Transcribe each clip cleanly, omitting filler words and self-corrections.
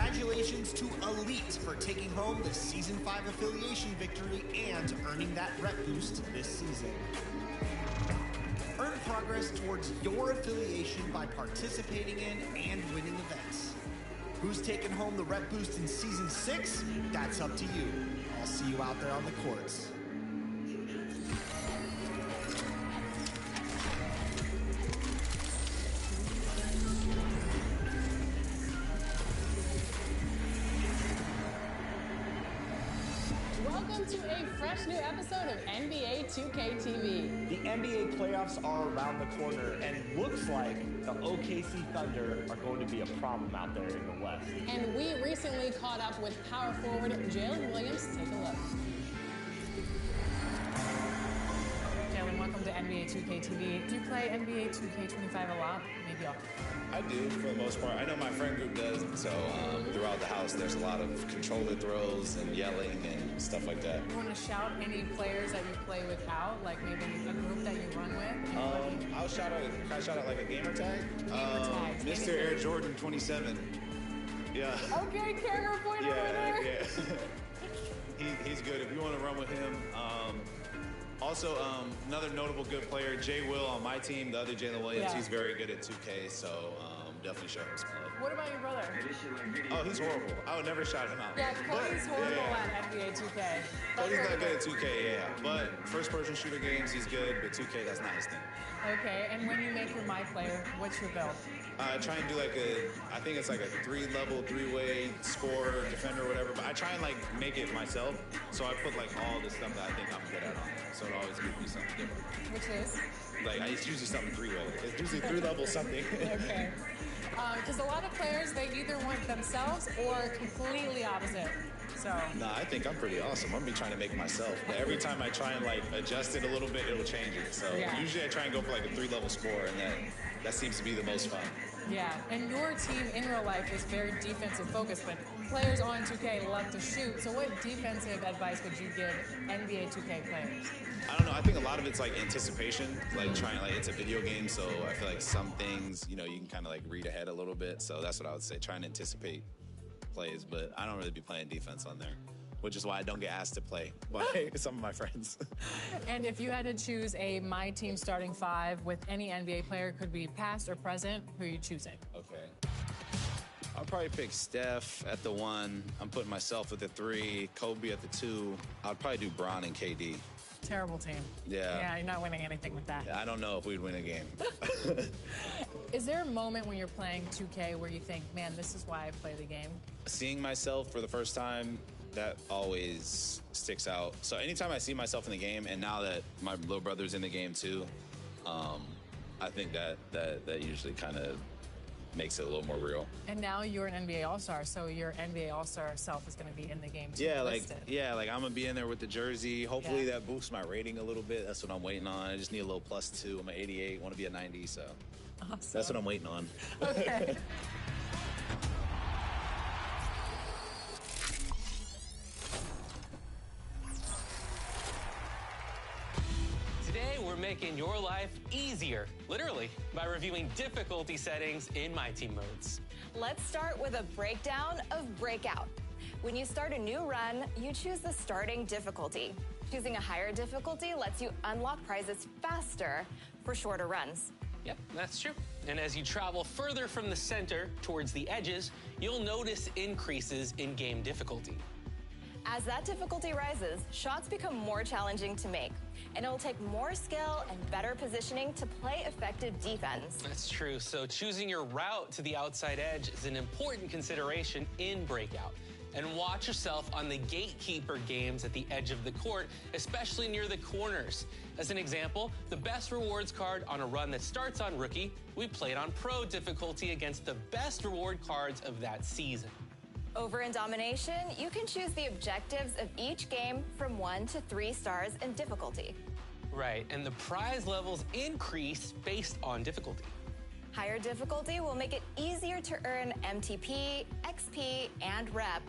Congratulations to Elite for taking home the Season 5 affiliation victory and earning that rep boost this season. Earn progress towards your affiliation by participating in and winning events. Who's taking home the rep boost in Season 6? That's up to you. I'll see you out there on the courts. Welcome to a fresh new episode of NBA 2K TV. The NBA playoffs are around the corner, and looks like the OKC Thunder are going to be a problem out there in the West. And we recently caught up with power forward Jalen Williams. Take a look. Jalen, welcome to NBA 2K TV. Do you play NBA 2K25 a lot? Maybe off. I do, for the most part. I know my friend group does, so throughout the house there's a lot of controller throws and yelling and stuff like that. You want to shout any players that you play with out, like maybe a group that you run with? I'll shout out like a gamer tag. Gamer tags. Mr. Air Jordan 27. Yeah. Okay, camera point over there. Yeah. He's good. If you want to run with him. Also, another notable good player, Jay Will on my team, the other Jalen Williams. Yeah. He's very good at 2K, so definitely show him some love. What about your brother? Oh, he's horrible. I would never shout him out. Yeah, Cody's horrible at NBA 2K. Cody's not good at 2K, yeah. But first-person shooter games, he's good, but 2K, that's not his thing. Okay, and when you make your My Player, what's your build? I try and do I think it's like a 3-level, 3-way scorer, defender, whatever, but I try and make it myself. So I put all the stuff that I think I'm good at on there. So it always gives me something different. Which is? It's usually something 3-way. It's usually 3-level something. Okay. Because a lot of players, they either want themselves or completely opposite. So. Nah, I think I'm pretty awesome. I'm gonna be trying to make it myself. But every time I try and adjust it a little bit, it'll change it. So usually I try and go for a 3-level score, and that seems to be the most fun. Yeah, and your team in real life is very defensive focused, but players on 2K love to shoot. So what defensive advice would you give NBA 2K players? I don't know. I think a lot of it's anticipation, it's a video game, so I feel like some things, you can kind of read ahead a little bit. So that's what I would say, trying to anticipate plays, but I don't really be playing defense on there, which is why I don't get asked to play by some of my friends. And if you had to choose a My Team starting 5 with any NBA player, could be past or present, who are you choosing? Okay. I'll probably pick Steph at the 1. I'm putting myself at the 3, Kobe at the 2. I'd probably do Bron and KD. Terrible team. Yeah. Yeah, you're not winning anything with that. Yeah, I don't know if we'd win a game. Is there a moment when you're playing 2K where you think, man, this is why I play the game? Seeing myself for the first time, that always sticks out. So anytime I see myself in the game, and now that my little brother's in the game too, I think that usually kind of makes it a little more real. And now you're an NBA All-Star, so your NBA All-Star self is going to be in the game too. Yeah, I'm gonna be in there with the jersey. Hopefully that boosts my rating a little bit. That's what I'm waiting on. I just need a little +2. I'm an 88, want to be a 90, so awesome. That's what I'm waiting on. Okay. Today, we're making your life easier, literally, by reviewing difficulty settings in My Team modes. Let's start with a breakdown of Breakout. When you start a new run, you choose the starting difficulty. Choosing a higher difficulty lets you unlock prizes faster for shorter runs. Yep, that's true. And as you travel further from the center towards the edges, you'll notice increases in game difficulty. As that difficulty rises, shots become more challenging to make, and it'll take more skill and better positioning to play effective defense. That's true. So choosing your route to the outside edge is an important consideration in Breakout. And watch yourself on the gatekeeper games at the edge of the court, especially near the corners. As an example, the best rewards card on a run that starts on Rookie, we played on Pro difficulty against the best reward cards of that season. Over in Domination, you can choose the objectives of each game from 1 to 3 stars in difficulty. Right, and the prize levels increase based on difficulty. Higher difficulty will make it easier to earn MTP, XP, and rep,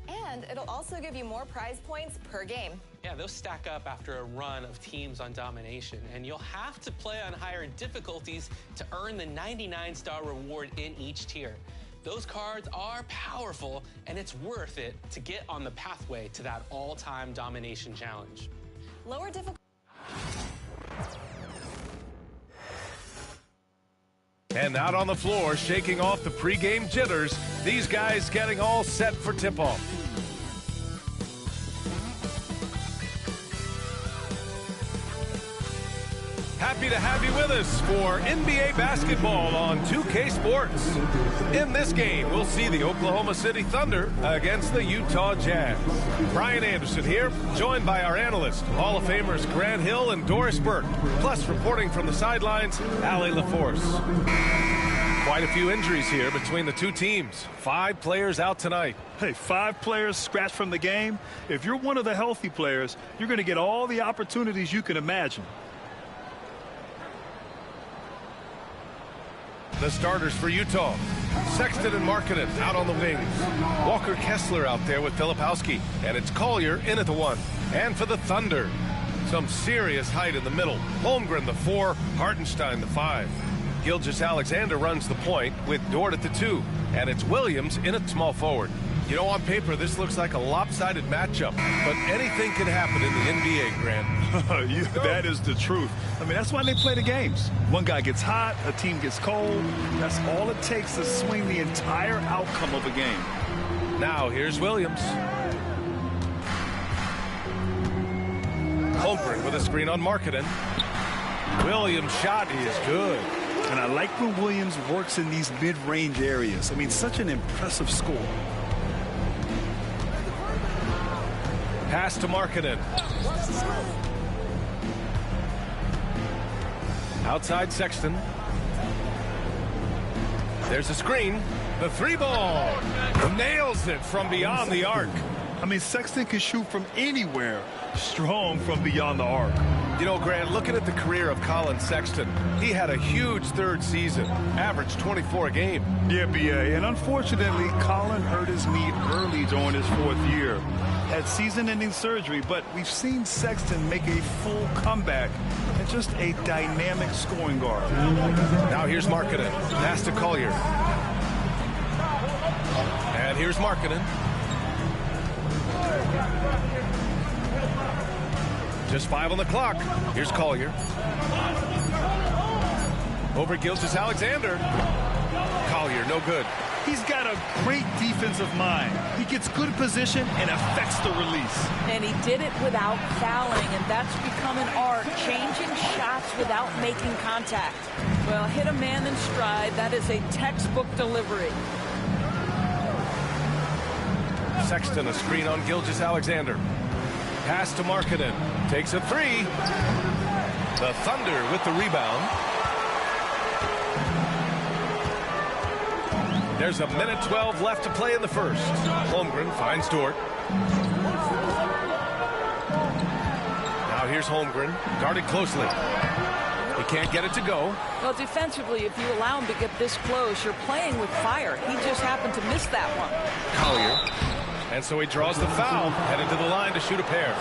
and it'll also give you more prize points per game. Yeah, those stack up after a run of teams on Domination, and you'll have to play on higher difficulties to earn the 99-star reward in each tier. Those cards are powerful, and it's worth it to get on the pathway to that all-time domination challenge. Lower difficulty. And out on the floor, shaking off the pregame jitters, these guys getting all set for tip-off. Happy to have you with us for NBA basketball on 2K Sports. In this game, we'll see the Oklahoma City Thunder against the Utah Jazz. Brian Anderson here, joined by our analysts, Hall of Famers Grant Hill and Doris Burke, plus reporting from the sidelines, Allie LaForce. Quite a few injuries here between the two teams. 5 players out tonight. Hey, 5 players scratched from the game. If you're one of the healthy players, you're going to get all the opportunities you can imagine. The starters for Utah. Sexton and Markkanen out on the wings. Walker Kessler out there with Filipowski. And it's Collier in at the 1. And for the Thunder, some serious height in the middle. Holmgren the 4, Hartenstein the 5. Gilgeous-Alexander runs the point with Dort at the 2. And it's Williams in at small forward. You know, on paper, this looks like a lopsided matchup, but anything can happen in the NBA, Grant. That is the truth. I mean, that's why they play the games. One guy gets hot, a team gets cold. That's all it takes to swing the entire outcome of a game. Now, here's Williams. Holmgren with a screen on Markkanen. Williams' shot is good. And I like when Williams works in these mid-range areas. I mean, such an impressive score. Pass to Markkanen. Outside Sexton. There's a screen. The 3-ball. Nails it from beyond the arc. I mean, Sexton can shoot from anywhere. Strong from beyond the arc. You know, Grant, looking at the career of Colin Sexton, he had a huge 3rd season, averaged 24 a game. Yeah, B.A., and unfortunately, Colin hurt his knee early during his 4th year. Had season-ending surgery, but we've seen Sexton make a full comeback and just a dynamic scoring guard. Now here's Markkanen. Pass to Collier. And here's Markkanen. Just 5 on the clock. Here's Collier. Over Gilgeous-Alexander. Collier, no good. He's got a great defensive mind. He gets good position and affects the release. And he did it without fouling, and that's become an art, changing shots without making contact. Well, hit a man in stride. That is a textbook delivery. Sexton, a screen on Gilgeous-Alexander. Pass to Markkanen. Takes a 3. The Thunder with the rebound. There's 1:12 left to play in the first. Holmgren finds Dort. Now here's Holmgren, guarded closely. He can't get it to go. Well, defensively, if you allow him to get this close, you're playing with fire. He just happened to miss that one. Collier. And so he draws the foul, headed to the line to shoot a pair.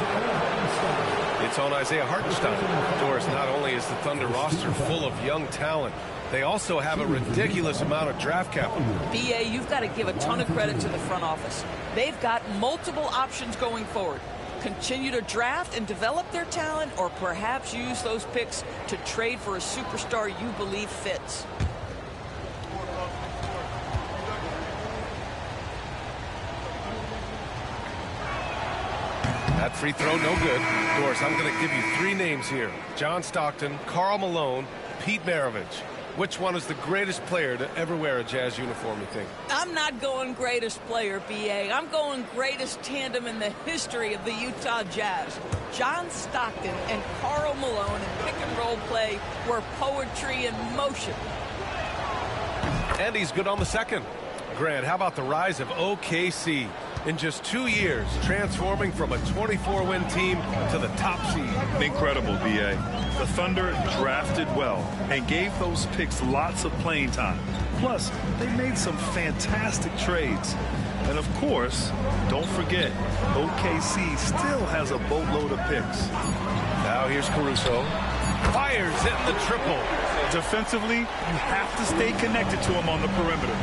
It's on Isaiah Hartenstein. Doris, not only is the Thunder roster full of young talent, they also have a ridiculous amount of draft capital. B.A., you've got to give a ton of credit to the front office. They've got multiple options going forward. Continue to draft and develop their talent, or perhaps use those picks to trade for a superstar you believe fits. That free throw, no good. Doris, I'm going to give you 3 names here. John Stockton, Karl Malone, Pete Maravich. Which one is the greatest player to ever wear a Jazz uniform, you think? I'm not going greatest player, B.A. I'm going greatest tandem in the history of the Utah Jazz. John Stockton and Karl Malone in pick-and-roll play were poetry in motion. And he's good on the second. Grant, how about the rise of OKC? In just 2 years, transforming from a 24-win team to the top seed. Incredible, B.A. The Thunder drafted well and gave those picks lots of playing time. Plus, they made some fantastic trades. And of course, don't forget, OKC still has a boatload of picks. Now here's Caruso. Fires hitting the triple. Defensively, you have to stay connected to him on the perimeter.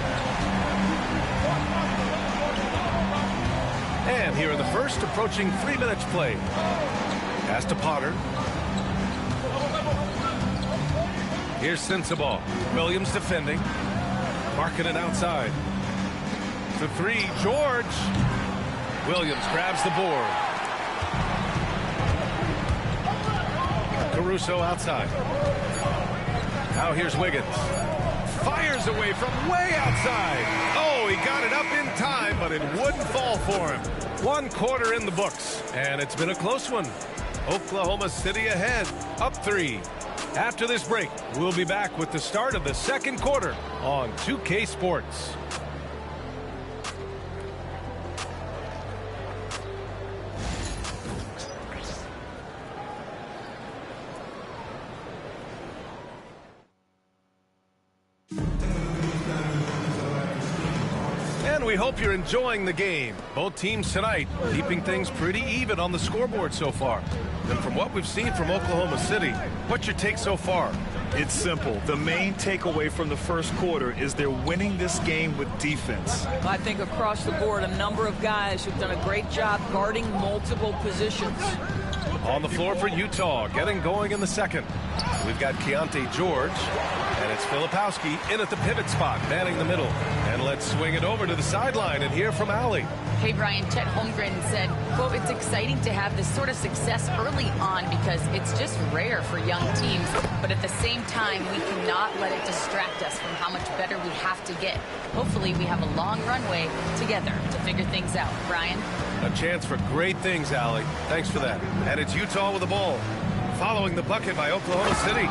And here in the first, approaching 3 minutes play. Pass to Potter. Here's Sensabaugh. Williams defending. Marking it outside. To 3, George. Williams grabs the board. Caruso outside. Now here's Wiggins. Fires away from way outside. Oh, he got it up in time, but it wouldn't fall for him. 1 quarter in the books, and it's been a close one. Oklahoma City ahead, up 3. After this break, we'll be back with the start of the second quarter on 2K Sports. We hope you're enjoying the game. Both teams tonight keeping things pretty even on the scoreboard so far. And from what we've seen from Oklahoma City, what's your take so far? It's simple. The main takeaway from the first quarter is they're winning this game with defense. I think across the board, a number of guys who've done a great job guarding multiple positions. On the floor for Utah, getting going in the second. We've got Keontae George, and it's Filipowski in at the pivot spot, manning the middle. And let's swing it over to the sideline and hear from Allie. Hey, Brian, Chet Holmgren said, quote, it's exciting to have this sort of success early on because it's just rare for young teams. But at the same time, we cannot let it distract us from how much better we have to get. Hopefully, we have a long runway together to figure things out. Brian? A chance for great things, Allie. Thanks for that. And it's Utah with the ball. Following the bucket by Oklahoma City.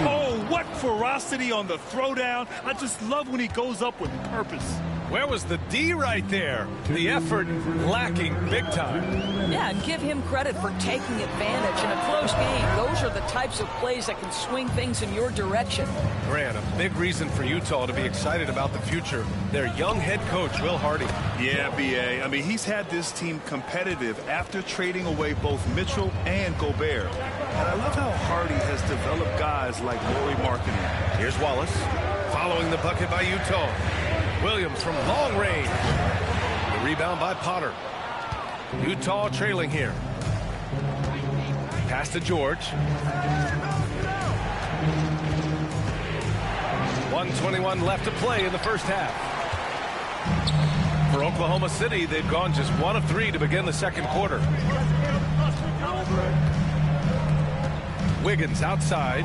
Oh, what ferocity on the throwdown. I just love when he goes up with purpose. Where was the D right there? The effort lacking big time. Yeah, and give him credit for taking advantage in a close game. Those are the types of plays that can swing things in your direction. Grant, a big reason for Utah to be excited about the future. Their young head coach, Will Hardy. Yeah, B.A. I mean, he's had this team competitive after trading away both Mitchell and Gobert. And I love how Hardy has developed guys like Lauri Markkanen. Here's Wallace. Following the bucket by Utah. Williams from long range. The rebound by Potter. Utah trailing here. Pass to George. 1:21 left to play in the first half. For Oklahoma City, they've gone just 1 of 3 to begin the second quarter. Wiggins outside.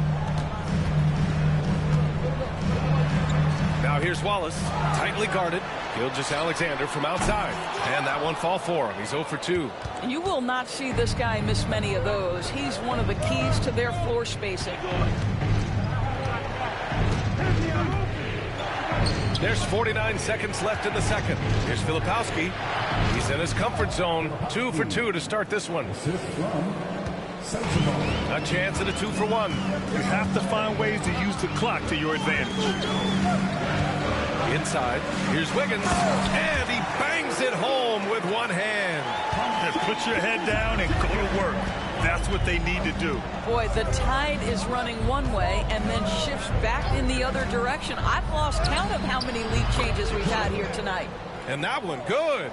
Now here's Wallace, tightly guarded. Gilgeous-Alexander from outside. And that one fall for him. He's 0 for 2. You will not see this guy miss many of those. He's one of the keys to their floor spacing. There's 49 seconds left in the second. Here's Filipowski. He's in his comfort zone. 2 for 2 to start this one. A chance at a 2 for 1. You have to find ways to use the clock to your advantage. Inside, here's Wiggins, and he bangs it home with one hand. And put your head down and go to work. That's what they need to do. Boy, the tide is running one way and then shifts back in the other direction. I've lost count of how many lead changes we've had here tonight. And that one, good.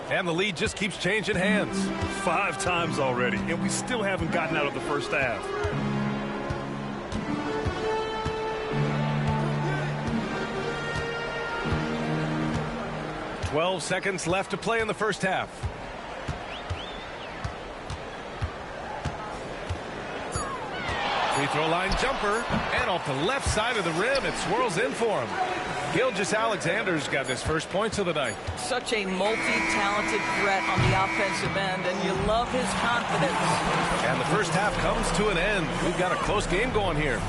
And the lead just keeps changing hands. 5 times already, and we still haven't gotten out of the first half. "12 seconds left to play in the first half. Free throw line jumper, and off the left side of the rim, it swirls in for him. Gilgeous-Alexander's got his first points of the night. Such a multi-talented threat on the offensive end, and you love his confidence. And the first half comes to an end. We've got a close game going here.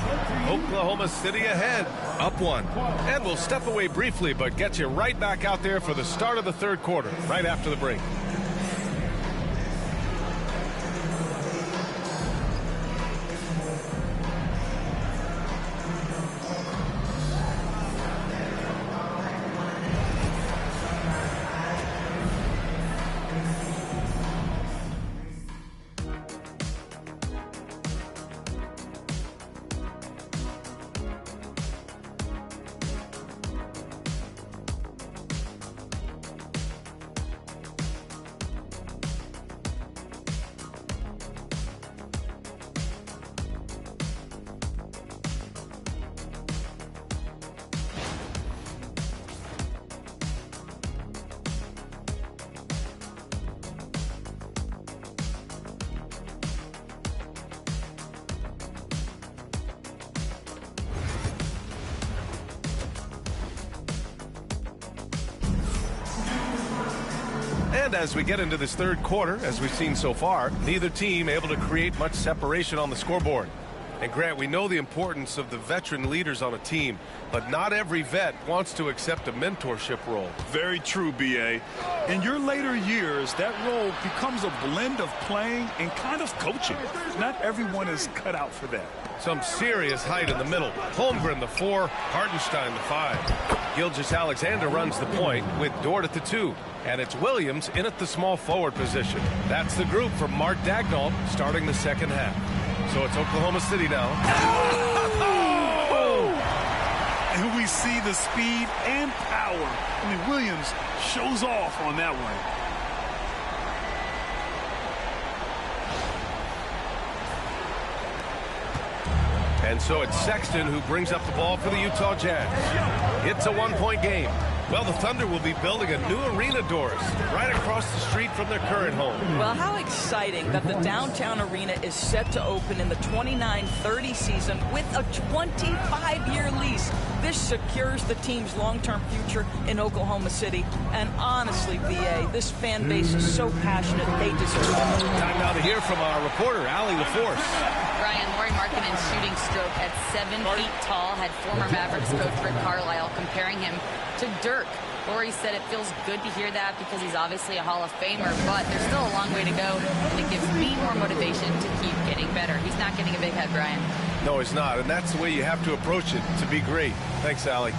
Oklahoma City ahead, up 1. And we'll step away briefly, but get you right back out there for the start of the third quarter, right after the break. And as we get into this third quarter, as we've seen so far, neither team able to create much separation on the scoreboard. And Grant, we know the importance of the veteran leaders on a team, but not every vet wants to accept a mentorship role. Very true, B.A. In your later years, that role becomes a blend of playing and kind of coaching. Not everyone is cut out for that. Some serious height in the middle. Holmgren, the 4, Hartenstein, the 5. Gilgeous-Alexander runs the point with Dort at the 2. And it's Williams in at the small forward position. That's the group from Mark Daigneault starting the second half. So it's Oklahoma City now. Oh! And we see the speed and power. I mean, Williams shows off on that one. And so it's Sexton who brings up the ball for the Utah Jazz. It's a one-point game. Well, the Thunder will be building a new arena, Doris, right across the street from their current home. Well, how exciting that the downtown arena is set to open in the 29-30 season with a 25-year lease. This secures the team's long-term future in Oklahoma City. And honestly, B.A., this fan base is so passionate, they deserve it. Time now to hear from our reporter, Allie LaForce. Ryan, Lauri Markkanen's shooting stroke at 7 feet tall had former Mavericks coach Rick Carlisle comparing him to Dirk. Lauri said it feels good to hear that because he's obviously a Hall of Famer, but there's still a long way to go, and it gives me more motivation to keep getting better. He's not getting a big head, Brian. No, he's not, and that's the way you have to approach it to be great. Thanks, Allie.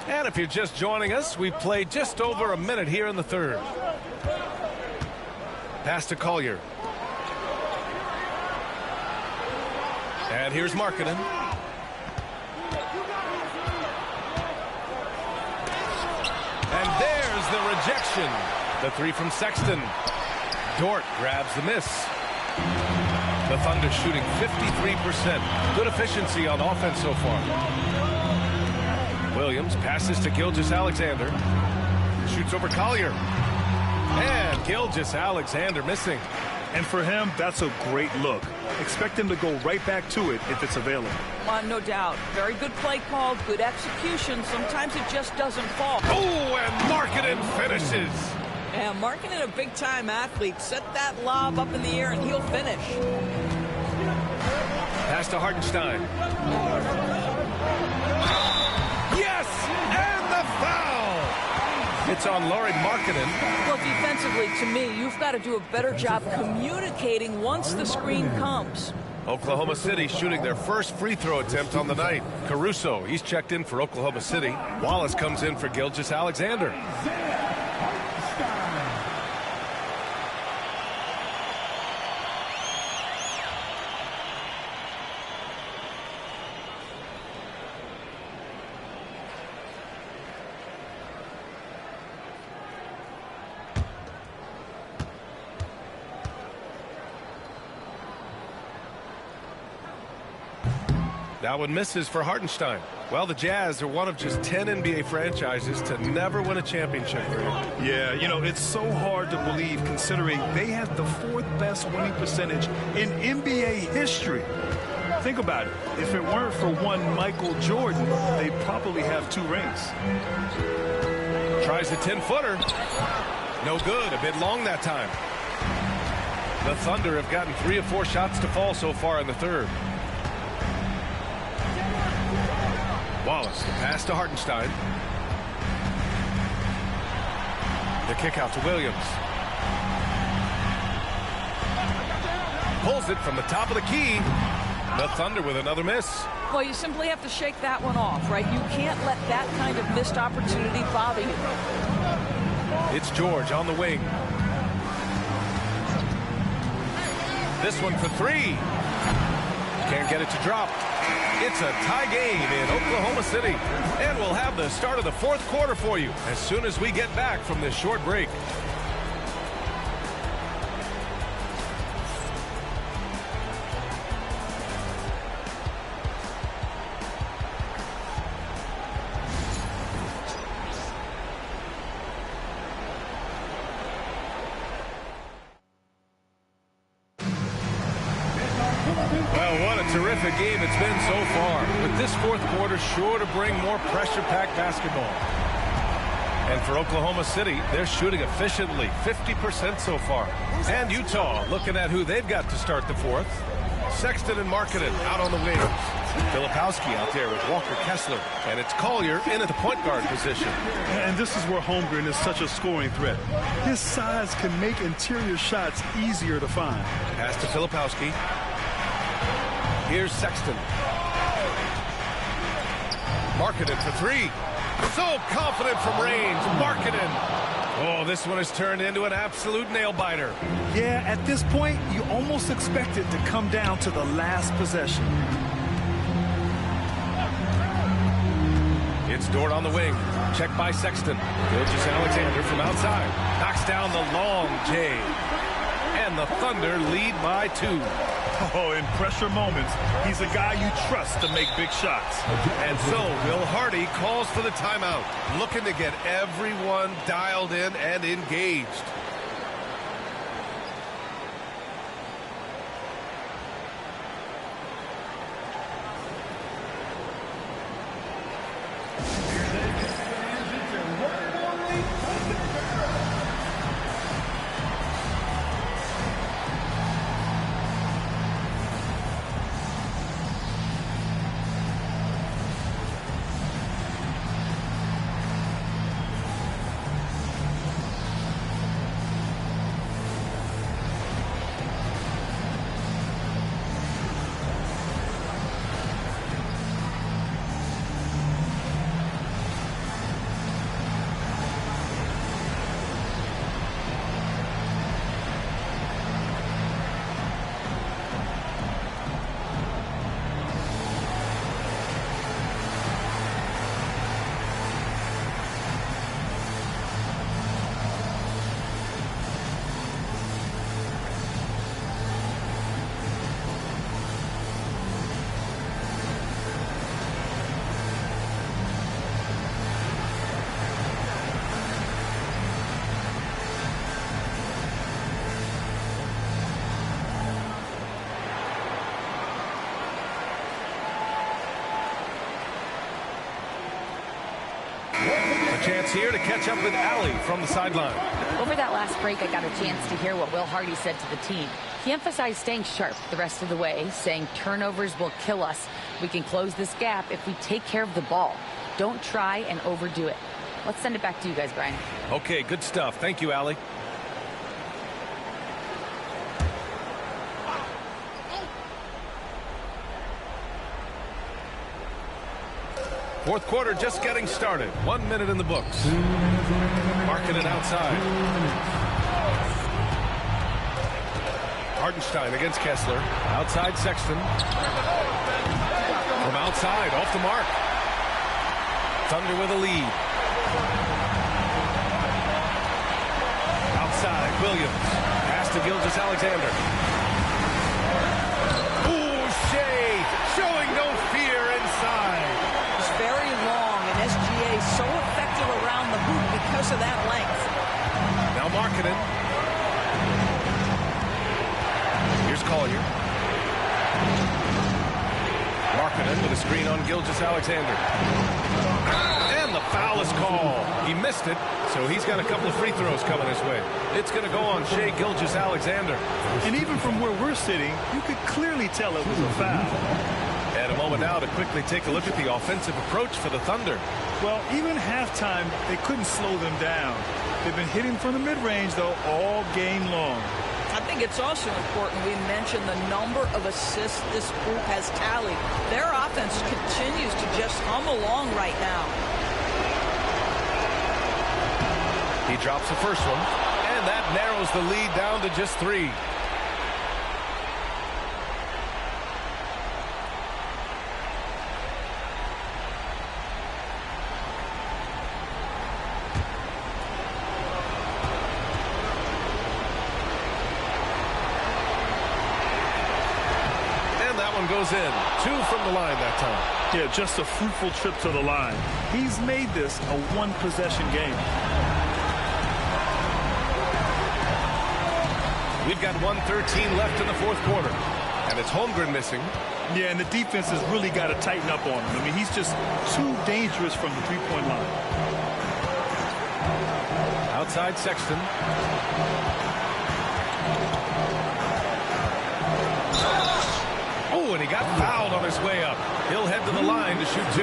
And if you're just joining us, we've played just over a minute here in the third. Pass to Collier. And here's Markkanen. And there's the rejection. The 3 from Sexton. Dort grabs the miss. The Thunder shooting 53%. Good efficiency on offense so far. Williams passes to Gilgeous-Alexander. Shoots over Collier. And Gilgeous-Alexander missing. And for him, that's a great look. Expect him to go right back to it if it's available. No doubt. Very good play call, good execution. Sometimes it just doesn't fall. Oh, and Markkanen finishes. Yeah, Markkanen, a big-time athlete. Set that lob up in the air, and he'll finish. Pass to Hartenstein. Yes! And the foul! It's on Lauri Markkanen. Well, defensively, to me, you've got to do a better job communicating once the screen comes. Oklahoma City shooting their first free throw attempt on the night. Caruso, he's checked in for Oklahoma City. Wallace comes in for Gilgeous-Alexander. That one misses for Hartenstein. Well, the Jazz are one of just 10 NBA franchises to never win a championship. Yeah, you know, it's so hard to believe considering they had the 4th best winning percentage in NBA history. Think about it. If it weren't for one Michael Jordan, they'd probably have 2 rings. Tries a 10-footer. No good. A bit long that time. The Thunder have gotten 3 of 4 shots to fall so far in the third. Wallace, the pass to Hartenstein. The kick out to Williams. Pulls it from the top of the key. The Thunder with another miss. Well, you simply have to shake that one off, right? You can't let that kind of missed opportunity bother you. It's George on the wing. This one for 3. Can't get it to drop. It's a tie game in Oklahoma City. And we'll have the start of the 4th quarter for you as soon as we get back from this short break. Well, what a terrific game it's been so far. With this 4th quarter sure to bring more pressure-packed basketball. And for Oklahoma City, they're shooting efficiently, 50% so far. And Utah looking at who they've got to start the 4th. Sexton and Markkanen out on the wings. Filipowski out there with Walker Kessler. And it's Collier in at the point guard position. And this is where Holmgren is such a scoring threat. His size can make interior shots easier to find. Pass to Filipowski. Here's Sexton. Markkanen for 3. So confident from range. Markkanen. Oh, this one has turned into an absolute nail-biter. Yeah, at this point, you almost expect it to come down to the last possession. It's Dort on the wing. Checked by Sexton. Gilgeous-Alexander from outside. Knocks down the long J. And the Thunder lead by 2. Oh, in pressure moments, he's a guy you trust to make big shots. And so Will Hardy calls for the timeout, looking to get everyone dialed in and engaged. Chance here to catch up with Allie from the sideline. Over that last break, I got a chance to hear what Will Hardy said to the team. He emphasized staying sharp the rest of the way, saying turnovers will kill us. We can close this gap if we take care of the ball. Don't try and overdo it. Let's send it back to you guys, Brian. Okay, good stuff. Thank you, Allie. Fourth quarter just getting started. 1 minute in the books. Marking it outside. Hartenstein against Kessler. Outside Sexton. From outside, off the mark. Thunder with a lead. Outside, Williams. Pass to Gilgeous-Alexander. Ooh, Shea showing no fear. screen on Gilgeous-Alexander. And the foul is called. He missed it, so he's got a couple of free throws coming his way. It's going to go on Shai Gilgeous-Alexander. And even from where we're sitting, you could clearly tell it was a foul. And a moment now to quickly take a look at the offensive approach for the Thunder. Well, even halftime, they couldn't slow them down. They've been hitting from the mid-range, though, all game long. I think it's also important we mention the number of assists this group has tallied. Their offense continues to just hum along right now. He drops the first one, and that narrows the lead down to just 3. Goes in. 2 from the line that time. Yeah, just a fruitful trip to the line. He's made this a one-possession game. We've got 1:13 left in the fourth quarter, and it's Holmgren missing. Yeah, and the defense has really got to tighten up on him. I mean, he's just too dangerous from the three-point line. Outside Sexton. Oh, and he got fouled on his way up. He'll head to the line to shoot 2.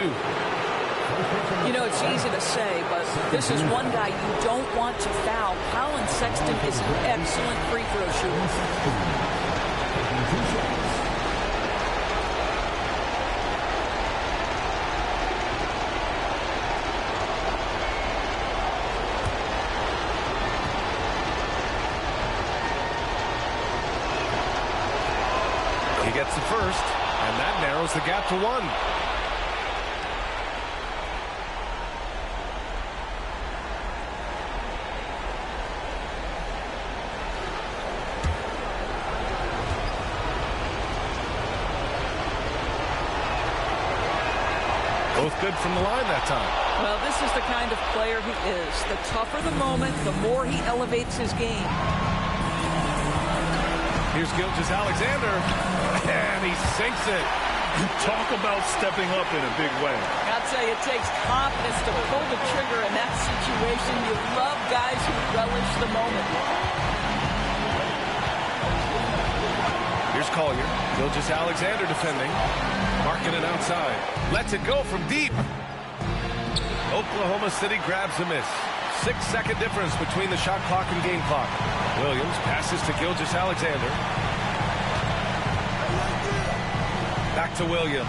You know, it's easy to say, but this is one guy you don't want to foul. Colin Sexton is an excellent free throw shooter. He gets the first, and that narrows the gap to 1. Both good from the line that time. Well, this is the kind of player he is. The tougher the moment, the more he elevates his game. Here's Gilgeous-Alexander, and he sinks it. Talk about stepping up in a big way. I'd say it takes confidence to pull the trigger in that situation. You love guys who relish the moment. Here's Collier. Gilgeous-Alexander defending. Marking it outside. Lets it go from deep. Oklahoma City grabs a miss. 6-second difference between the shot clock and game clock. Williams passes to Gilgeous-Alexander. Back to Williams.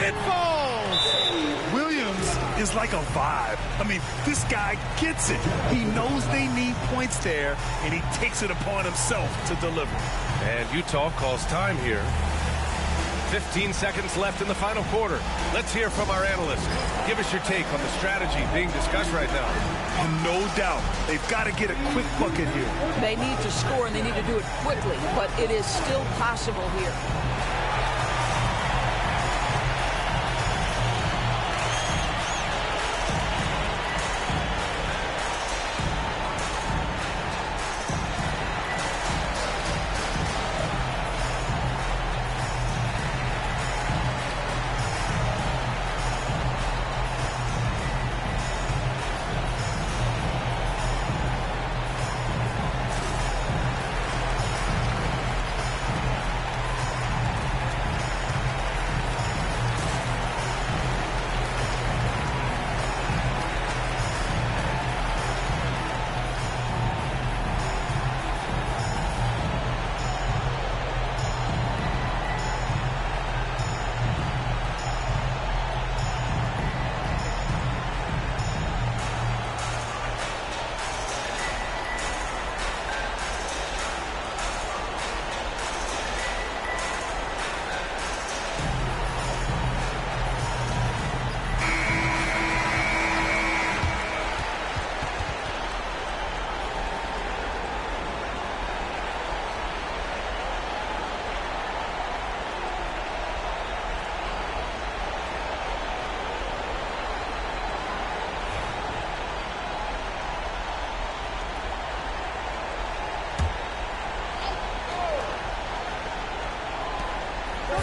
It falls! Williams is like a vibe. I mean, this guy gets it. He knows they need points there, and he takes it upon himself to deliver. And Utah calls time here. 15 seconds left in the final quarter. Let's hear from our analyst. Give us your take on the strategy being discussed right now. No doubt. They've got to get a quick bucket here. They need to score, and they need to do it quickly, but it is still possible here.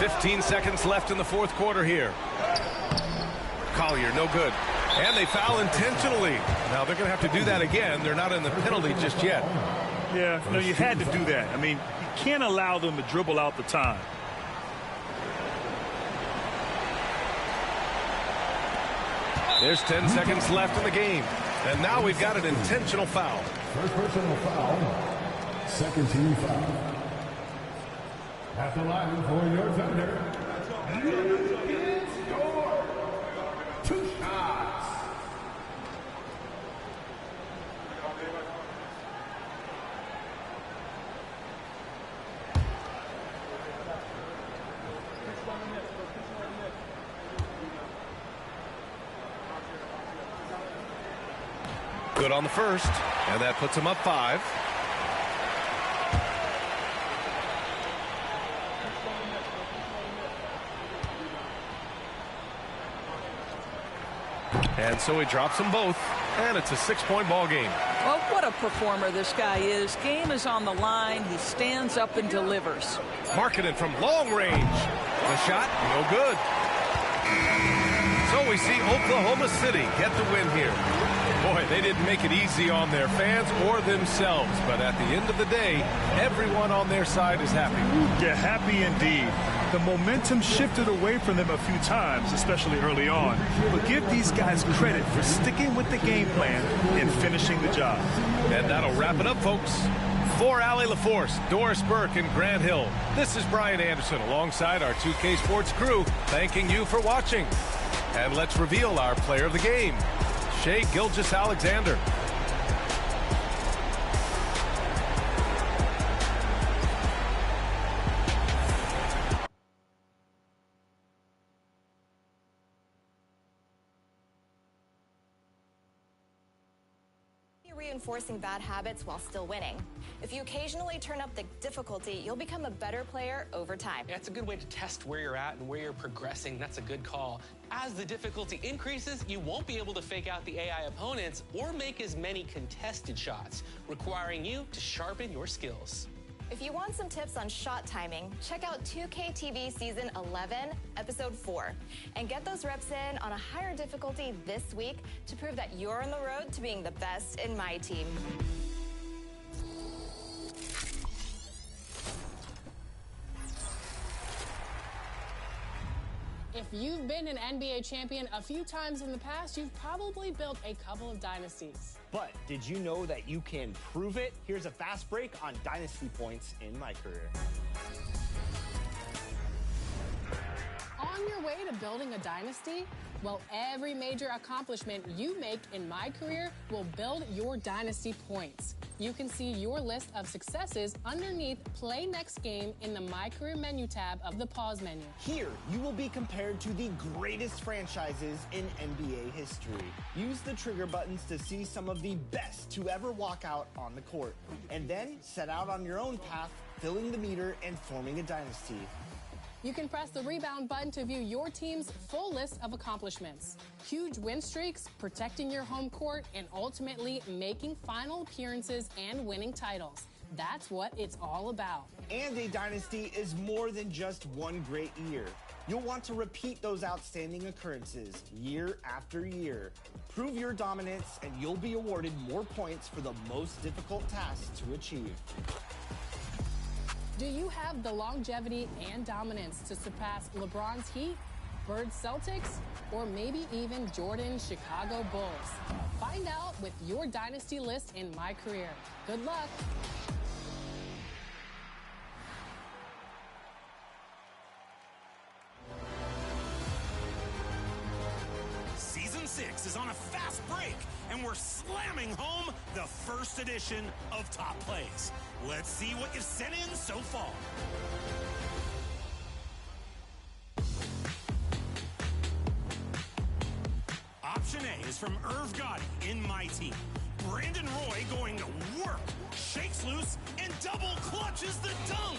15 seconds left in the fourth quarter here. Collier, no good. And they foul intentionally. Now they're going to have to do that again. They're not in the penalty just yet. Yeah, no, you had to do that. I mean, you can't allow them to dribble out the time. There's 10 seconds left in the game. And now we've got an intentional foul. First personal foul. Second team foul. At the line for your Thunder. It's your 2 shots. Good on the first, and that puts him up 5. And so he drops them both, and it's a 6-point ball game. Well, what a performer this guy is. Game is on the line. He stands up and delivers. Markkanen from long range. The shot, no good. So we see Oklahoma City get the win here. Boy, they didn't make it easy on their fans or themselves, but at the end of the day, everyone on their side is happy. Yeah, happy indeed. The momentum shifted away from them a few times, especially early on. But give these guys credit for sticking with the game plan and finishing the job. And that'll wrap it up, folks. For Allie LaForce, Doris Burke, and Grant Hill, this is Brian Anderson alongside our 2K Sports crew, thanking you for watching. And let's reveal our player of the game, Shai Gilgeous-Alexander. Reinforcing bad habits while still winning. If you occasionally turn up the difficulty, you'll become a better player over time. Yeah, it's a good way to test where you're at and where you're progressing. That's a good call. As the difficulty increases, you won't be able to fake out the AI opponents or make as many contested shots, requiring you to sharpen your skills. If you want some tips on shot timing, check out 2K TV Season 11, Episode 4, and get those reps in on a higher difficulty this week to prove that you're on the road to being the best in my team. If you've been an NBA champion a few times in the past, you've probably built a couple of dynasties. But did you know that you can prove it? Here's a fast break on dynasty points in my career. On your way to building a dynasty? Well, every major accomplishment you make in my career will build your dynasty points. You can see your list of successes underneath Play Next Game in the My Career menu tab of the pause menu. Here, you will be compared to the greatest franchises in NBA history. Use the trigger buttons to see some of the best to ever walk out on the court. And then set out on your own path, filling the meter and forming a dynasty. You can press the rebound button to view your team's full list of accomplishments. Huge win streaks, protecting your home court, and ultimately making final appearances and winning titles. That's what it's all about. And a dynasty is more than just one great year. You'll want to repeat those outstanding occurrences year after year. Prove your dominance and you'll be awarded more points for the most difficult tasks to achieve. Do you have the longevity and dominance to surpass LeBron's Heat, Bird's Celtics, or maybe even Jordan's Chicago Bulls? Find out with your dynasty list in My Career. Good luck. Season 6 is on a fast break, and we're slamming home the first edition of Top Plays. Let's see what you've sent in so far. Option A is from Irv Gotti in my team. Brandon Roy going to work, shakes loose, and double clutches the dunk.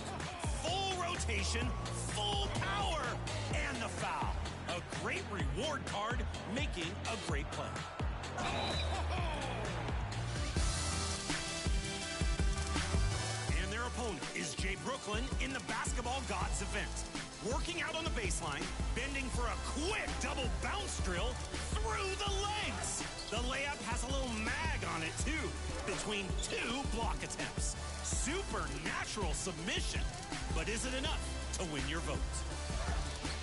Full rotation, full power, and the foul. A great reward card, making a great play. And their opponent is Jay Brooklyn in the Basketball Gods event. working out on the baseline, bending for a quick double bounce drill through the legs. The layup has a little mag on it, too, between 2 block attempts. Supernatural submission. But is it enough to win your vote?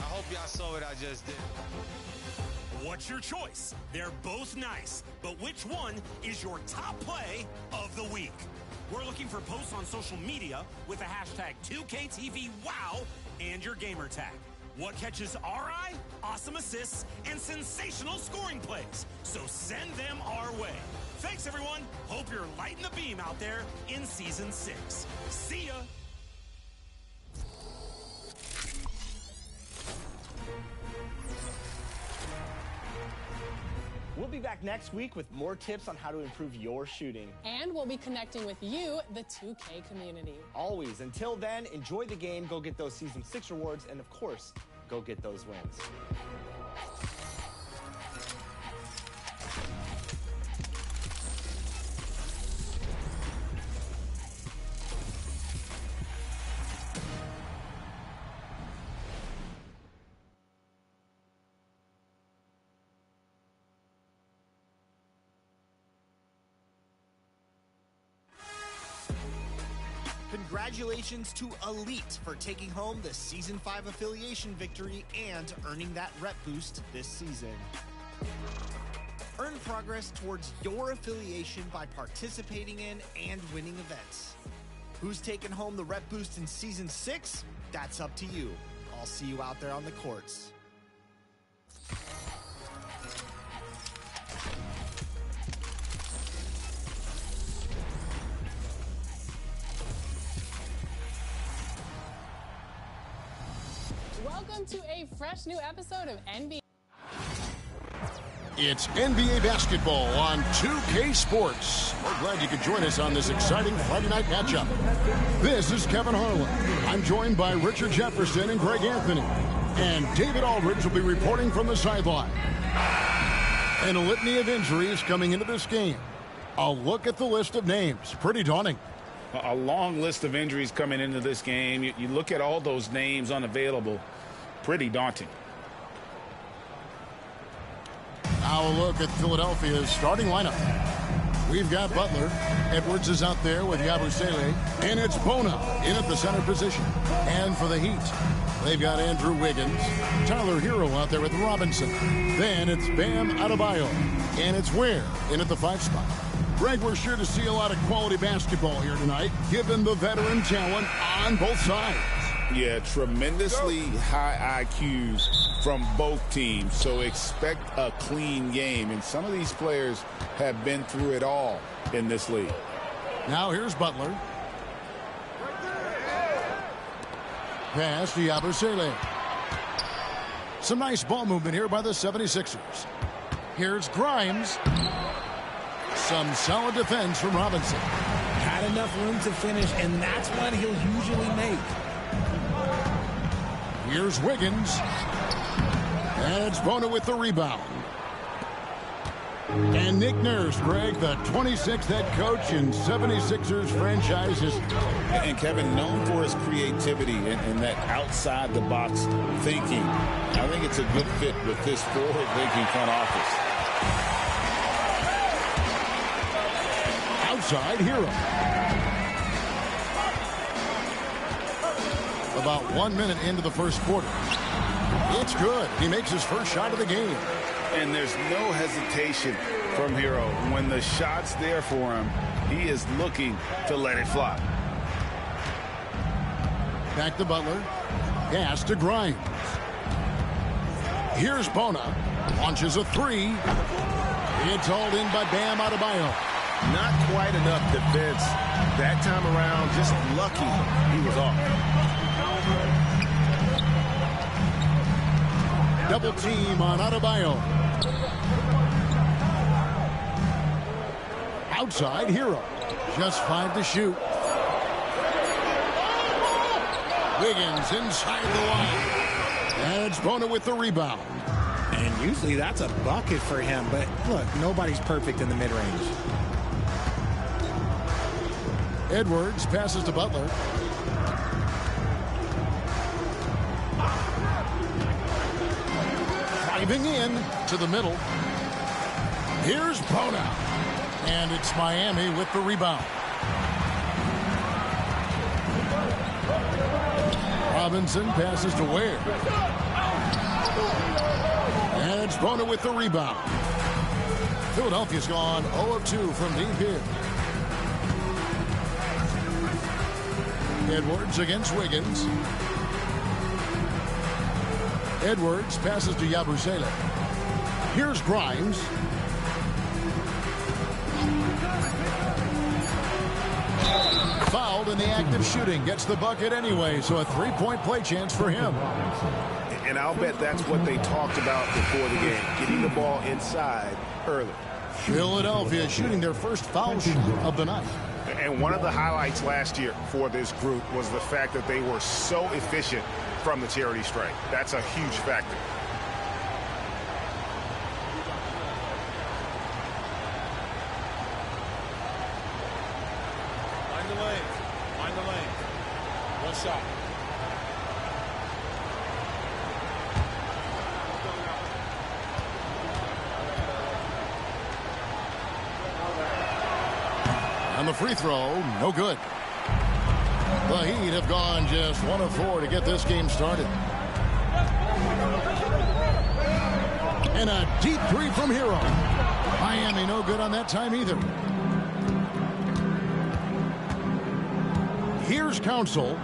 I hope y'all saw what I just did. What's your choice? They're both nice, but which one is your top play of the week? We're looking for posts on social media with the hashtag 2KTVWOW and your gamer tag. What catches our eye? Awesome assists and sensational scoring plays. So send them our way. Thanks, everyone. Hope you're lighting the beam out there in Season 6. See ya. We'll be back next week with more tips on how to improve your shooting. And we'll be connecting with you, the 2K community. Always. Until then, enjoy the game, go get those Season 6 rewards, and of course, go get those wins. Congratulations to Elite for taking home the Season 5 affiliation victory and earning that rep boost this season. Earn progress towards your affiliation by participating in and winning events. Who's taking home the rep boost in Season 6? That's up to you. I'll see you out there on the courts. Welcome to a fresh new episode of NBA. It's NBA basketball on 2K Sports. We're glad you could join us on this exciting Friday night matchup. This is Kevin Harlan. I'm joined by Richard Jefferson and Greg Anthony. And David Aldridge will be reporting from the sideline. And a litany of injuries coming into this game. A look at the list of names. Pretty daunting. A long list of injuries coming into this game. You look at all those names unavailable. Pretty daunting. Now a look at Philadelphia's starting lineup. We've got Butler. Edwards is out there with Yabusele. And it's Bona in at the center position. And for the Heat, they've got Andrew Wiggins. Tyler Hero out there with Robinson. Then it's Bam Adebayo. And it's Ware in at the 5 spot. Greg, we're sure to see a lot of quality basketball here tonight, given the veteran talent on both sides. Yeah, tremendously high IQs from both teams, so expect a clean game. And some of these players have been through it all in this league. Now here's Butler. Pass to Yabusele. Some nice ball movement here by the 76ers. Here's Grimes. Some solid defense from Robinson. Not enough room to finish, and that's one he'll usually make. Here's Wiggins. And it's Bona with the rebound. And Nick Nurse, Greg, the 26th head coach in 76ers franchise history. And Kevin, known for his creativity and that outside-the-box thinking. I think it's a good fit with this forward-thinking front office. Outside Hero. About 1 minute into the first quarter. It's good. He makes his first shot of the game. And there's no hesitation from Hero. When the shot's there for him, he is looking to let it fly. Back to Butler. Pass to Grimes. Here's Bona. Launches a 3. It's hauled in by Bam Adebayo. Not quite enough defense that time around. Just lucky he was off. Double team on Adebayo. Outside Hero. Just 5 to shoot. Wiggins inside the line. And it's Bona with the rebound. And usually that's a bucket for him, but look, nobody's perfect in the mid-range. Edwards passes to Butler. Driving in to the middle. Here's Bona. And it's Miami with the rebound. Robinson passes to Ware. And it's Bona with the rebound. Philadelphia's gone 0 of 2 from deep here. Edwards against Wiggins. Edwards passes to Yabusele. Here's Grimes. Fouled in the act of shooting. Gets the bucket anyway, so a three-point play chance for him. And I'll bet that's what they talked about before the game, getting the ball inside early. Philadelphia shooting their first foul shot of the night. And one of the highlights last year for this group was the fact that they were so efficient from the charity stripe. That's a huge factor. Find the lane. Find the lane. One shot. And the free throw, no good. The Heat have gone just 1 of 4 to get this game started. And a deep three from Hero. Miami no good on that time either. Here's Council.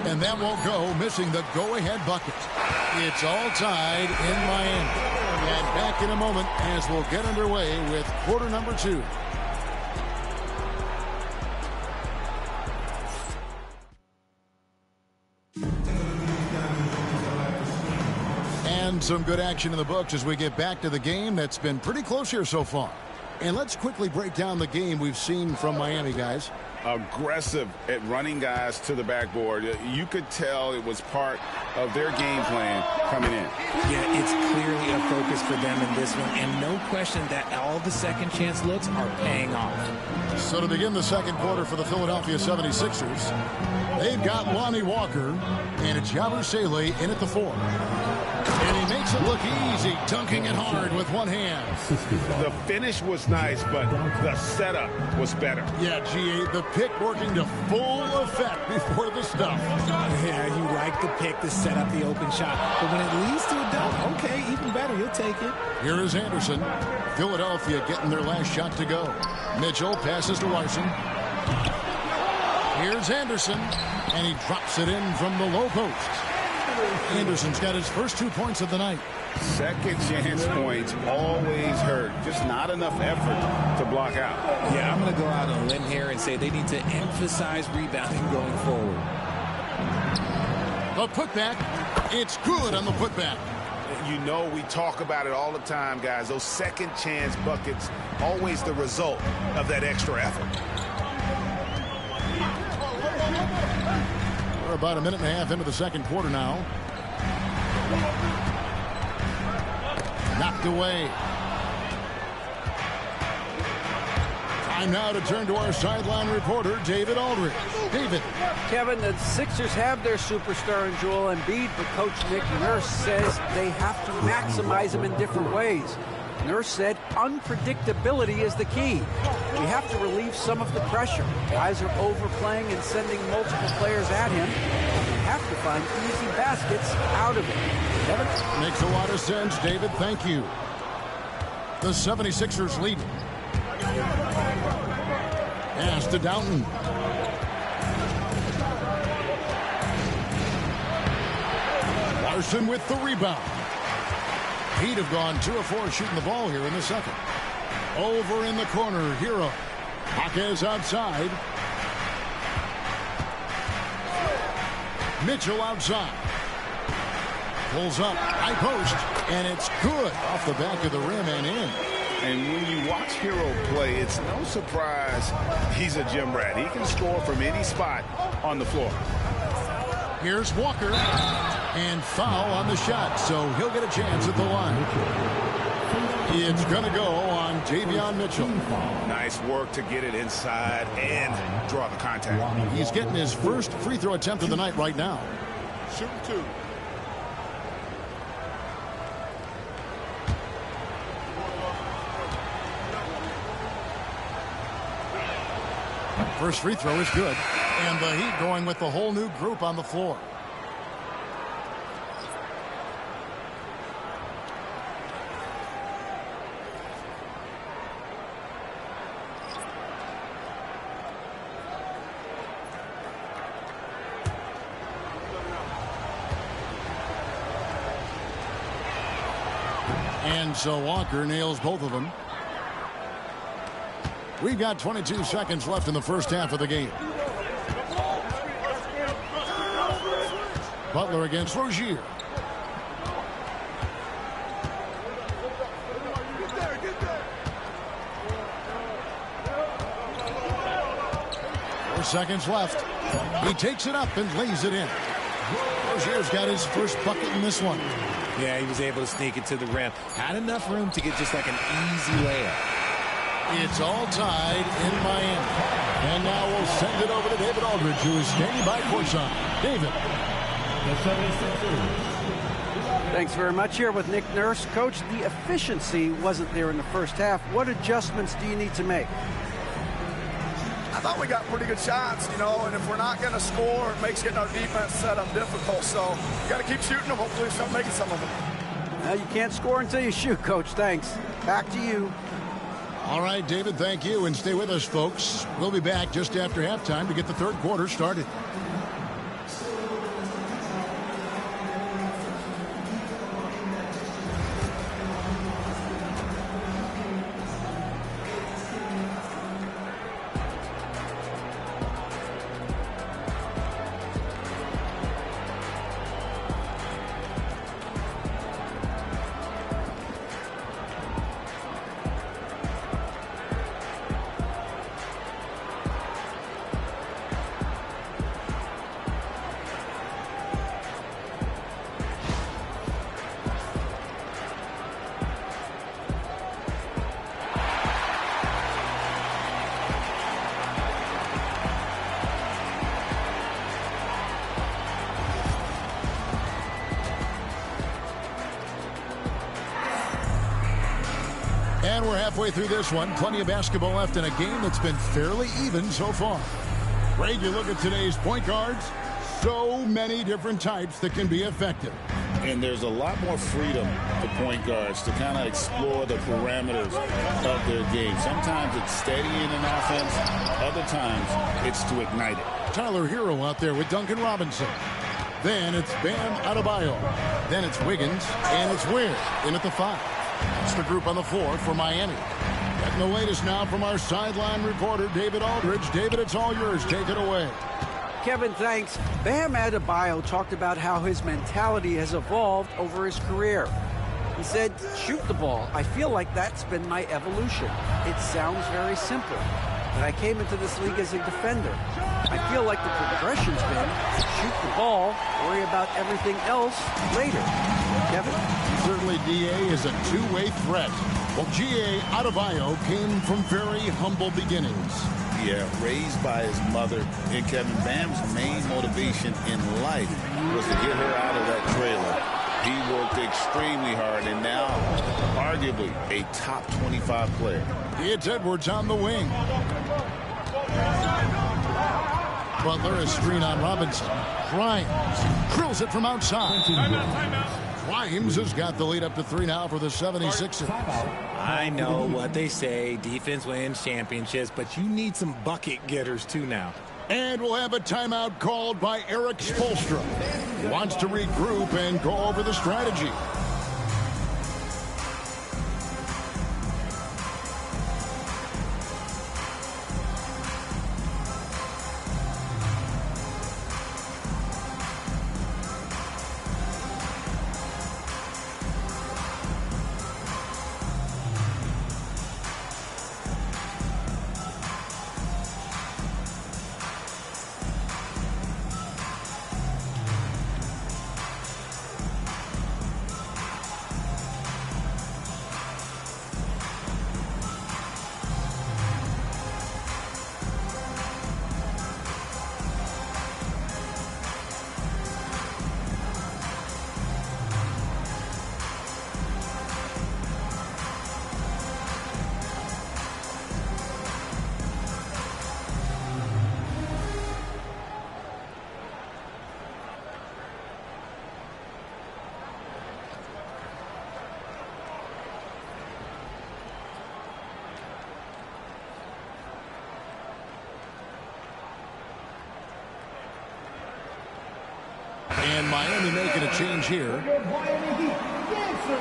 And that won't go, missing the go-ahead bucket. It's all tied in Miami. And back in a moment as we'll get underway with quarter number 2. And some good action in the books as we get back to the game that's been pretty close here so far. And let's quickly break down the game we've seen from Miami, guys. Aggressive at running guys to the backboard. You could tell it was part of their game plan coming in. Yeah, it's clearly a focus for them in this one, and no question that all the second chance looks are paying off. So to begin the second quarter for the Philadelphia 76ers, they've got Lonnie Walker, and it's Yabusele in at the 4. And he makes it look easy, dunking it hard with one hand. The finish was nice, but the setup was better. Yeah, GA, the pick working to full effect before the stuff. Yeah, you like the pick to set up the open shot. But when it leads to a dunk, okay, even better, you'll take it. Here is Anderson. Philadelphia getting their last shot to go. Mitchell passes to Larson. Here's Anderson, and he drops it in from the low post. Anderson's got his first 2 points of the night. Second chance points always hurt. Just not enough effort to block out. Yeah, I'm going to go out on a limb here and say they need to emphasize rebounding going forward. The putback. It's good on the putback. You know, we talk about it all the time, guys. Those second chance buckets, always the result of that extra effort. We're about a minute and a half into the second quarter now. Knocked away. Time now to turn to our sideline reporter, David Aldridge. David. Kevin, the Sixers have their superstar in Joel Embiid, but Coach Nick Nurse says they have to maximize him in different ways. Nurse said unpredictability is the key. You have to relieve some of the pressure. Guys are overplaying and sending multiple players at him. You have to find easy baskets out of it. Kevin? Makes a lot of sense, David. Thank you. The 76ers lead. Pass to Downton. Larson with the rebound. Heat have gone 2 of 4 shooting the ball here in the second. Over in the corner, Hero. Jaquez outside. Mitchell outside. Pulls up, high post, and it's good off the back of the rim and in. And when you watch Hero play, it's no surprise he's a gym rat. He can score from any spot on the floor. Here's Walker, and foul on the shot, so he'll get a chance at the line. It's going to go on Davion Mitchell. Nice work to get it inside and draw the contact. He's getting his first free throw attempt of the night right now. Shooting 2. First free throw is good. And the Heat going with the whole new group on the floor. And so Walker nails both of them. We've got 22 seconds left in the first half of the game. Butler against Rozier. Four seconds left. He takes it up and lays it in. Rozier's got his first bucket in this one. Yeah, he was able to sneak it to the rim. Had enough room to get just like an easy layup. It's all tied in Miami. And now we'll send it over to David Aldridge, who is standing by courtside. David. Thanks very much. Here with Nick Nurse. Coach, the efficiency wasn't there in the first half. What adjustments do you need to make? I thought we got pretty good shots, you know, and if we're not going to score, it makes getting our defense set up difficult. So you got to keep shooting them. Hopefully we start making some of them. Well, you can't score until you shoot, Coach. Thanks. Back to you. All right, David, thank you. And stay with us, folks. We'll be back just after halftime to get the third quarter started. And we're halfway through this one. Plenty of basketball left in a game that's been fairly even so far. Greg, you look at today's point guards, so many different types that can be effective. And there's a lot more freedom for point guards to kind of explore the parameters of their game. Sometimes it's steadying an offense. Other times it's to ignite it. Tyler Hero out there with Duncan Robinson. Then it's Bam Adebayo. Then it's Wiggins. And it's Ware in at the 5. That's the group on the floor for Miami. Getting the latest now from our sideline reporter, David Aldridge. David, it's all yours. Take it away. Kevin, thanks. Bam Adebayo talked about how his mentality has evolved over his career. He said, shoot the ball. I feel like that's been my evolution. It sounds very simple, but I came into this league as a defender. I feel like the progression's been shoot the ball, worry about everything else later. Kevin? Certainly, DA is a two-way threat. Well, G.A. Adebayo came from very humble beginnings. Yeah, raised by his mother. And Kevin, Bam's main motivation in life was to get her out of that trailer. He worked extremely hard and now arguably a top 25 player. It's Edwards on the wing. Butler, a screen on Robinson. Grimes drills it from outside. Grimes has got the lead up to 3 now for the 76ers. I know what they say, defense wins championships, but you need some bucket getters too now. And we'll have a timeout called by Eric Spoelstra. He wants to regroup and go over the strategy. And Miami making a change here. Miami Heat dancer.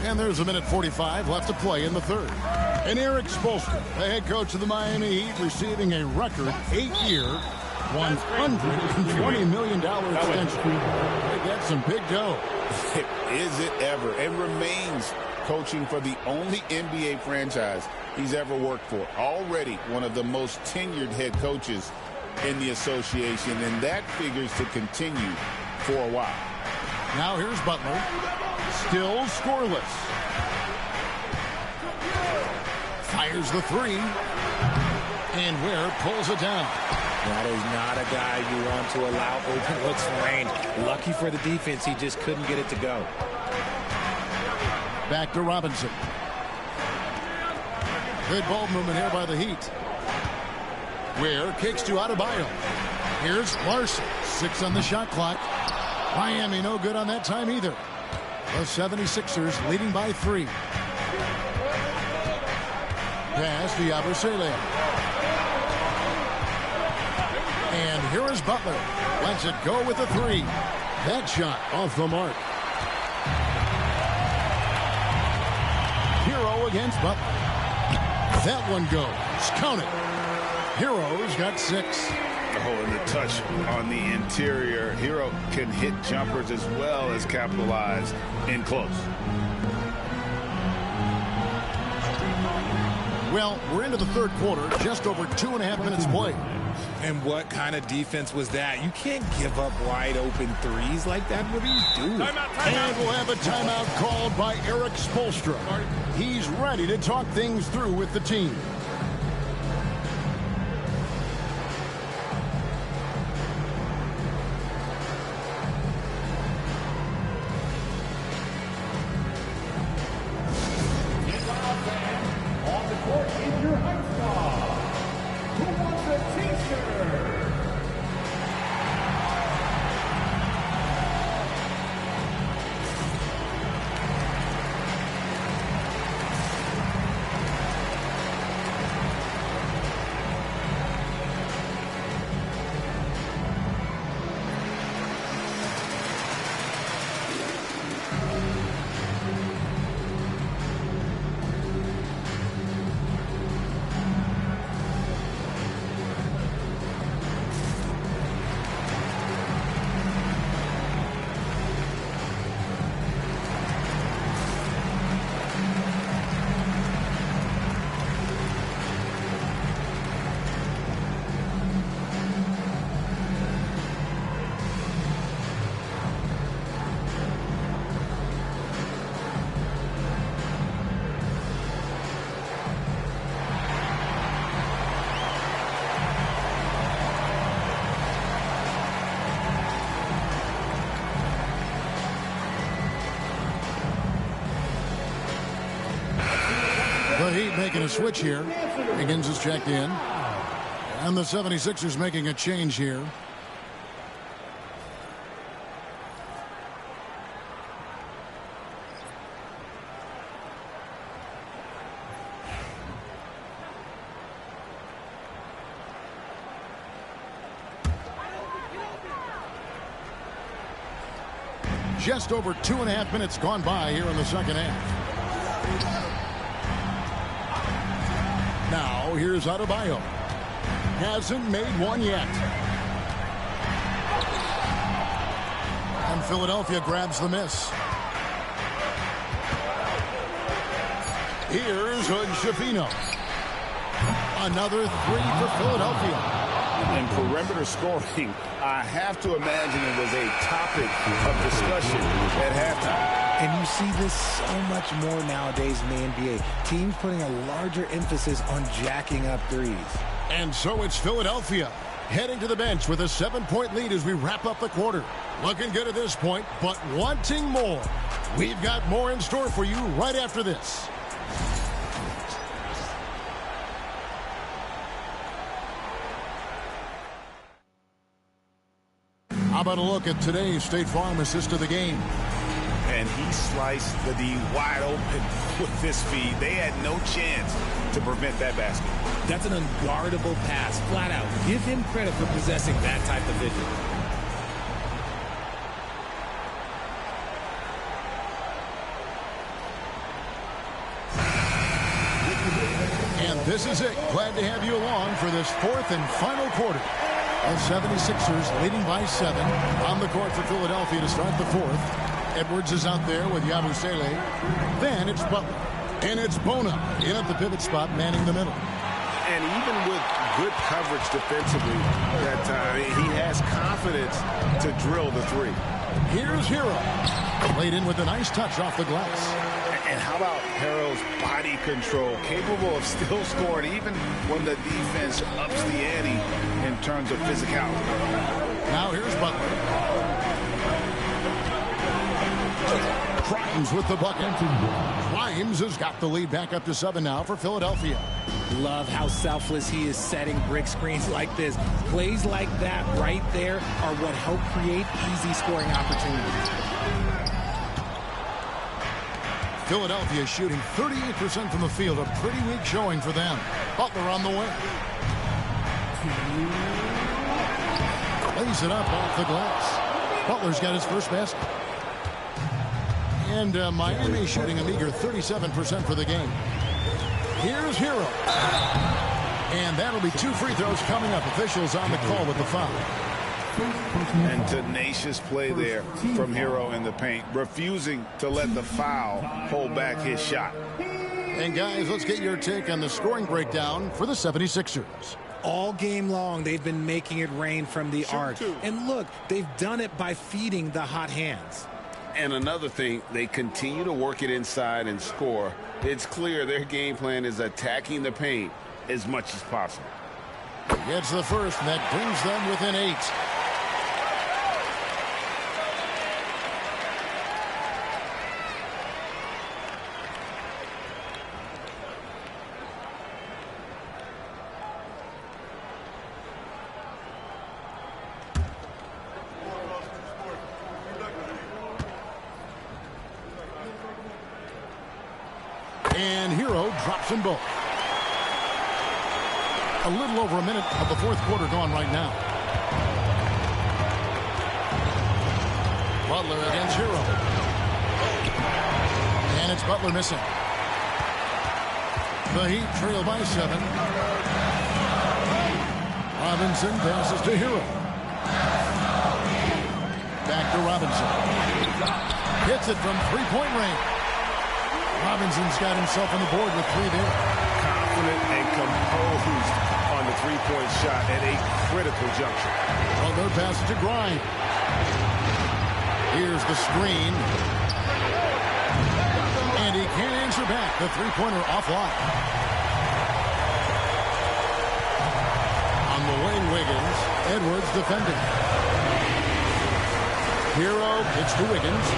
And there's a minute 45 left to play in the third. And Eric Spoelstra, the head coach of the Miami Heat, receiving a record 8-year, $120 million extension. That's some big dough. Is it ever? And remains coaching for the only NBA franchise he's ever worked for. Already one of the most tenured head coaches in the association, and that figures to continue for a while. Now here's Butler. Still scoreless. Fires the three. And Ware pulls it down. That is not a guy you want to allow open looks for range. Lucky for the defense, he just couldn't get it to go. Back to Robinson. Good ball movement here by the Heat. Ware kicks to Adebayo. Here's Larson. 6 on the shot clock. Miami no good on that time either. The 76ers leading by 3. Pass to Yabusele. And here is Butler. Lets it go with a 3. That shot off the mark. Hero against Butler. That one goes. Count it. Hero's got 6. Oh, and the touch on the interior. Hero can hit jumpers as well as capitalize in close. Well, we're into the third quarter. Just over 2.5 minutes played. And what kind of defense was that? You can't give up wide open threes like that. What are you doing? And we'll have a timeout called by Eric Spoelstra. He's ready to talk things through with the team. The Heat making a switch here. Higgins is checked in. And the 76ers making a change here. Just over 2.5 minutes gone by here in the second half. Now here's Adebayo. Hasn't made one yet. And Philadelphia grabs the miss. Here's Hood-Schifino. Another 3 for Philadelphia. And perimeter scoring, I have to imagine it was a topic of discussion at halftime. And you see this so much more nowadays in the NBA. Teams putting a larger emphasis on jacking up threes. And so it's Philadelphia heading to the bench with a 7-point lead as we wrap up the quarter. Looking good at this point, but wanting more. We've got more in store for you right after this. about a look at today's State Farm assist of the game? And he sliced the D wide open with this feed. They had no chance to prevent that basket. That's an unguardable pass, flat out. Give him credit for possessing that type of vision. And this is it. Glad to have you along for this fourth and final quarter. The 76ers leading by 7 on the court for Philadelphia to start the fourth. Edwards is out there with Yabusele. Then it's Butler. And it's Bona in at the pivot spot, manning the middle. And even with good coverage defensively that time, he has confidence to drill the three. Here's Hero. Played in with a nice touch off the glass. And how about Harrell's body control, capable of still scoring even when the defense ups the ante in terms of physicality. Now here's Butler. Grimes with the bucket. Grimes has got the lead back up to 7 now for Philadelphia. Love how selfless he is setting brick screens like this. Plays like that right there are what help create easy scoring opportunities. Philadelphia shooting 38% from the field. A pretty weak showing for them. Butler on the way. Lays it up off the glass. Butler's got his first basket. And Miami shooting a meager 37% for the game. Here's Hero. And that'll be 2 free throws coming up. Officials on the call with the foul. And tenacious play there from Hero in the paint, refusing to let the foul hold back his shot. And guys, let's get your take on the scoring breakdown for the 76ers. All game long, they've been making it rain from the arc. And look, they've done it by feeding the hot hands. And another thing, they continue to work it inside and score. It's clear their game plan is attacking the paint as much as possible. Gets the first, and that brings them within 8. And Hero drops them both. A little over a minute of the fourth quarter gone right now. Butler against Hero. And it's Butler missing. The Heat trail by 7. Robinson passes to Hero. Back to Robinson. Hits it from three-point range. Robinson's got himself on the board with 3 there. Confident and composed on the three-point shot at a critical juncture. Butler passes to Grimes. Here's the screen. And he can't answer back. The three-pointer offline. On the wing, Wiggins. Edwards defending. Hero pitch to Wiggins.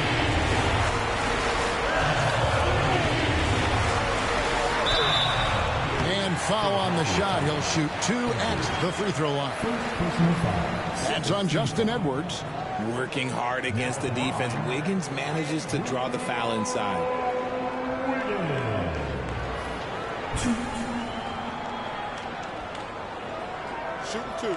Foul on the shot. He'll shoot 2 at the free throw line. That's on Justin Edwards. Working hard against the defense. Wiggins manages to draw the foul inside. Shoot 2.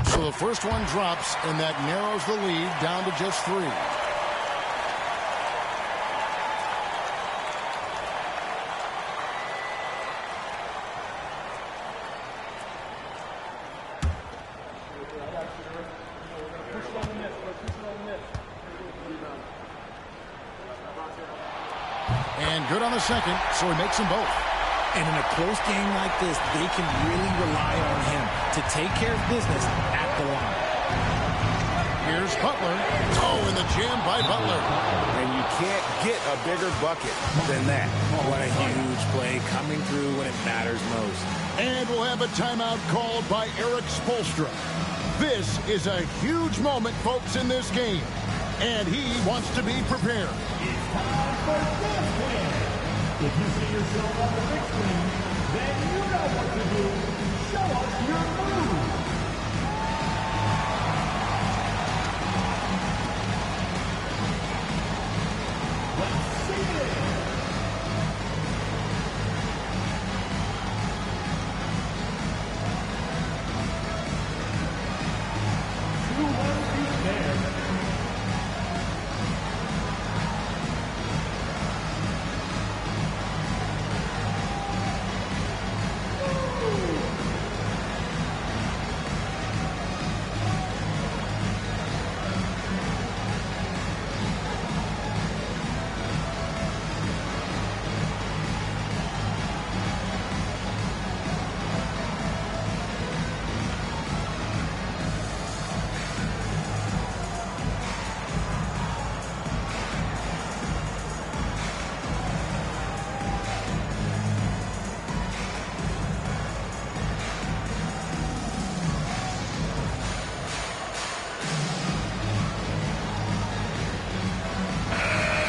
So the first one drops, and that narrows the lead down to just 3. And good on the second, so he makes them both. And in a close game like this, they can really rely on him to take care of business at the line. Here's Butler. Oh, and the jam by Butler. And you can't get a bigger bucket than that. What a huge play coming through when it matters most. And we'll have a timeout called by Eric Spoelstra. This is a huge moment, folks, in this game. and he wants to be prepared. It's time for this win. If you see yourself on the big screen, then you know what to do. Show us your move. Let's see it.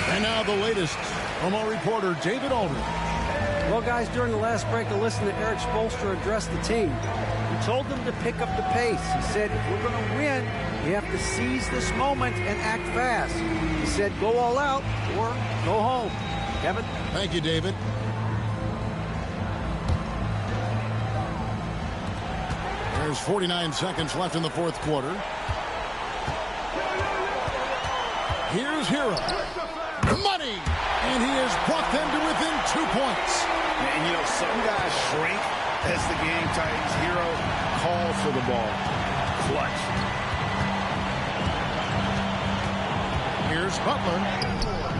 And now the latest from our reporter, David Aldridge. Well, guys, during the last break, I listened to Eric Spoelstra address the team. He told them to pick up the pace. He said, if we're going to win, we have to seize this moment and act fast. He said, go all out or go home. Kevin? Thank you, David. There's 49 seconds left in the fourth quarter. Here's Hero. Money! And he has brought them to within 2 points. And, you know, some guys shrink as the game tightens. Hero calls for the ball. Clutch. Here's Butler.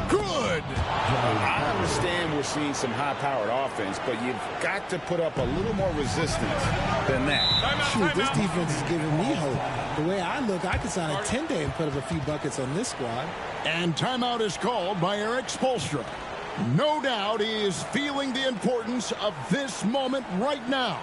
Good! I understand we're seeing some high-powered offense, but you've got to put up a little more resistance than that. Shoot, this defense is giving me hope. The way I look, I could sign a 10-day and put up a few buckets on this squad. And timeout is called by Eric Spoelstra. No doubt he is feeling the importance of this moment right now.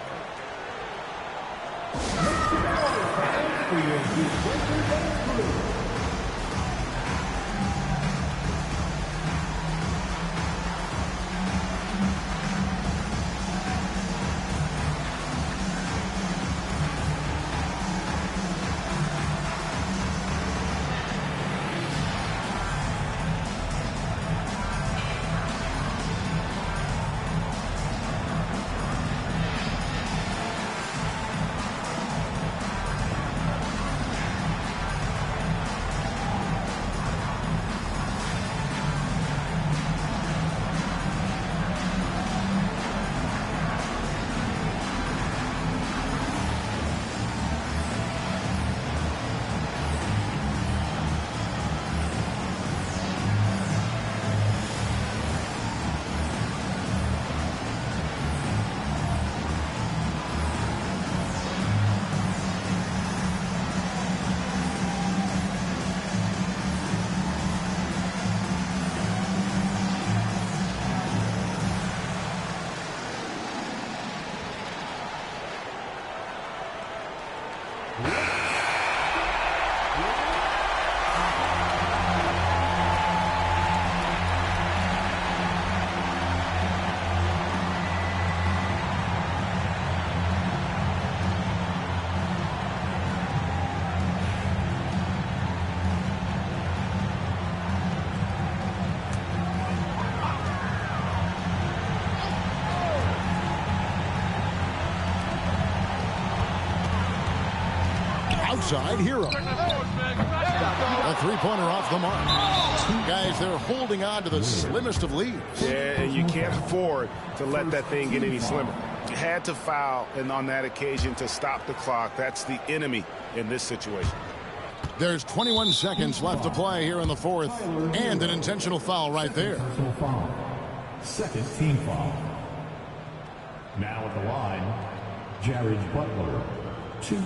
Outside Hero. A three-pointer off the mark. Two guys, they're holding on to the slimmest of leads. Yeah, and you can't afford to let that thing get any slimmer. You had to foul, and on that occasion, to stop the clock. That's the enemy in this situation. There's 21 seconds left to play here in the fourth, and an intentional foul right there. Second team foul. Now at the line, Jared Butler. 2.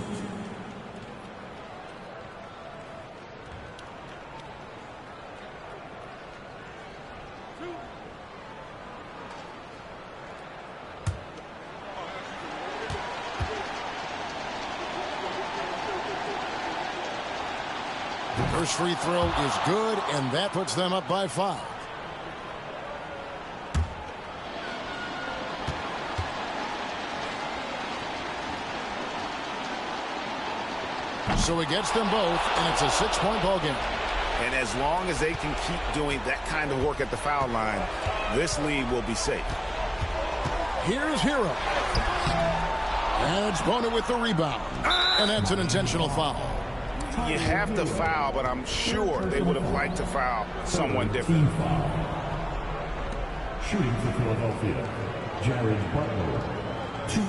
First free throw is good, and that puts them up by 5. So he gets them both, and it's a 6-point ball game. And as long as they can keep doing that kind of work at the foul line, this lead will be safe. Here's Hero. And it's Bona with the rebound. And that's an intentional foul. You have to foul, but I'm sure they would have liked to foul someone different. Shooting for Philadelphia, Jared Butler, 2.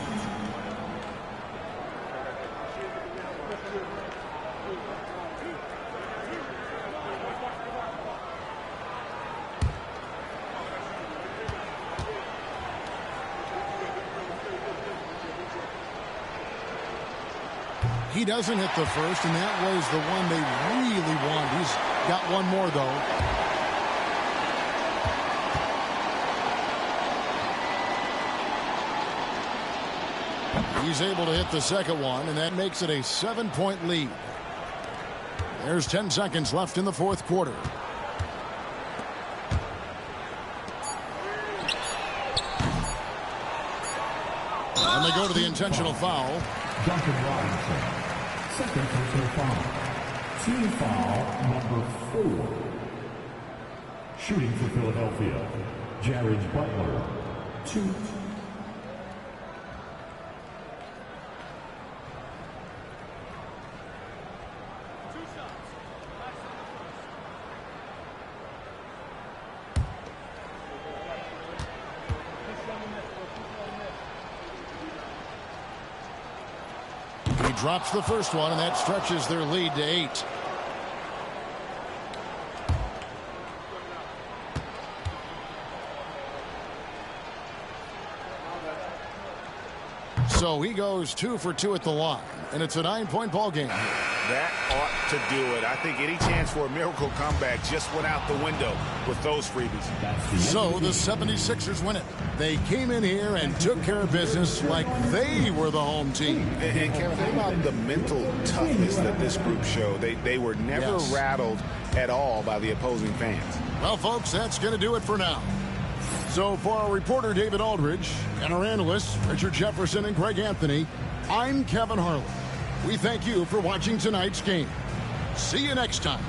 He doesn't hit the first, and that was the one they really want. He's got one more, though. He's able to hit the second one, and that makes it a 7-point lead. There's 10 seconds left in the fourth quarter. And they go to the intentional foul. Duncan Robinson, second personal foul. Team foul number 4. Shooting for Philadelphia, Jared Butler, 2. He drops the first one, and that stretches their lead to 8. So he goes 2 for 2 at the line, and it's a 9-point ball game. That ought to do it. I think any chance for a miracle comeback just went out the window with those freebies. So the 76ers win it. They came in here and took care of business like they were the home team. And Kevin, think about the mental toughness that this group showed. They were never rattled at all by the opposing fans. Well, folks, that's going to do it for now. So for our reporter, David Aldridge, and our analysts, Richard Jefferson and Greg Anthony, I'm Kevin Harlan. We thank you for watching tonight's game. See you next time.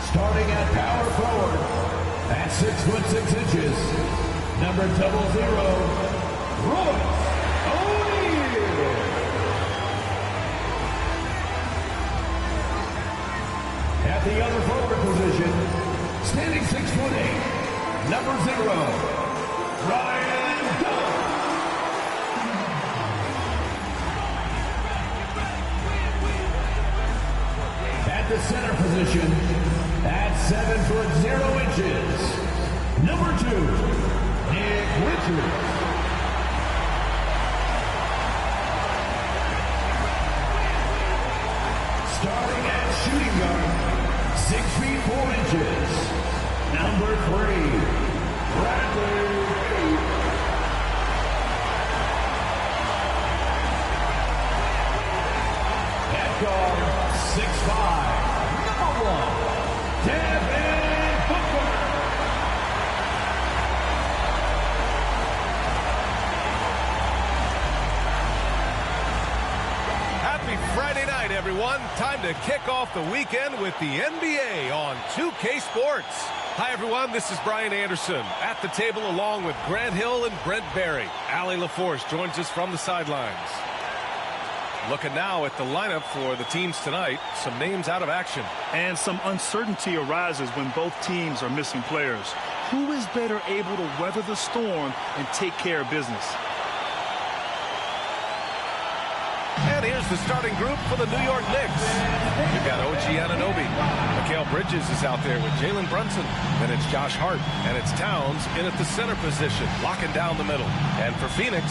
Starting at power forward, at 6'6", number 00, Royce O'Neal. At the other forward position, standing 6'8", number 0, Ryan Dunn. At the center position, at 7'0", number 2, Nick Richards. Starting at shooting guard, 6'4", number 3, Bradley Beal. At guard, 6'5", number 1, Devin Booker. Happy Friday night, everyone. Time to kick off the weekend with the NBA on 2K Sports. Hi, everyone. This is Brian Anderson at the table along with Grant Hill and Brent Barry. Allie LaForce joins us from the sidelines. Looking now at the lineup for the teams tonight, some names out of action. And some uncertainty arises when both teams are missing players. Who is better able to weather the storm and take care of business? And here's the starting group for the New York Knicks. You've got OG Anunoby. Mikal Bridges is out there with Jalen Brunson. Then it's Josh Hart. And it's Towns in at the center position, locking down the middle. And for Phoenix,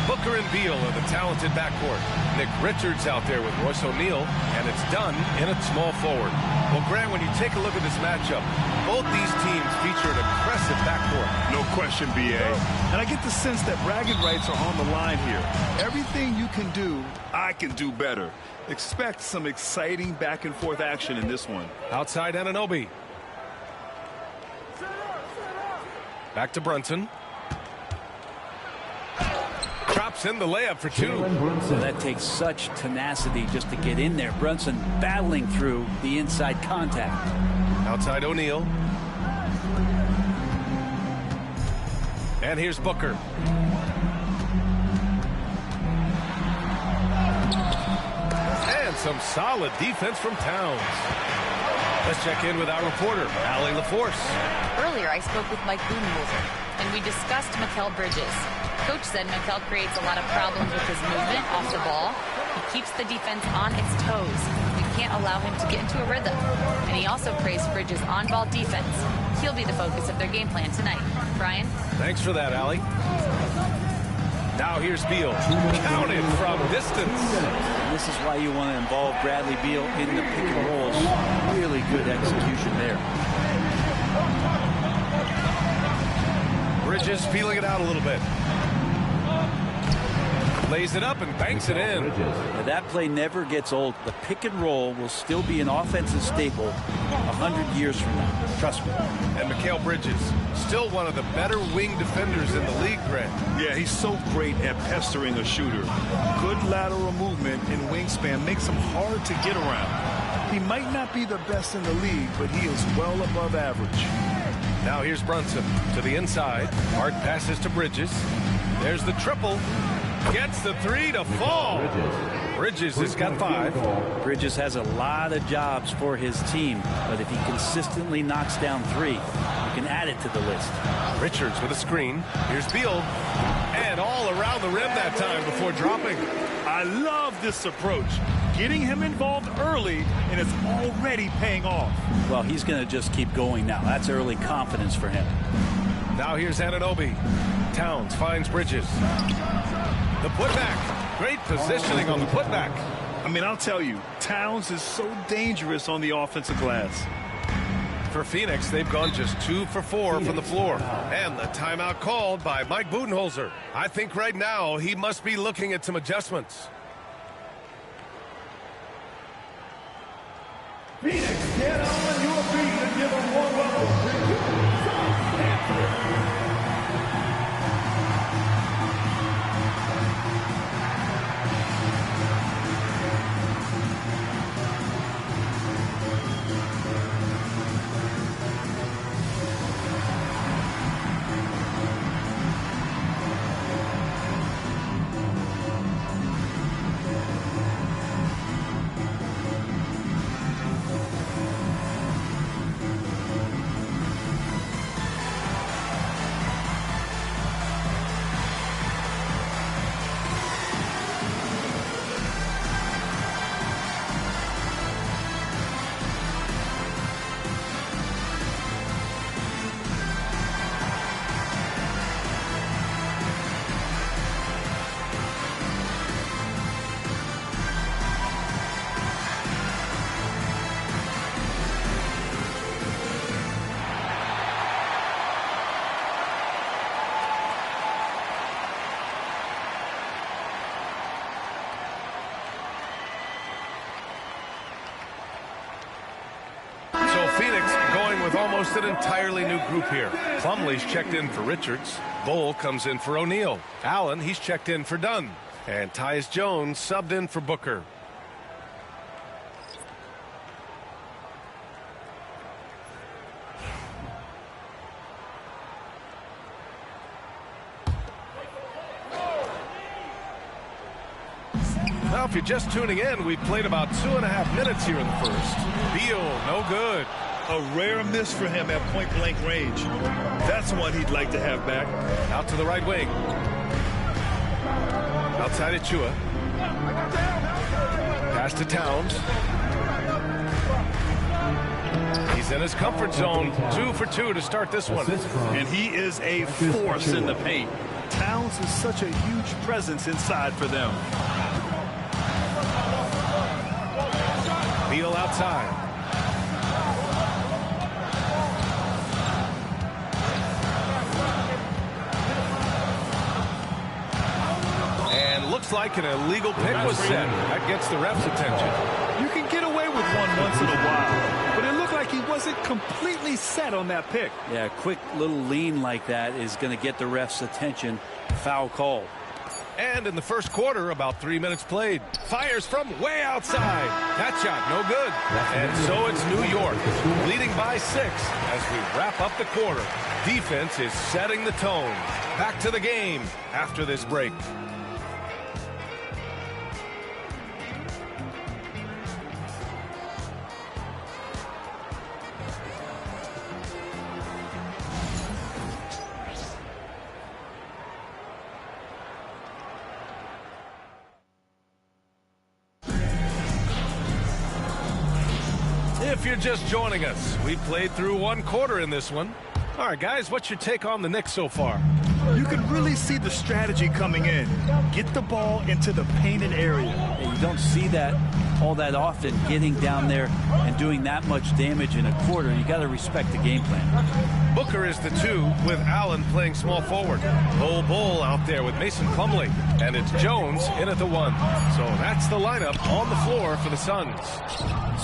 Booker and Beal in the talented backcourt. Nick Richards out there with Royce O'Neal. And it's Dunn in at small forward. Well, Grant, when you take a look at this matchup, both these teams feature an aggressive backcourt. No question, B.A. And I get the sense that bragging rights are on the line here. Everything you can do, I can do better. Expect some exciting back-and-forth action in this one. Outside Anunoby. Back to Brunson. Drops in the layup for two. So that takes such tenacity just to get in there. Brunson battling through the inside contact. Outside O'Neal. And here's Booker. And some solid defense from Towns. Let's check in with our reporter, Allie LaForce. Earlier, I spoke with Mike Budenholzer, and we discussed Mikal Bridges. Coach said Mikal creates a lot of problems with his movement off the ball. He keeps the defense on its toes. We can't allow him to get into a rhythm. And he also praised Bridges' on-ball defense. He'll be the focus of their game plan tonight. Brian? Thanks for that, Allie. Now here's Beal. Counted from distance. And this is why you want to involve Bradley Beal in the pick and rolls. Really good execution there. Bridges feeling it out a little bit. Lays it up and banks it in. Now that play never gets old. The pick and roll will still be an offensive staple 100 years from now. Trust me. And Mikal Bridges, still one of the better wing defenders in the league, Grant. Yeah, he's so great at pestering a shooter. Good lateral movement and wingspan makes him hard to get around. He might not be the best in the league, but he is well above average. Now here's Brunson to the inside. Hart passes to Bridges. There's the triple. Gets the three to fall. Bridges has got 5. Bridges has a lot of jobs for his team, but if he consistently knocks down 3, you can add it to the list. Richards with a screen. Here's Beal. And all around the rim that time before dropping. I love this approach. Getting him involved early, and it's already paying off. Well, he's going to just keep going now. That's early confidence for him. Now here's Anunoby. Towns finds Bridges. The putback. Great positioning on the putback. I mean, I'll tell you, Towns is so dangerous on the offensive glass. For Phoenix, they've gone just 2 for 4 from the floor. And the timeout called by Mike Budenholzer. I think right now he must be looking at some adjustments. Phoenix, get on your feet and give them one welcome. almost an entirely new group here. Plumlee's checked in for Richards. Bull comes in for O'Neal. Allen, he's checked in for Dunn. And Tyus Jones subbed in for Booker. Now, if you're just tuning in, we've played about 2.5 minutes here in the first. Beal, no good. A rare miss for him at point-blank range. That's one he'd like to have back. Out to the right wing. Outside Achua. Pass to Towns. He's in his comfort zone. 2 for 2 to start this one. And he is a force in the paint. Towns is such a huge presence inside for them. Beal outside. And looks like an illegal pick was set. That gets the ref's attention. You can get away with one once in a while, but it looked like he wasn't completely set on that pick. Yeah, a quick little lean like that is going to get the ref's attention. Foul call. And in the first quarter, about 3 minutes played. Fires from way outside. That shot, no good. And so it's New York, leading by 6 as we wrap up the quarter. Defense is setting the tone. Back to the game after this break. If you're just joining us, we played through 1 quarter in this one. All right, guys, what's your take on the Knicks so far? You can really see the strategy coming in. Get the ball into the painted area. And you don't see that all that often, getting down there and doing that much damage in a quarter. You got to respect the game plan. Booker is the 2 with Allen playing small forward. Bull out there with Mason Plumlee. And it's Jones in at the 1. So that's the lineup on the floor for the Suns.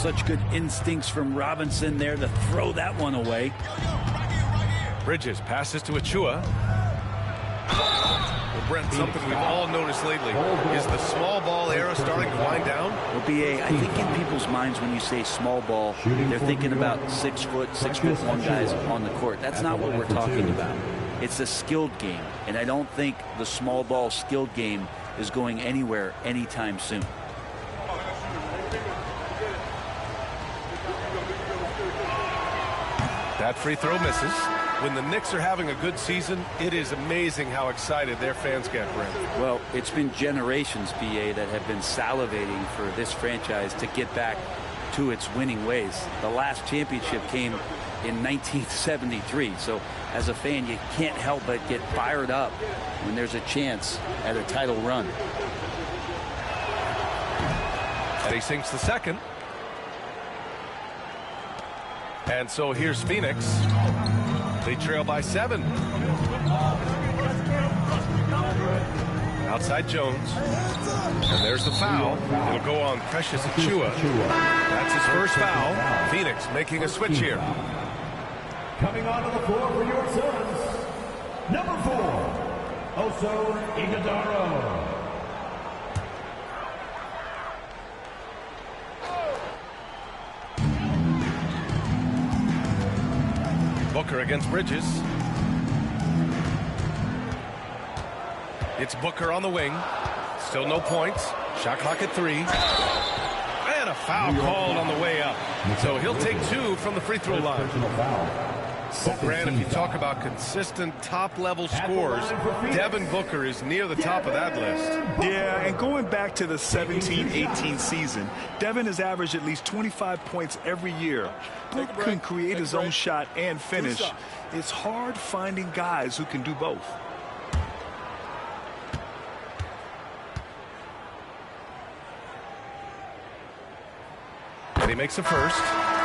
Such good instincts from Robinson there to throw that one away. Bridges passes to Achua. Well, Brent, something we've all noticed lately is the small ball era starting to wind down. Well, BA, I think in people's minds when you say small ball, they're thinking about 6'1" guys on the court. That's not what we're talking about. It's a skilled game, and I don't think the small ball skilled game is going anywhere anytime soon. That free throw misses. When the Knicks are having a good season, it is amazing how excited their fans get, Brent. Well, it's been generations, BA, that have been salivating for this franchise to get back to its winning ways. The last championship came in 1973. So as a fan, you can't help but get fired up when there's a chance at a title run. And he sinks the second. And so here's Phoenix. They trail by 7. Outside Jones. And there's the foul. It'll go on Precious Achua. That's his first foul. Phoenix making a switch here. Coming onto the floor for your Suns, number 4, Oso Ighodaro. Booker against Bridges. It's Booker on the wing. Still no points. Shot clock at 3. And a foul called on the way up. So he'll take 2 from the free throw line. Well, Grant, if you talk about consistent top-level scores, Devin Booker is near the top of that list. Yeah, and going back to the 17-18 season, Devin has averaged at least 25 points every year. Book can create his own shot and finish. It's hard finding guys who can do both. And he makes a first.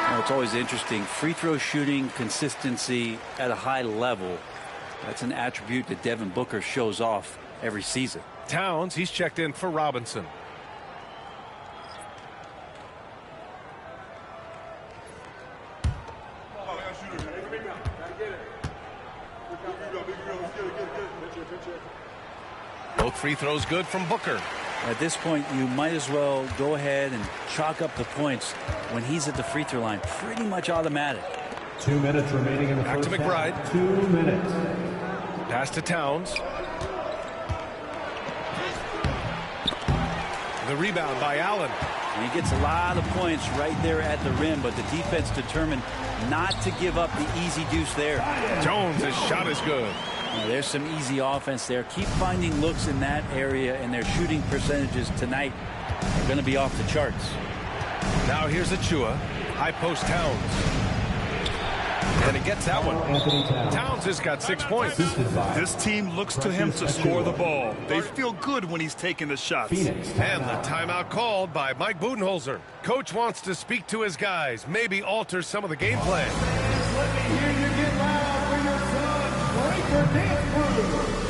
Well, it's always interesting. Free throw shooting, consistency at a high level. That's an attribute that Devin Booker shows off every season. Towns, he's checked in for Robinson. Both free throws good from Booker. At this point, you might as well go ahead and chalk up the points when he's at the free throw line. Pretty much automatic. 2 minutes remaining in the Back first to McBride. half. 2 minutes. Pass to Towns. The rebound by Allen. And he gets a lot of points right there at the rim, but the defense determined not to give up the easy deuce there. Jones' shot is good. Now, there's some easy offense there. Keep finding looks in that area, and their shooting percentages tonight are going to be off the charts. Now here's Achua. High post Towns. And he gets that one. Towns has got 6 points. This team looks to him to score the ball. They feel good when he's taking the shots. And the timeout called by Mike Budenholzer. Coach wants to speak to his guys, maybe alter some of the game plan. Let me hear you get loud for your son, Breaker Dance Crew.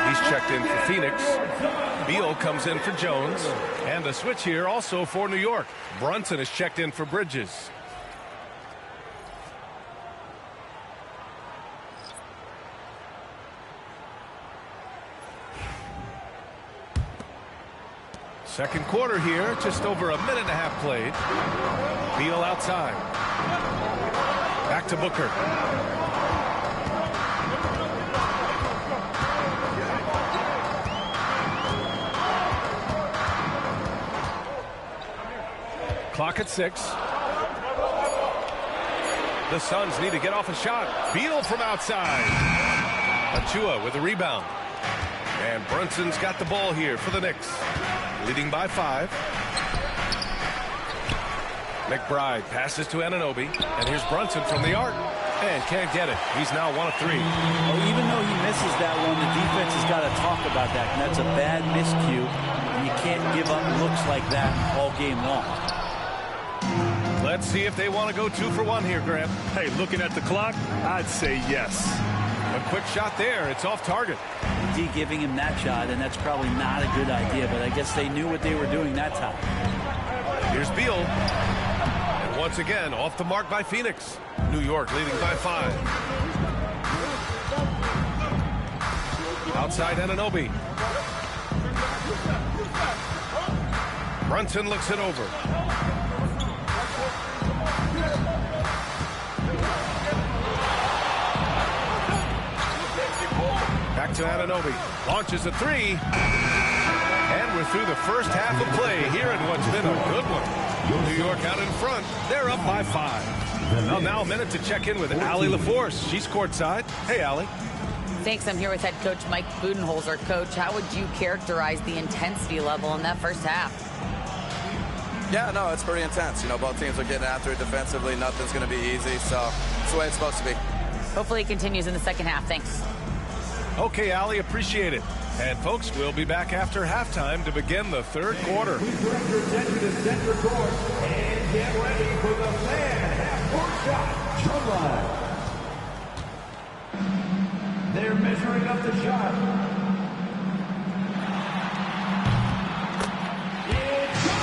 He's checked in for Phoenix. Beal comes in for Jones. And a switch here also for New York. Brunson is checked in for Bridges. Second quarter here, just over a minute and a half played. Beal outside. Back to Booker. Clock at 6. The Suns need to get off a shot. Beal from outside. Achua with a rebound. And Brunson's got the ball here for the Knicks. Leading by 5. McBride passes to Anunoby. And here's Brunson from the arc. And can't get it. He's now 1 of 3. Well, even though he misses that one, the defense has got to talk about that. And that's a bad miscue. And you can't give up looks like that all game long. Let's see if they want to go 2 for 1 here, Graham. Hey, looking at the clock, I'd say yes. A quick shot there. It's off target. D giving him that shot, and that's probably not a good idea, but I guess they knew what they were doing that time. Here's Beal. And once again, off the mark by Phoenix. New York leading by 5. Outside Anunoby. Brunson looks it over. Back to Anunoby. Launches a 3. And we're through the first half of play here in what's been a good one. New York out in front. They're up by 5. Well, now a minute to check in with Allie LaForce. She's courtside. Hey, Allie. Thanks. I'm here with head coach Mike Budenholzer. Coach, how would you characterize the intensity level in that first half? Yeah, no, it's pretty intense. You know, both teams are getting after it defensively. Nothing's going to be easy, so it's the way it's supposed to be. Hopefully it continues in the second half. Thanks. Okay, Allie, appreciate it. And, folks, we'll be back after halftime to begin the third quarter. Please direct your attention to center court and get ready for the fan half-court shot. Shot line. They're measuring up the shot. It's good!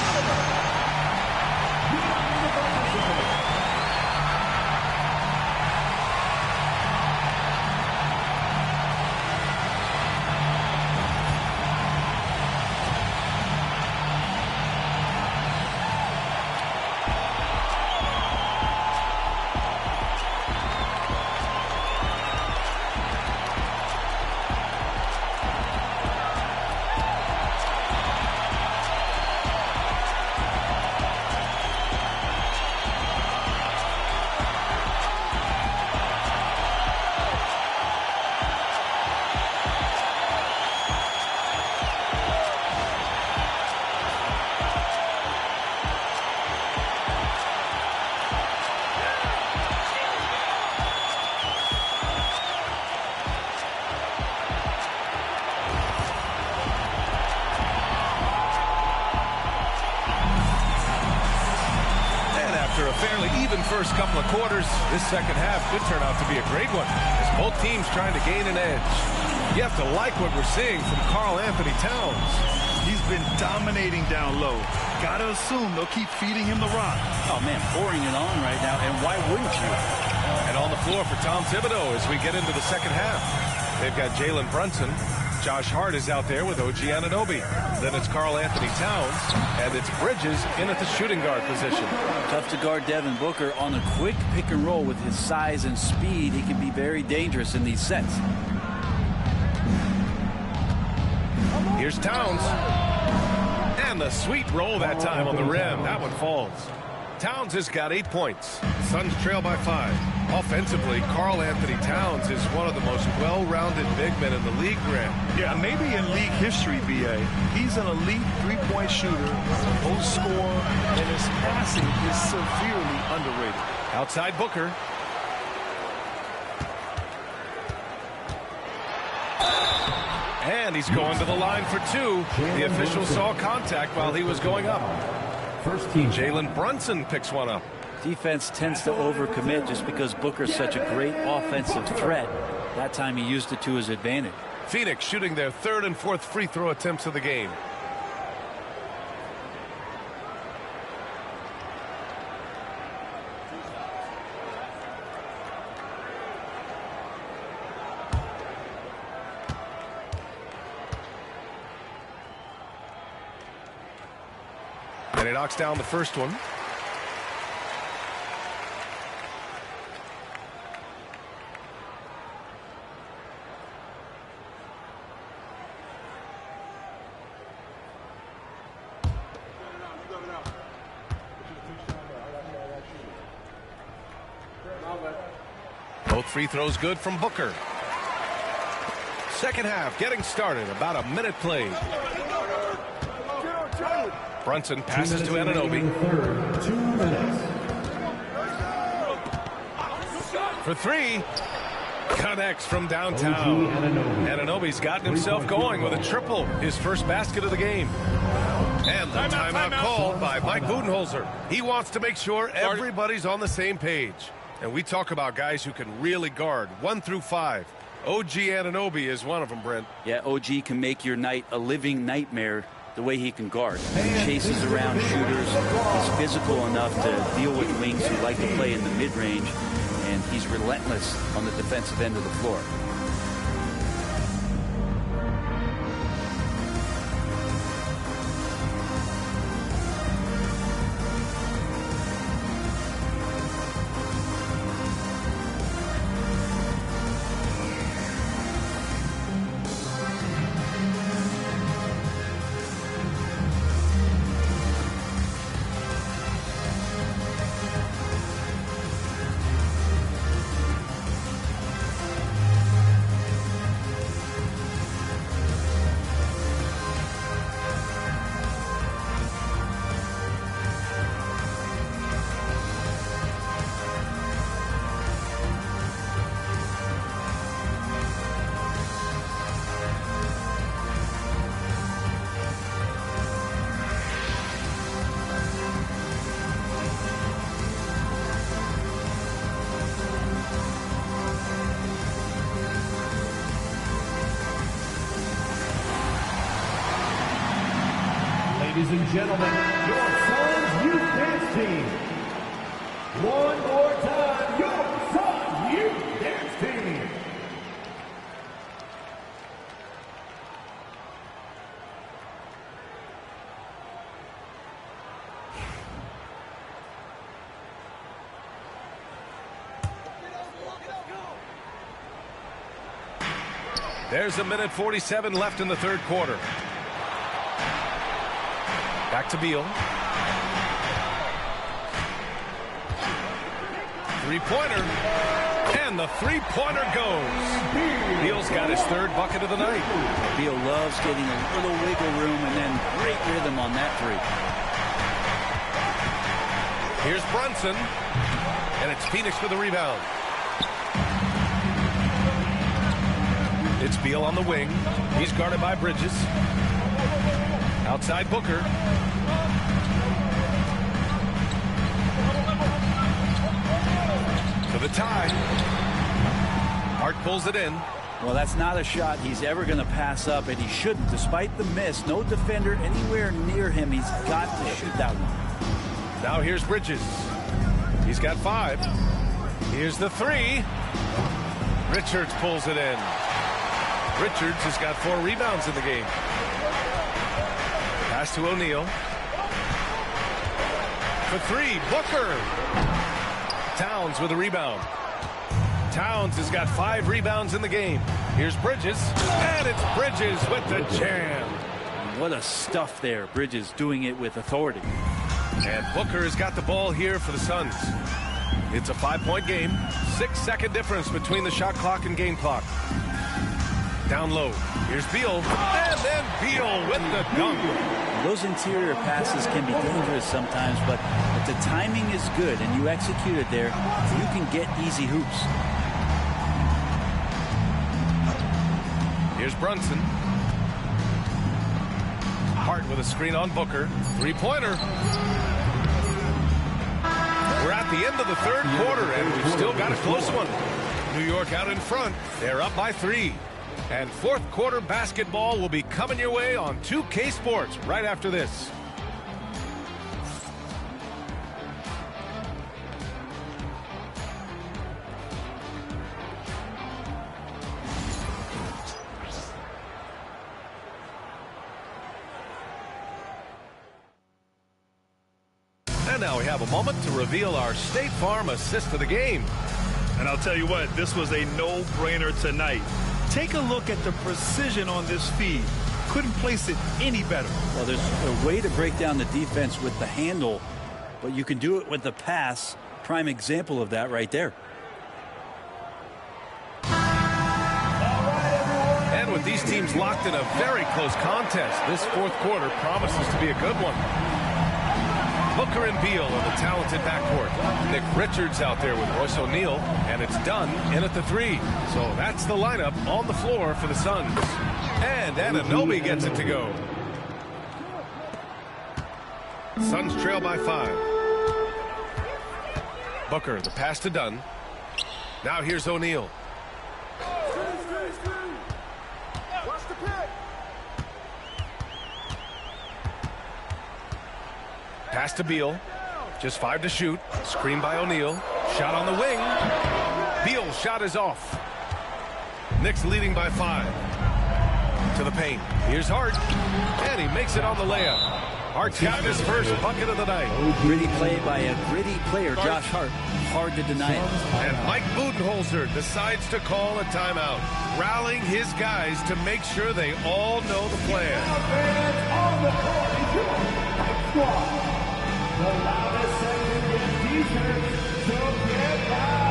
even first couple of quarters, this second half could turn out to be a great one, as both teams trying to gain an edge. You have to like what we're seeing from Karl Anthony Towns. He's been dominating down low. Gotta assume they'll keep feeding him the rock. Oh, man, pouring it on right now, and why wouldn't you? And on the floor for Tom Thibodeau as we get into the second half. They've got Jalen Brunson. Josh Hart is out there with OG Anunoby. Then it's Karl Anthony Towns, and it's Bridges in at the shooting guard position. Tough to guard Devin Booker on a quick pick and roll with his size and speed. He can be very dangerous in these sets. Here's Towns. And the sweet roll that time on the rim. That one falls. Towns has got 8 points. Suns trail by 5. Offensively, Karl Anthony Towns is one of the most well-rounded big men in the league, Grant. Yeah, maybe in league history, B.A. He's an elite three-point shooter, post scorer, and his passing is severely underrated. Outside Booker. And he's going to the line for 2. The official saw contact while he was going up. First team. Jalen Brunson picks one up. Defense tends to overcommit just because Booker's such a great offensive threat. That time he used it to his advantage. Phoenix shooting their 3rd and 4th free throw attempts of the game. And he knocks down the first one. Both free throws good from Booker. Second half getting started. About a minute played. Brunson passes to Anunoby. 2 minutes. For 3. Connects from downtown. Anunoby's gotten himself going with a triple. His first basket of the game. And the timeout called by Mike Budenholzer. He wants to make sure everybody's on the same page. And we talk about guys who can really guard 1 through 5. OG Anunoby is one of them, Brent. Yeah, OG can make your night a living nightmare the way he can guard. He chases around shooters. He's physical enough to deal with wings who like to play in the mid-range. And he's relentless on the defensive end of the floor. Ladies and gentlemen, your Suns Youth Dance Team. One more time, your Suns Youth Dance Team. There's a minute 47 left in the third quarter. Back to Beal. Three-pointer. And the three-pointer goes. Beal's got his 3rd bucket of the night. Beal loves getting a little wiggle room and then great rhythm on that 3. Here's Brunson. And it's Phoenix for the rebound. It's Beal on the wing. He's guarded by Bridges. Outside Booker. For the tie. Hart pulls it in. Well, that's not a shot he's ever going to pass up, and he shouldn't. Despite the miss, no defender anywhere near him. He's got to shoot that one. Now here's Bridges. He's got 5. Here's the 3. Richards pulls it in. Richards has got 4 rebounds in the game. Pass to O'Neal. For 3, Booker. Towns with a rebound. Towns has got 5 rebounds in the game. Here's Bridges, and it's Bridges with the jam. What a stuff there. Bridges doing it with authority. And Booker has got the ball here for the Suns. It's a 5-point game. 6-second difference between the shot clock and game clock. Down low. Here's Beal, and then Beal with the dunk. Those interior passes can be dangerous sometimes, but if the timing is good and you execute it there, you can get easy hoops. Here's Brunson. Hart with a screen on Booker. 3-pointer. We're at the end of the third quarter, and we've still got a close one. New York out in front. They're up by 3. And fourth quarter basketball will be coming your way on 2K Sports right after this. And now we have a moment to reveal our State Farm assist of the game. And I'll tell you what, this was a no-brainer tonight. Take a look at the precision on this feed. Couldn't place it any better. Well, there's a way to break down the defense with the handle, but you can do it with the pass. Prime example of that right there. And with these teams locked in a very close contest, this fourth quarter promises to be a good one. Booker and Beal on the talented backcourt. Nick Richards out there with Royce O'Neal, and it's done in at the 3. So that's the lineup on the floor for the Suns. And Anunoby gets it to go. Suns trail by 5. Booker, the pass to Dunn. Now here's O'Neal. Pass to Beal. Just 5 to shoot. Screen by O'Neal. Shot on the wing. Beal's shot is off. Knicks leading by 5. To the paint. Here's Hart. And he makes it on the layup. Hart's got his first bucket of the night. Gritty play by a gritty player, Josh Hart. Hard to deny it. And Mike Budenholzer decides to call a timeout, rallying his guys to make sure they all know the plan. The loudest second defense, so get loud.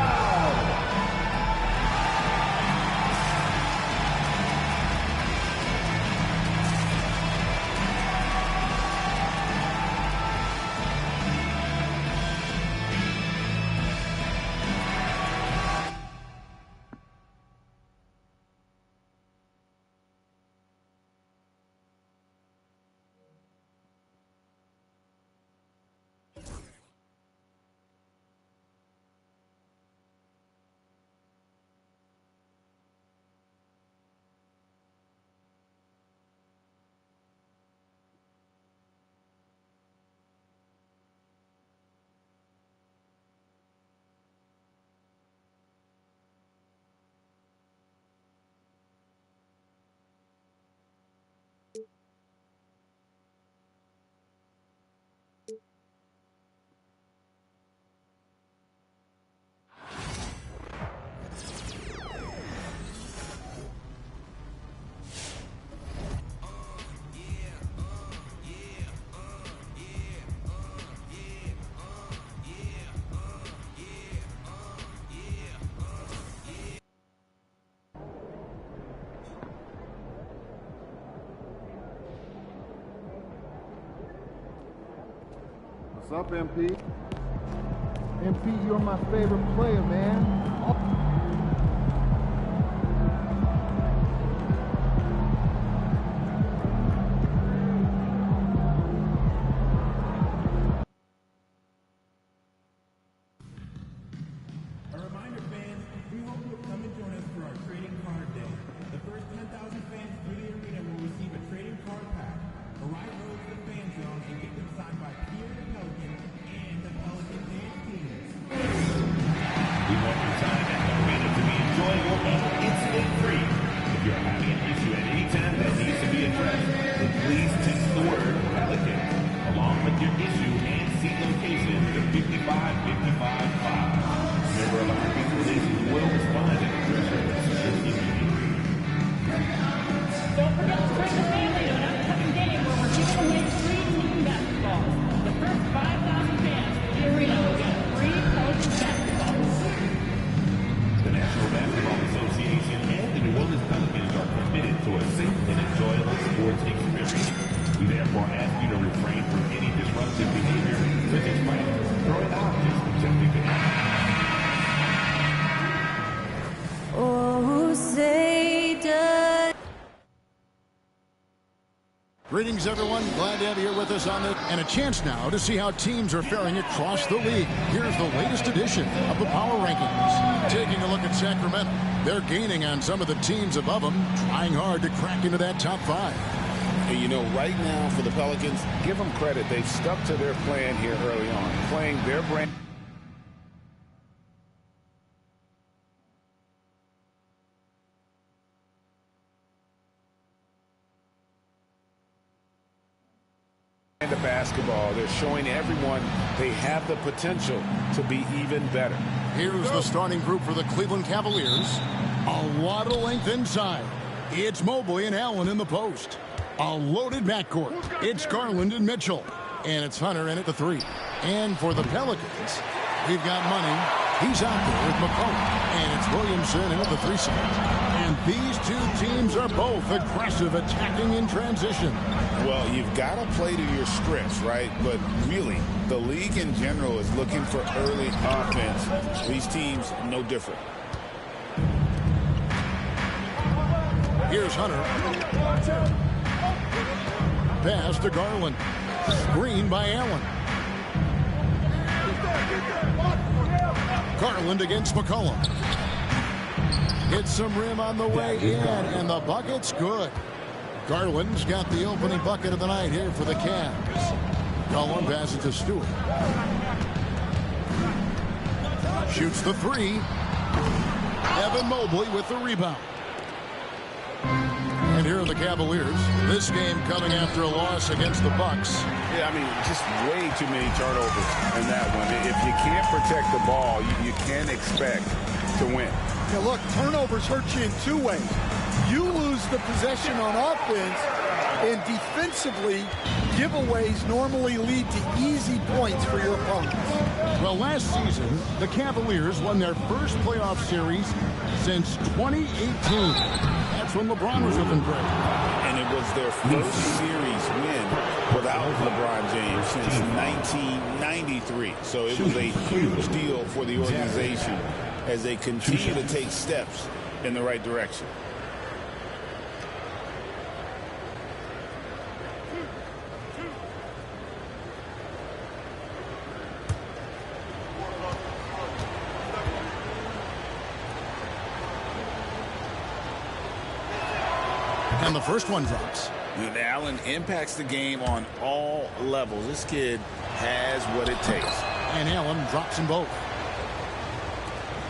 What's up, MP? MP, you're my favorite player, man. to a safe and enjoyable sports experience. We therefore ask you to refrain from any disruptive behavior, such as fighting, throwing objects, attempting to Oh, say does. Greetings, everyone. Glad to have you here with us on this. And a chance now to see how teams are faring across the league. Here's the latest edition of the Power Rankings. Taking a look at Sacramento. They're gaining on some of the teams above them, trying hard to crack into that top 5. And you know, right now for the Pelicans, give them credit. They've stuck to their plan here early on, playing their brand. The basketball, they're showing everyone they have the potential to be even better. Here's the starting group for the Cleveland Cavaliers. A lot of length inside. It's Mobley and Allen in the post. A loaded backcourt. It's Garland and Mitchell. And it's Hunter in at the 3. And for the Pelicans, we've got Money. He's out there with McCollum. And it's Williamson in at the 3 side. And these two teams are both aggressive, attacking in transition. Well, you've got to play to your strengths, right? But really, the league in general is looking for early offense. These teams, no different. Here's Hunter. Pass to Garland. Screen by Allen. Garland against McCollum. Hits some rim on the way in, and the bucket's good. Garland's got the opening bucket of the night here for the Cavs. Garland passes to Stewart. Shoots the 3. Evan Mobley with the rebound. And here are the Cavaliers. This game coming after a loss against the Bucks. Yeah, I mean, just way too many turnovers in that one. If you can't protect the ball, you can't expect to win. Yeah, look, turnovers hurt you in 2 ways. You lose the possession on offense, and defensively, giveaways normally lead to easy points for your opponents. Well, last season, the Cavaliers won their first playoff series since 2018. That's when LeBron was looking great. And it was their first series win without LeBron James since 1993. So it was a huge deal for the organization as they continue to take steps in the right direction. And the first one drops. And Allen impacts the game on all levels. This kid has what it takes. And Allen drops them both.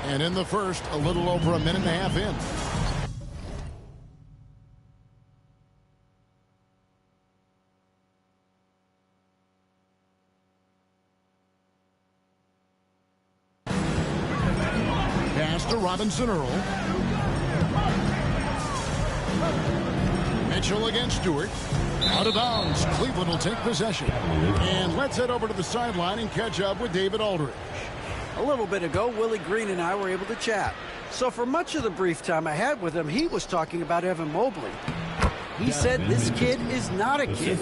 And in the first, a little over a minute and a half in. Pass to Robinson Earl. Mitchell against Stewart. Out of bounds. Cleveland will take possession. And let's head over to the sideline and catch up with David Aldridge. A little bit ago, Willie Green and I were able to chat. So for much of the brief time I had with him, he was talking about Evan Mobley. He said this kid is not a kid.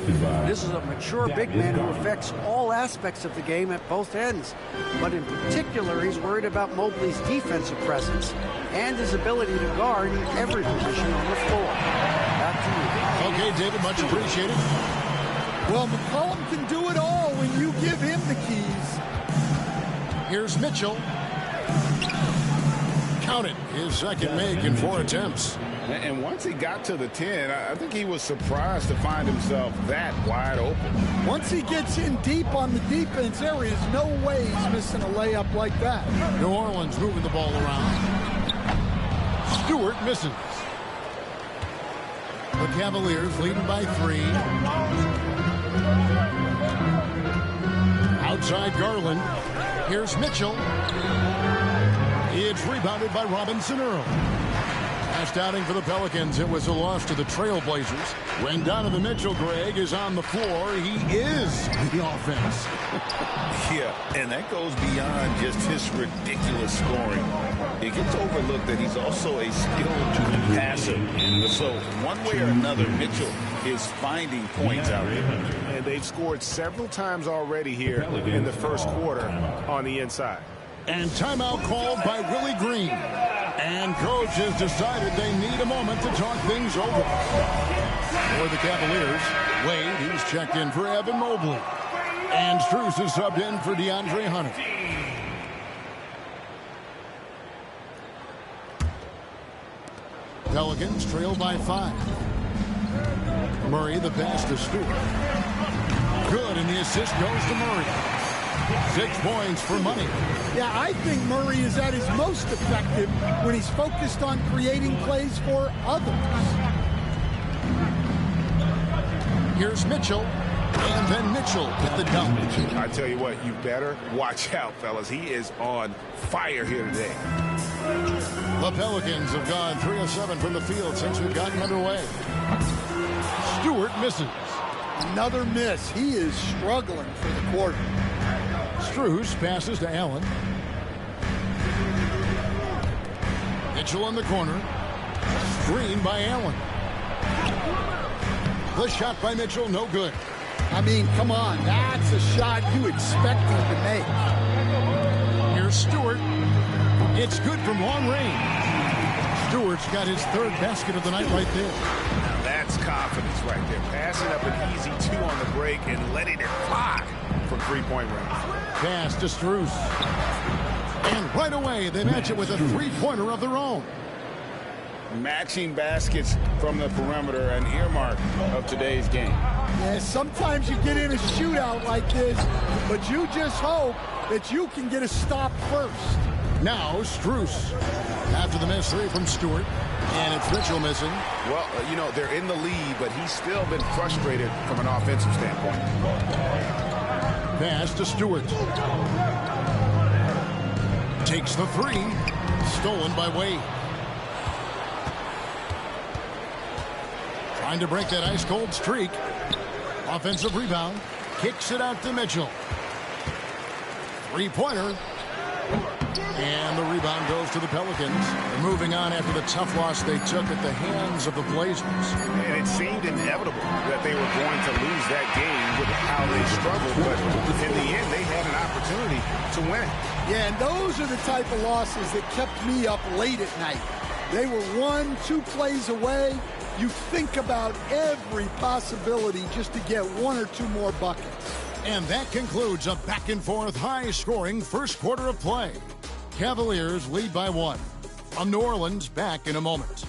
This is a mature big man who affects all aspects of the game at both ends. But in particular, he's worried about Mobley's defensive presence and his ability to guard in every position on the floor. Back to you. Okay, David, much appreciated. Well, McCollum can do it all when you give him the keys. Here's Mitchell. Count it. His second make in 4 attempts. And once he got to the 10, I think he was surprised to find himself that wide open. Once he gets in deep on the defense, there is no way he's missing a layup like that. New Orleans moving the ball around. Stewart misses. The Cavaliers leading by 3. Outside Garland. Here's Mitchell. It's rebounded by Robinson Earl. Last outing for the Pelicans, it was a loss to the Trailblazers. When Donovan Mitchell, Greg, is on the floor, he is the offense. Yeah, and that goes beyond just his ridiculous scoring. It gets overlooked that he's also a skilled passer. So one way or another, Mitchell is finding points out there. And they've scored several times already here in the first quarter on the inside. And timeout called by Willie Green. And coach has decided they need a moment to talk things over. For the Cavaliers, Wade, he's checked in for Evan Mobley. And Strus is subbed in for DeAndre Hunter. Pelicans trail by 5. Murray, the pass to Stewart. Good, and the assist goes to Murray. 6 points for Money. Yeah, I think Murray is at his most effective when he's focused on creating plays for others. Here's Mitchell, and then Mitchell with the dunk. I tell you what, you better watch out, fellas. He is on fire here today. The Pelicans have gone 3 of 7 from the field since we've gotten underway. Stewart misses. Another miss. He is struggling for the quarter. Strus passes to Allen. Mitchell in the corner. Screen by Allen. The shot by Mitchell, no good. I mean, come on. That's a shot you expect him to make. Here's Stewart. It's good from long range. Stewart's got his 3rd basket of the night right there. Now that's confidence right there. Passing up an easy 2 on the break and letting it fly from 3-point range. Pass to Strus. And right away, they match it with a 3-pointer of their own. Matching baskets from the perimeter, an earmark of today's game. Yeah, sometimes you get in a shootout like this, but you just hope that you can get a stop first. Now Strus. After the miss 3 from Stewart. And it's Mitchell missing. Well, you know, they're in the lead, but he's still been frustrated from an offensive standpoint. Pass to Stewart. Takes the 3. Stolen by Wade. Trying to break that ice-cold streak. Offensive rebound. Kicks it out to Mitchell. 3-pointer. And the rebound goes to the Pelicans. They're moving on after the tough loss they took at the hands of the Blazers. And it seemed inevitable that they were going to lose that game with how they struggled. But in the end, they had an opportunity to win. Yeah, and those are the type of losses that kept me up late at night. They were 1-2 plays away. You think about every possibility just to get 1 or 2 more buckets. And that concludes a back-and-forth, high-scoring first quarter of play. Cavaliers lead by 1. From New Orleans, back in a moment.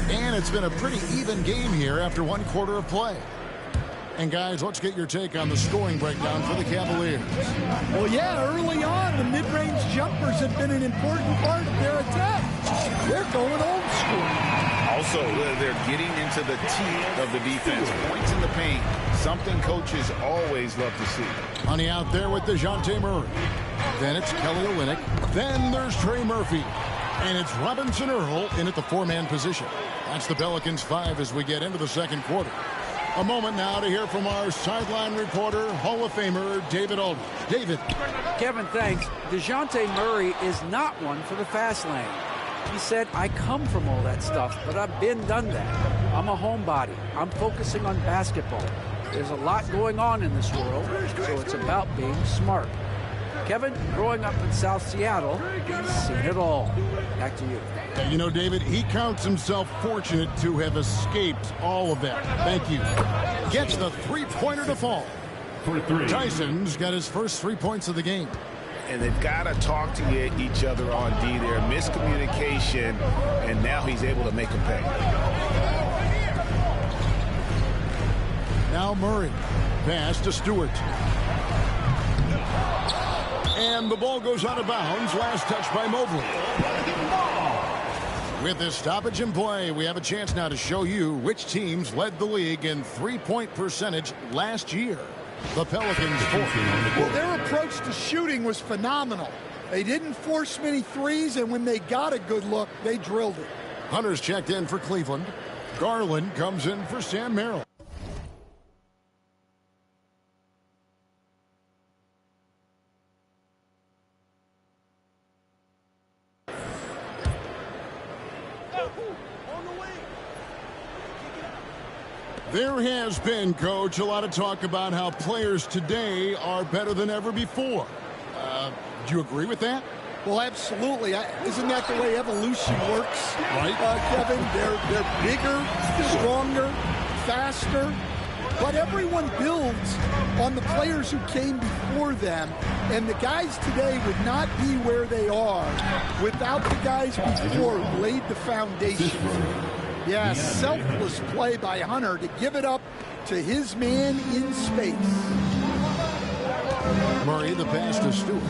And it's been a pretty even game here after 1 quarter of play. And guys, let's get your take on the scoring breakdown for the Cavaliers. Well, yeah, early on, the mid-range jumpers have been an important part of their attack. They're going old school. Also, they're getting into the teeth of the defense. Points in the paint, something coaches always love to see. Money out there with DeJounte Murray. Then it's Kelly Olynyk. Then there's Trey Murphy. And it's Robinson Earl in at the 4-man position. That's the Pelicans 5 as we get into the second quarter. A moment now to hear from our sideline reporter, Hall of Famer David Aldridge. David. Kevin, thanks. DeJounte Murray is not one for the fast lane. He said, I come from all that stuff, but I've done that. I'm a homebody. I'm focusing on basketball. There's a lot going on in this world, so it's about being smart. Kevin, growing up in South Seattle, he's seen it all. Back to you. You know, David, he counts himself fortunate to have escaped all of that. Thank you. Gets the 3-pointer to fall. Tyson's got his first 3 points of the game. And they've got to talk to each other on D there. Miscommunication, and now he's able to make them pay. Now Murray. Pass to Stewart. And the ball goes out of bounds. Last touch by Mobley. With this stoppage in play, we have a chance now to show you which teams led the league in 3-point percentage last year. The Pelicans 4. Well, their approach to shooting was phenomenal. They didn't force many threes, and when they got a good look, they drilled it. Hunter's checked in for Cleveland. Garland comes in for Sam Merrill. There has been, Coach, a lot of talk about how players today are better than ever before. Do you agree with that? Well, absolutely. Isn't that the way evolution works? Right. Kevin, they're bigger, stronger, faster. But everyone builds on the players who came before them. And the guys today would not be where they are without the guys before who laid the foundation. Yeah, selfless play by Hunter to give it up to his man in space. Murray, the pass to Stewart.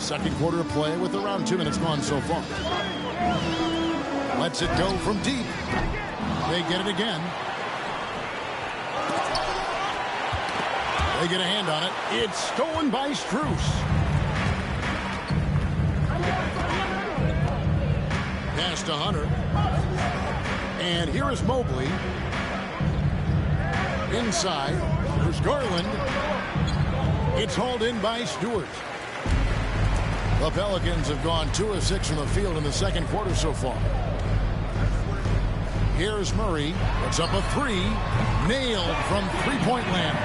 Second quarter of play with around 2 minutes gone so far. Lets it go from deep. They get it again. They get a hand on it. It's stolen by Strus. Pass to Hunter. And here is Mobley. Inside. There's Garland. It's hauled in by Stewart. The Pelicans have gone 2 of 6 from the field in the second quarter so far. Here's Murray. Puts up a 3. Nailed from three-point land.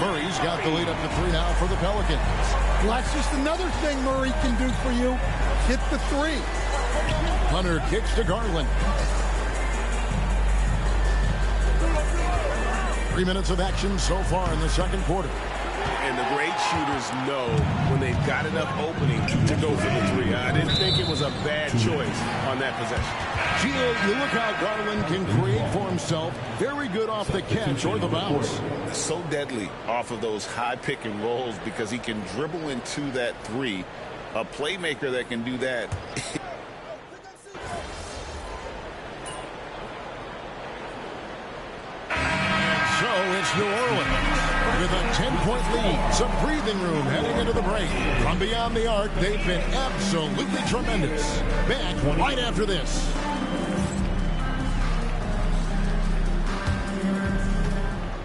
Murray's got the lead up to 3 now for the Pelicans. Well, that's just another thing Murray can do for you. Hit the 3. Hunter kicks to Garland. 3 minutes of action so far in the second quarter. And the great shooters know when they've got enough opening to go for the 3. I didn't think it was a bad choice on that possession. Gio, you look how Garland can create for himself. Very good off the catch or the bounce. So deadly off of those high pick and rolls because he can dribble into that 3. A playmaker that can do that. So it's New Orleans with a 10-point lead. Some breathing room heading into the break. From beyond the arc, they've been absolutely tremendous. Back right after this.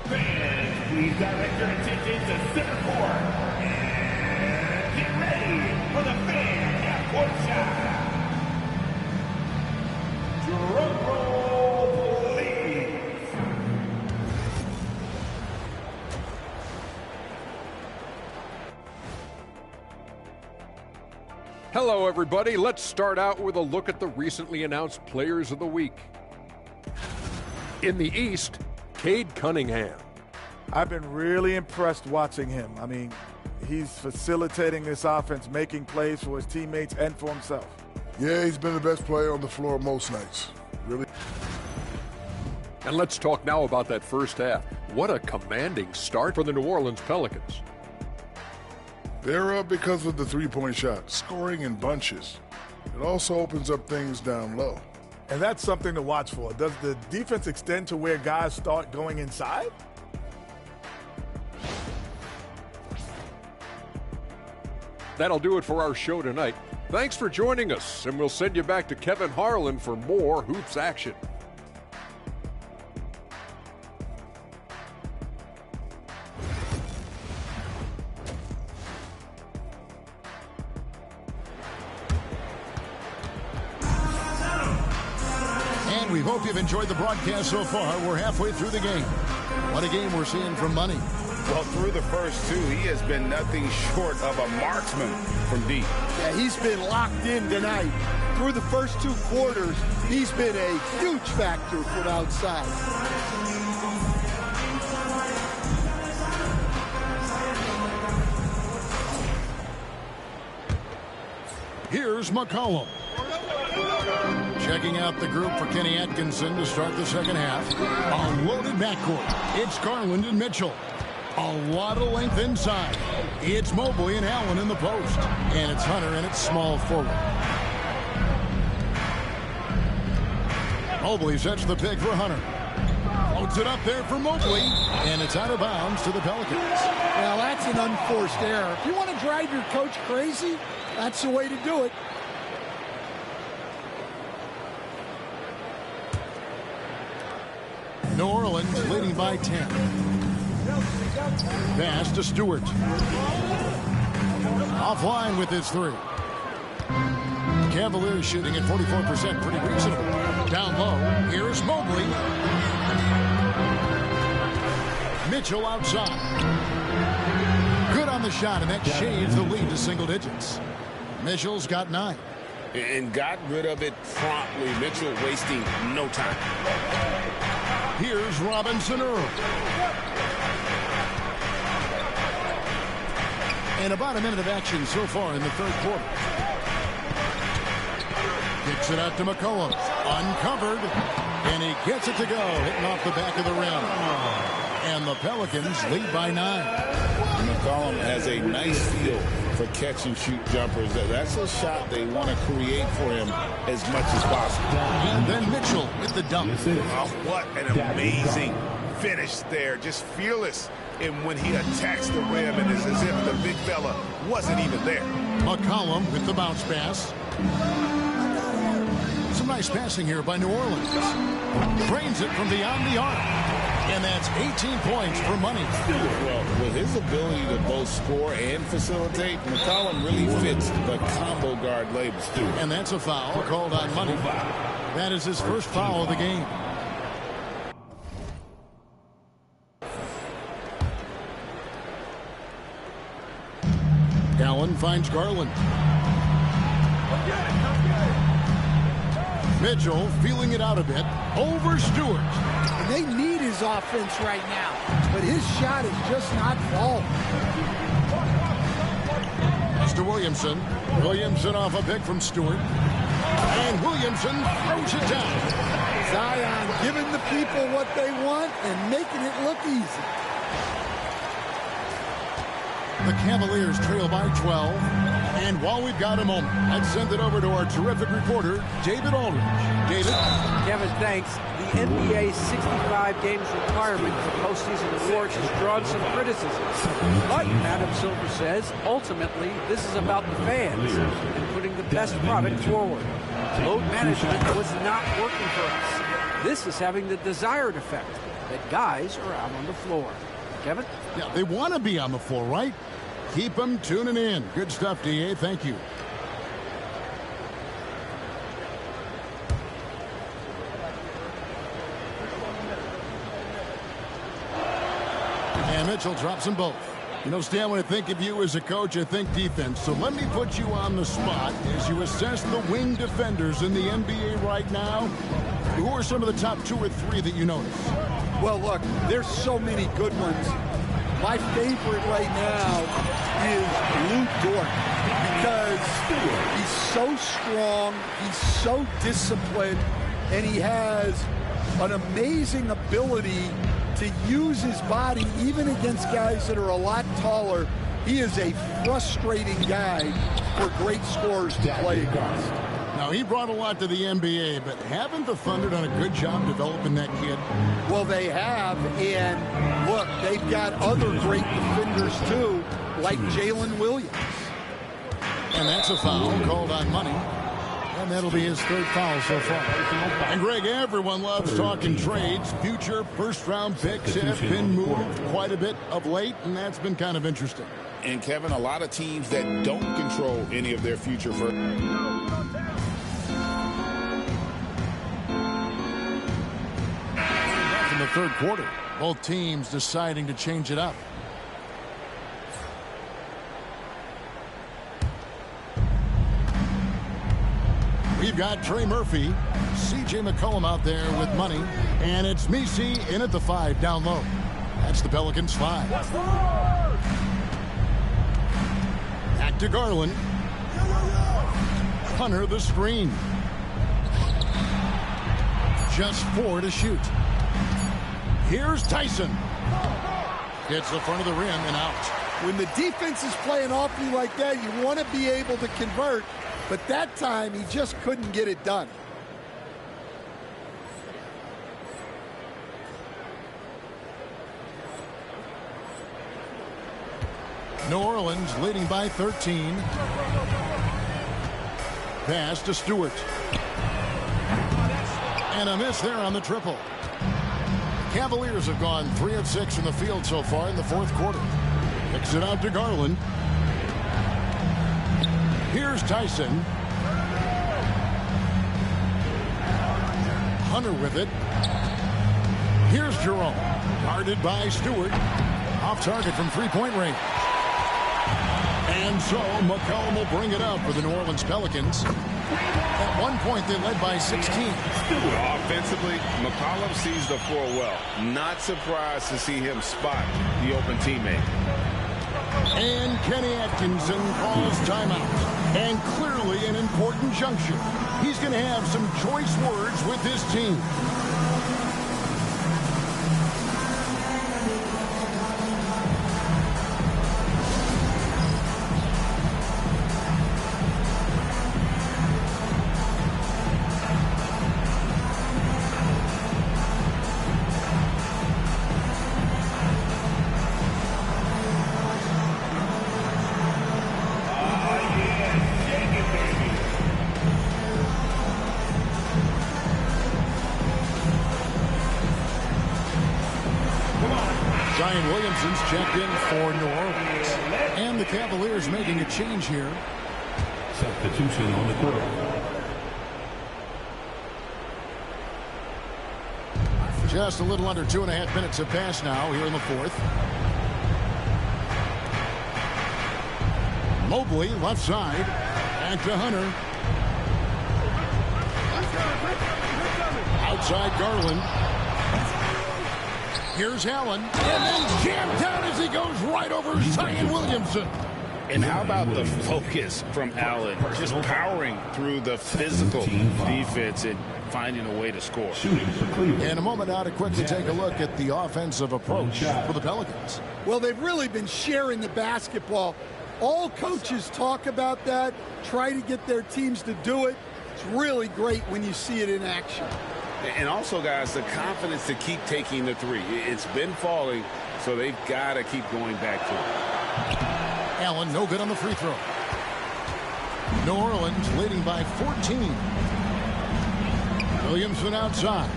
Fans, please direct your attention to center court. And get ready for the fan half-court shot. Drum roll, please. Hello, everybody. Let's start out with a look at the recently announced Players of the Week. In the East, Cade Cunningham. I've been really impressed watching him. I mean, he's facilitating this offense, making plays for his teammates and for himself. Yeah, he's been the best player on the floor most nights. Really. And let's talk now about that first half. What a commanding start for the New Orleans Pelicans. They're up because of the three-point shot, scoring in bunches. It also opens up things down low. And that's something to watch for. Does the defense extend to where guys start going inside? That'll do it for our show tonight. Thanks for joining us, and we'll send you back to Kevin Harlan for more Hoops action. And we hope you've enjoyed the broadcast so far. We're halfway through the game. What a game we're seeing from Money. Well, through the first 2, he has been nothing short of a marksman from deep. Yeah, he's been locked in tonight. Through the first 2 quarters, he's been a huge factor from outside. Here's McCollum. Checking out the group for Kenny Atkinson to start the second half. A loaded backcourt. It's Garland and Mitchell. A lot of length inside. It's Mobley and Allen in the post. And it's Hunter and it's small forward. Mobley sets the pick for Hunter. Puts it up there for Mobley, and it's out of bounds to the Pelicans. Well, that's an unforced error. If you want to drive your coach crazy, that's the way to do it. New Orleans leading by 10. Pass to Stewart. Offline with his three. Cavaliers shooting at 44%, pretty reasonable. Down low, here's Mobley. Mitchell outside. Good on the shot, and that shades the lead to single digits. Mitchell's got 9. And got rid of it promptly. Mitchell wasting no time. Here's Robinson Earl. And about a minute of action so far in the third quarter. Kicks it out to McCollum. Uncovered. And he gets it to go. Hitting off the back of the rim. And the Pelicans lead by 9. McCollum has a nice feel for catch and shoot jumpers. That's a shot they want to create for him as much as possible. And then Mitchell with the dunk. Oh, what an amazing finish there. Just fearless. And when he attacks the rim, and it's as if the big fella wasn't even there. McCollum with the bounce pass. Some nice passing here by New Orleans. Drains it from beyond the arc. And that's 18 points for Money. Well, with his ability to both score and facilitate, McCollum really fits the combo guard label. And that's a foul called on Money. That is his first foul of the game. Allen finds Garland. Mitchell feeling it out a bit. Over Stewart. And they need his offense right now, but his shot is just not falling. That's to Williamson. Williamson off a pick from Stewart. And Williamson throws it down. Zion giving the people what they want and making it look easy. The Cavaliers trail by 12. And while we've got a moment, I'd send it over to our terrific reporter, David Aldridge. David? Kevin, thanks. The NBA's 65 games requirement for postseason awards has drawn some criticism. But, Adam Silver says, ultimately, this is about the fans and putting the best product forward. Load management was not working for us. This is having the desired effect, that guys are out on the floor. Kevin? Yeah, they want to be on the floor, right? Keep them tuning in. Good stuff, DA. Thank you. And Mitchell drops them both. You know, Stan, when I think of you as a coach, I think defense. So let me put you on the spot as you assess the wing defenders in the NBA right now. Who are some of the top 2 or 3 that you notice? Well, look, there's so many good ones. My favorite right now is Lou Dort because he's so strong, he's so disciplined, and he has an amazing ability to use his body even against guys that are a lot taller. He is a frustrating guy for great scorers to play against. Now, he brought a lot to the NBA, but haven't the Thunder done a good job developing that kid? Well, they have, and look, they've got other great defenders, too, like Jalen Williams. And that's a foul called on Money. And that'll be his 3rd foul so far. And, Greg, everyone loves talking trades. Future first-round picks have been moved quite a bit of late, and that's been kind of interesting. And, Kevin, a lot of teams that don't control any of their future first. In the third quarter, both teams deciding to change it up. We've got Trey Murphy, C.J. McCollum out there with Money, and it's Misi in at the 5 down low. That's the Pelicans 5. Back to Garland. Hunter the screen. Just 4 to shoot. Here's Tyson. Hits the front of the rim and out. When the defense is playing off you like that, you want to be able to convert, but that time he just couldn't get it done. New Orleans leading by 13. Pass to Stewart. And a miss there on the triple. Cavaliers have gone 3 of 6 from the field so far in the fourth quarter. Kicks it out to Garland. Here's Tyson. Hunter with it. Here's Jerome. Guarded by Stewart. Off target from three-point range. And so McCollum will bring it up for the New Orleans Pelicans. At one point, they led by 16. Offensively, McCollum sees the floor well. Not surprised to see him spot the open teammate. And Kenny Atkinson calls timeout. And clearly an important juncture. He's going to have some choice words with his team. Checked in for New Orleans. And the Cavaliers making a change here. Substitution on the court. Just a little under 2.5 minutes have passed now here in the fourth. Mobley left side. Back to Hunter. Outside Garland. Here's Allen, and then jammed down as he goes right over Zion Williamson. And how about the focus from Allen? Just powering through the physical defense and finding a way to score. In a moment now to quickly take a look at the offensive approach for the Pelicans. Well, they've really been sharing the basketball. All coaches talk about that, try to get their teams to do it. It's really great when you see it in action. And also, guys, the confidence to keep taking the three. It's been falling, so they've got to keep going back to it. Allen, no good on the free throw. New Orleans leading by 14. Williamson outside.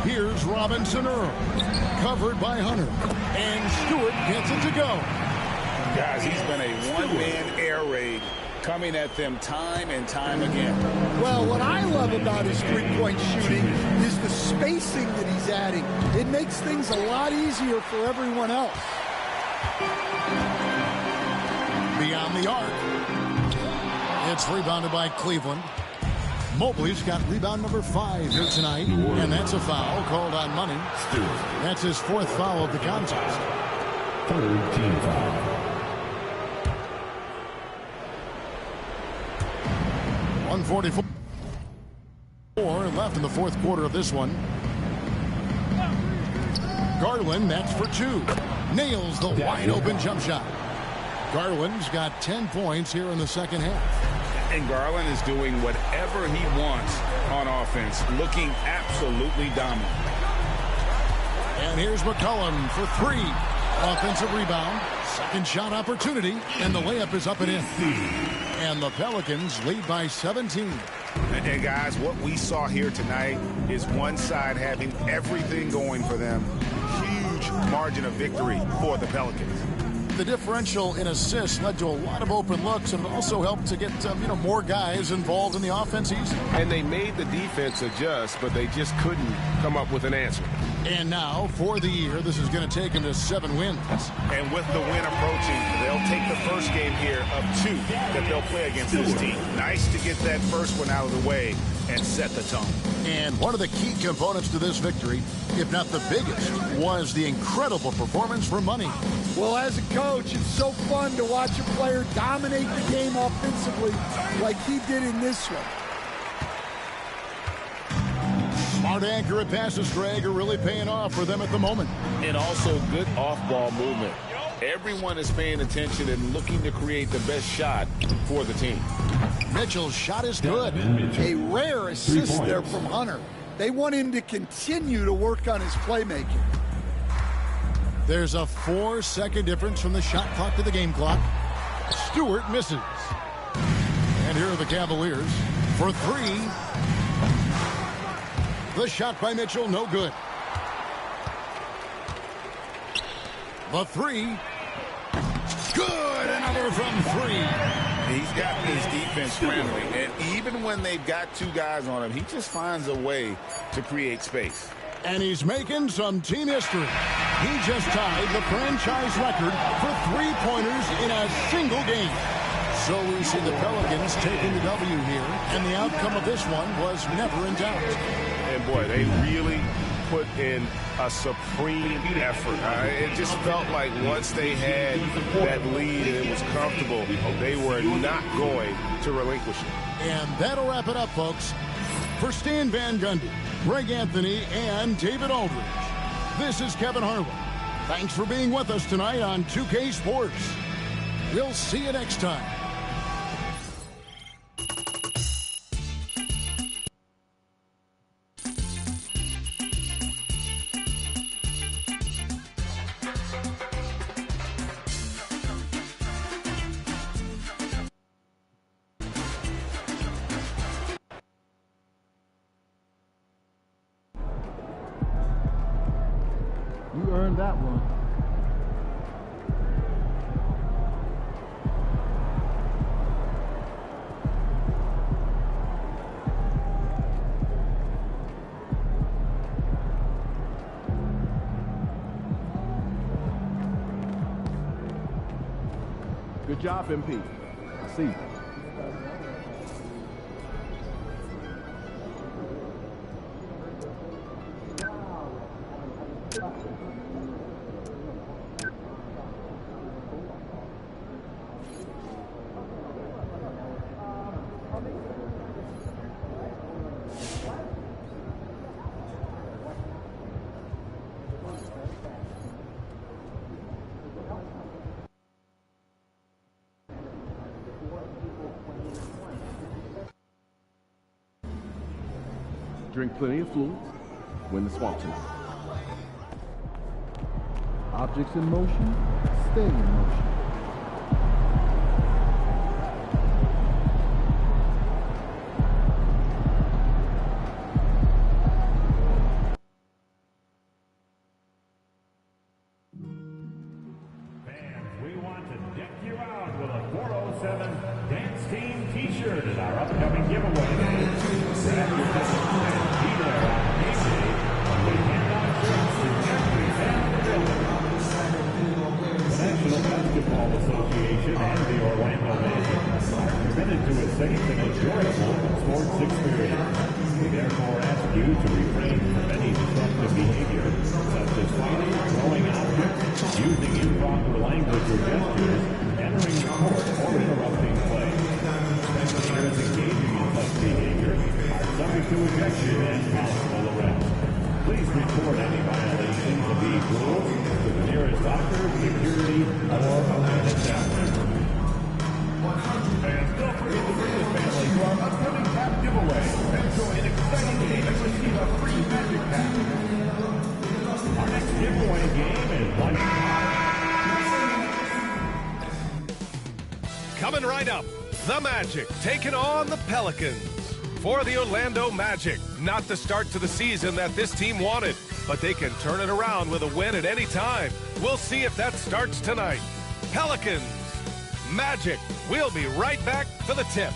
Here's Robinson Earl. Covered by Hunter. And Stewart gets it to go. Guys, he's been a one-man air raid, coming at them time and time again. Well, what I love about his three-point shooting is the spacing that he's adding. It makes things a lot easier for everyone else. Beyond the arc. It's rebounded by Cleveland. Mobley's got rebound number 5 here tonight. And that's a foul called on Money. That's his 4th foul of the contest. 3rd team foul. 144 left in the fourth quarter of this one. Garland, that's for 2. Nails the wide open jump shot. Garland's got 10 points here in the second half. And Garland is doing whatever he wants on offense, looking absolutely dominant. And here's McCollum for 3. Offensive rebound. Second shot opportunity. And the layup is up and in. And the Pelicans lead by 17. And guys, what we saw here tonight is one side having everything going for them. Huge margin of victory for the Pelicans. The differential in assists led to a lot of open looks, and it also helped to get more guys involved in the offense easy. And they made the defense adjust, but they just couldn't come up with an answer. And now, for the year, this is going to take them to 7 wins. And with the win approaching, they'll take the first game here of 2 that they'll play against this team. Nice to get that first one out of the way and set the tone. And one of the key components to this victory, if not the biggest, was the incredible performance for Money. Well, as a coach, it's so fun to watch a player dominate the game offensively like he did in this one. Smart, accurate passes, Greg, are really paying off for them at the moment. And also good off-ball movement. Everyone is paying attention and looking to create the best shot for the team. Mitchell's shot is good. A rare assist there from Hunter. They want him to continue to work on his playmaking. There's a 4-second difference from the shot clock to the game clock. Stewart misses. And here are the Cavaliers for 3. The shot by Mitchell, no good. The 3. Good, another from 3. He's got his defense scrambling, and even when they've got 2 guys on him, he just finds a way to create space. And he's making some team history. He just tied the franchise record for 3-pointers in a single game. So we see the Pelicans taking the W here, and the outcome of this one was never in doubt. And boy, they really put in a supreme effort. It just felt like once they had that lead and it was comfortable, they were not going to relinquish it. And that'll wrap it up, folks. For Stan Van Gundy, Greg Anthony, and David Aldridge, this is Kevin Harlan. Thanks for being with us tonight on 2K Sports. We'll see you next time. You earned that one. Good job, MP. I see you. Drink plenty of fluids. Win the swamp team. Objects in motion, stay in motion. Fans, we want to deck you out with a 407 Dance Team t-shirt at our upcoming giveaway. Grab your tickets and be there on game day when we hand out shirts to every fan in the building. The National Basketball Association and the Orlando Magic are committed to a safe and enjoyable sports experience. We therefore ask you to refrain from any disruptive behavior, such as fighting, throwing objects, using improper language or gestures, entering the court, or interrupting play. Spectators engaging in such behavior are subject to ejection and possible arrest. Please report any violations of these rules to the nearest doctor, security, or event staff member. Fans, don't forget to bring your family to our upcoming cap giveaway. Enjoy an exciting game and receive a free Magic Pack. Our next giveaway game is Light. Coming right up, the Magic taking on the Pelicans. For the Orlando Magic, not the start to the season that this team wanted, but they can turn it around with a win at any time. We'll see if that starts tonight. Pelicans, Magic. We'll be right back for the tip.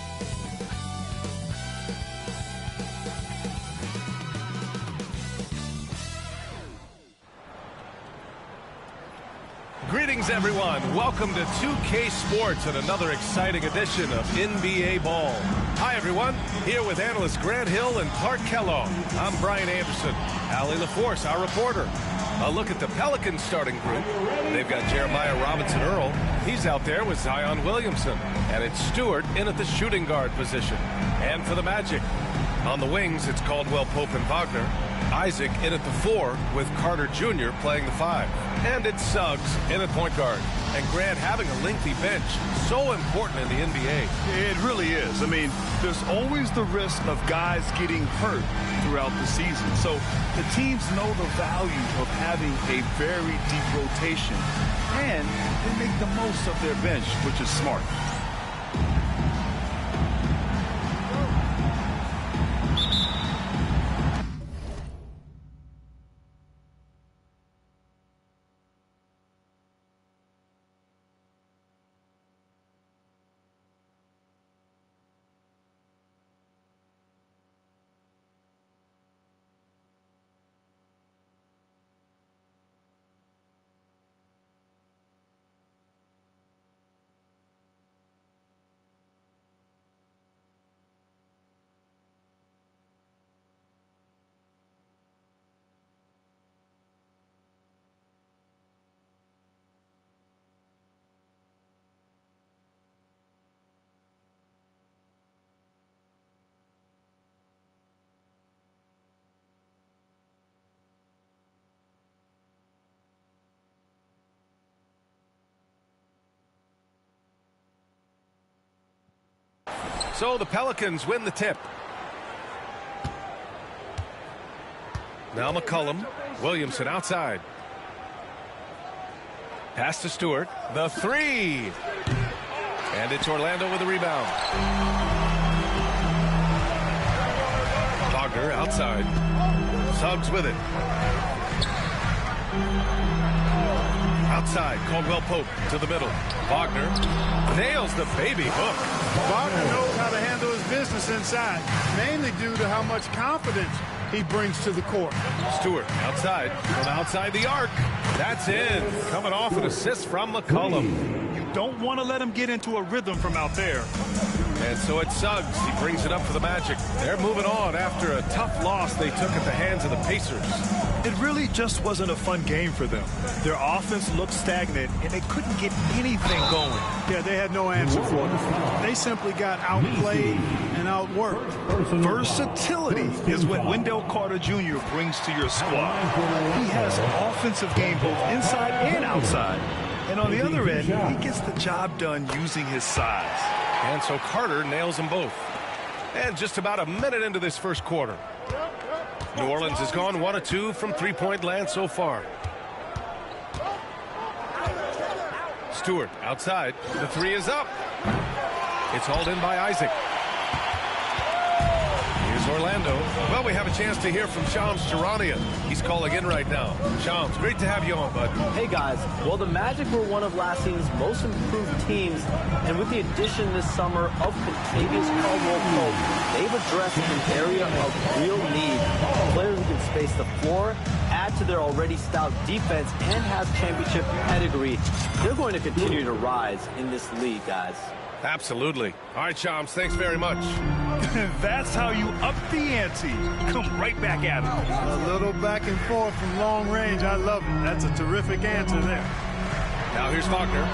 Greetings, everyone. Welcome to 2K Sports and another exciting edition of NBA Ball. Hi, everyone. Here with analysts Grant Hill and Clark Kellogg. I'm Brian Anderson. Allie LaForce, our reporter. A look at the Pelicans starting group. They've got Jeremiah Robinson-Earl. He's out there with Zion Williamson. And it's Stewart in at the shooting guard position. And for the Magic, on the wings, it's Caldwell Pope and Wagner. Isaac in at the 4 with Carter Jr. playing the 5. And it's Suggs in at point guard. And Grant, having a lengthy bench, so important in the NBA. It really is. I mean, there's always the risk of guys getting hurt throughout the season. So the teams know the value of having a very deep rotation. And they make the most of their bench, which is smart. So the Pelicans win the tip. Now McCollum. Williamson outside. Pass to Stewart. The 3. And it's Orlando with the rebound. Wagner outside. Suggs with it. Outside, Caldwell Pope to the middle. Wagner nails the baby hook. Wagner knows how to handle his business inside, mainly due to how much confidence he brings to the court. Stewart outside, from outside the arc. That's in. Coming off an assist from McCollum. You don't want to let him get into a rhythm from out there. And so it's Suggs. He brings it up for the Magic. They're moving on after a tough loss they took at the hands of the Pacers. It really just wasn't a fun game for them. Their offense looked stagnant, and they couldn't get anything going. Yeah, they had no answer for them. They simply got outplayed and outworked. Versatility is what Wendell Carter Jr. brings to your squad. He has an offensive game both inside and outside. And on the other end, he gets the job done using his size. And so Carter nails them both. And just about a minute into this first quarter. New Orleans has gone 1 of 2 from three-point land so far. Stewart outside. The 3 is up. It's hauled in by Isaac. Here's Orlando. Well, we have a chance to hear from Shams Charania. He's calling in right now. Shams, great to have you on, bud. Hey, guys. Well, the Magic were one of last season's most improved teams, and with the addition this summer of Contavious Caldwell-Pope, they've addressed an area of real need. Players who can space the floor, add to their already stout defense, and have championship pedigree. They're going to continue to rise in this league, guys. Absolutely. All right, Shams, thanks very much. That's how you up the ante. Come right back at it. A little back and forth from long range. I love it. That's a terrific answer there. Now here's Wagner.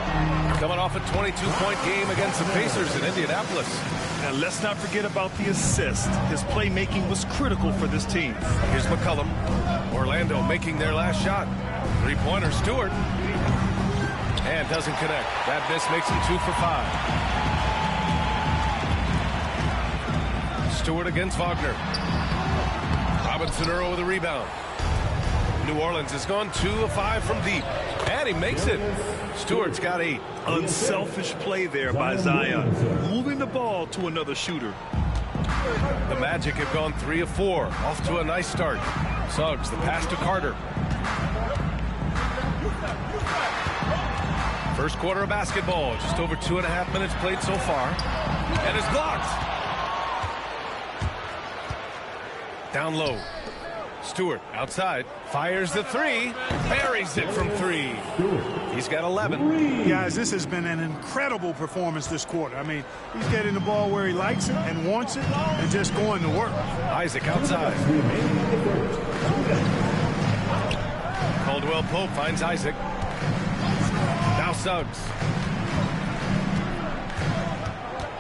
Coming off a 22-point game against the Pacers in Indianapolis. And let's not forget about the assist. His playmaking was critical for this team. Here's McCollum. Orlando making their last shot. Three-pointer, Stewart. And doesn't connect. That miss makes him 2 for 5. Stewart against Wagner. Robinson Earl with a rebound. New Orleans has gone 2 of 5 from deep. And he makes it. Stewart's got 8. Unselfish play there by Zion. Moving the ball to another shooter. The Magic have gone 3 of 4. Off to a nice start. Suggs, the pass to Carter. First quarter of basketball. Just over 2.5 minutes played so far. And it's blocked. Down low. Stewart outside. Fires the 3. Buries it from 3. He's got 11. Guys, this has been an incredible performance this quarter. I mean, he's getting the ball where he likes it and wants it and just going to work. Isaac outside. Caldwell Pope finds Isaac. Now Suggs.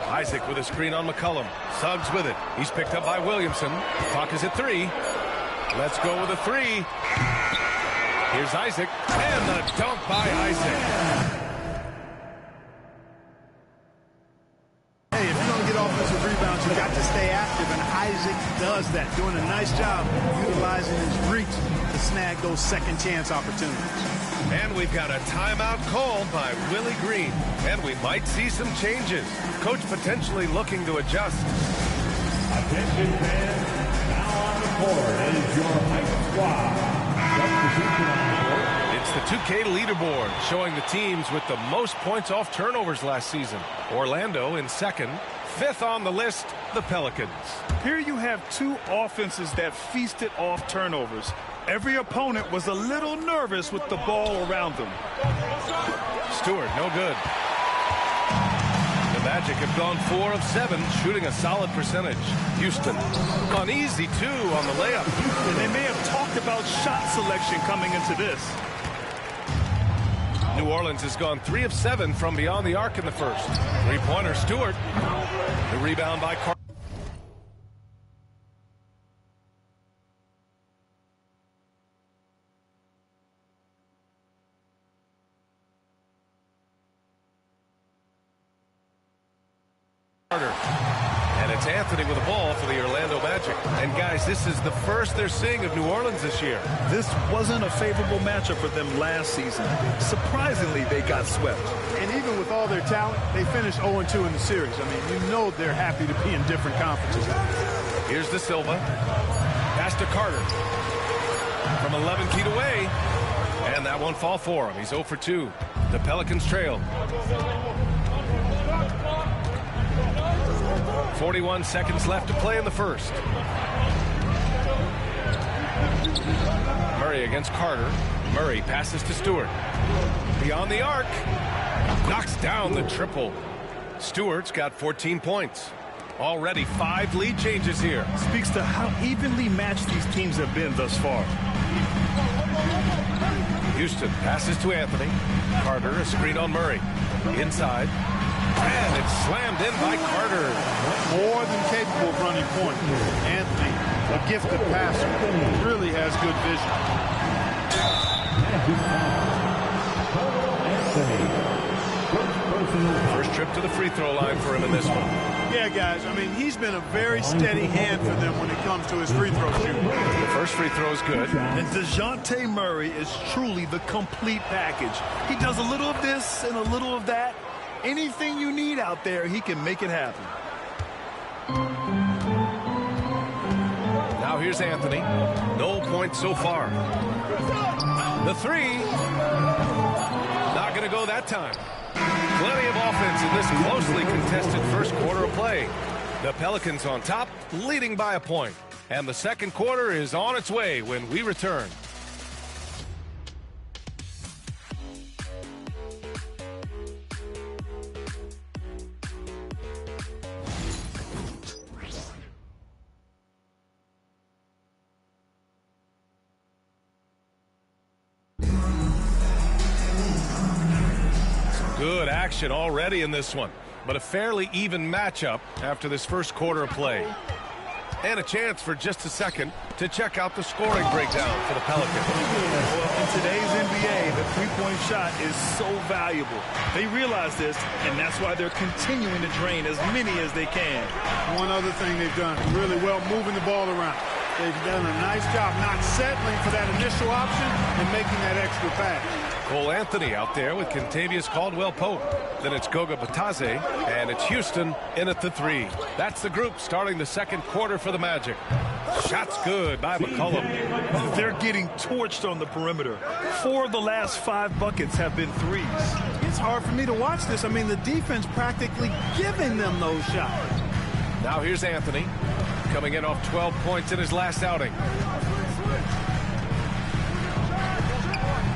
Isaac with a screen on McCollum. Suggs with it. He's picked up by Williamson. Clock is at 3. Let's go with a three. Here's Isaac, and the dunk by Isaac. Hey, if you're going to get offensive rebounds, you got to stay active, and Isaac does that, doing a nice job utilizing his reach to snag those second chance opportunities. And we've got a timeout called by Willie Green, and we might see some changes. Coach potentially looking to adjust. Attention fans, now on the court is your height squad. Substitution on the court. It's the 2K leaderboard showing the teams with the most points off turnovers last season. Orlando in second. Fifth on the list, the Pelicans. Here you have two offenses that feasted off turnovers. Every opponent was a little nervous with the ball around them. Stewart, no good. The Magic have gone 4 of 7, shooting a solid percentage. Houston, uneasy 2 on the layup. And they may have talked about shot selection coming into this. New Orleans has gone 3 of 7 from beyond the arc in the first. Three-pointer, Stewart. The rebound by Carter. And it's Anthony with the ball for the Orlando Magic. And guys, this is the first they're seeing of New Orleans this year. This wasn't a favorable matchup for them last season. Surprisingly, they got swept. And even with all their talent, they finished 0-2 in the series. I mean, you know they're happy to be in different conferences. Here's De Silva. Pass to Carter. From 11 feet away. And that won't fall for him. He's 0 for 2. The Pelicans trail. 41 seconds left to play in the first. Murray against Carter. Murray passes to Stewart. Beyond the arc. Knocks down the triple. Stewart's got 14 points. Already 5 lead changes here. Speaks to how evenly matched these teams have been thus far. Houston passes to Anthony. Carter, a screen on Murray. Inside. And it's slammed in by Carter. More than capable of running point. Anthony, a gifted passer, really has good Anthony. First trip to the free throw line for him in this one. Yeah, guys, I mean, he's been a very steady hand for them when it comes to his free throw shooting. The first free throw is good. And DeJounte Murray is truly the complete package. He does a little of this and a little of that. Anything you need out there, he can make it happen. Now here's Anthony. No points so far. The three. Not going to go that time. Plenty of offense in this closely contested first quarter of play. The Pelicans on top, leading by a point. And the second quarter is on its way when we return. Good action already in this one, but a fairly even matchup after this first quarter of play. And a chance for just a second to check out the scoring breakdown for the Pelicans. Well, in today's NBA, the three-point shot is so valuable. They realize this, and that's why they're continuing to drain as many as they can. One other thing they've done really well, moving the ball around. They've done a nice job not settling for that initial option and making that extra pass. Cole Anthony out there with Kentavious Caldwell-Pope. Then it's Goga Batadze, and it's Houston in at the three. That's the group starting the second quarter for the Magic. Shots good by McCollum. They're getting torched on the perimeter. 4 of the last 5 buckets have been threes. It's hard for me to watch this. I mean, the defense practically giving them those shots. Now here's Anthony, coming in off 12 points in his last outing.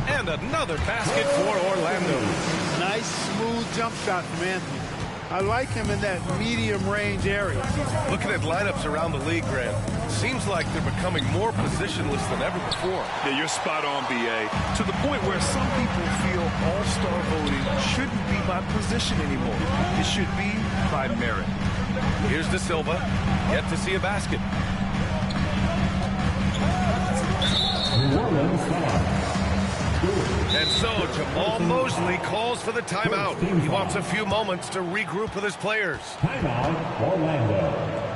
And another basket for Orlando. Nice, smooth jump shot from Anthony. I like him in that medium range area. Looking at lineups around the league, Grant, seems like they're becoming more positionless than ever before. Yeah, you're spot on, B.A. To the point where some people feel all-star voting shouldn't be by position anymore. It should be by merit. Here's De Silva, yet to see a basket. And so Jamal Mosley calls for the timeout. He wants a few moments to regroup with his players. Timeout, Orlando.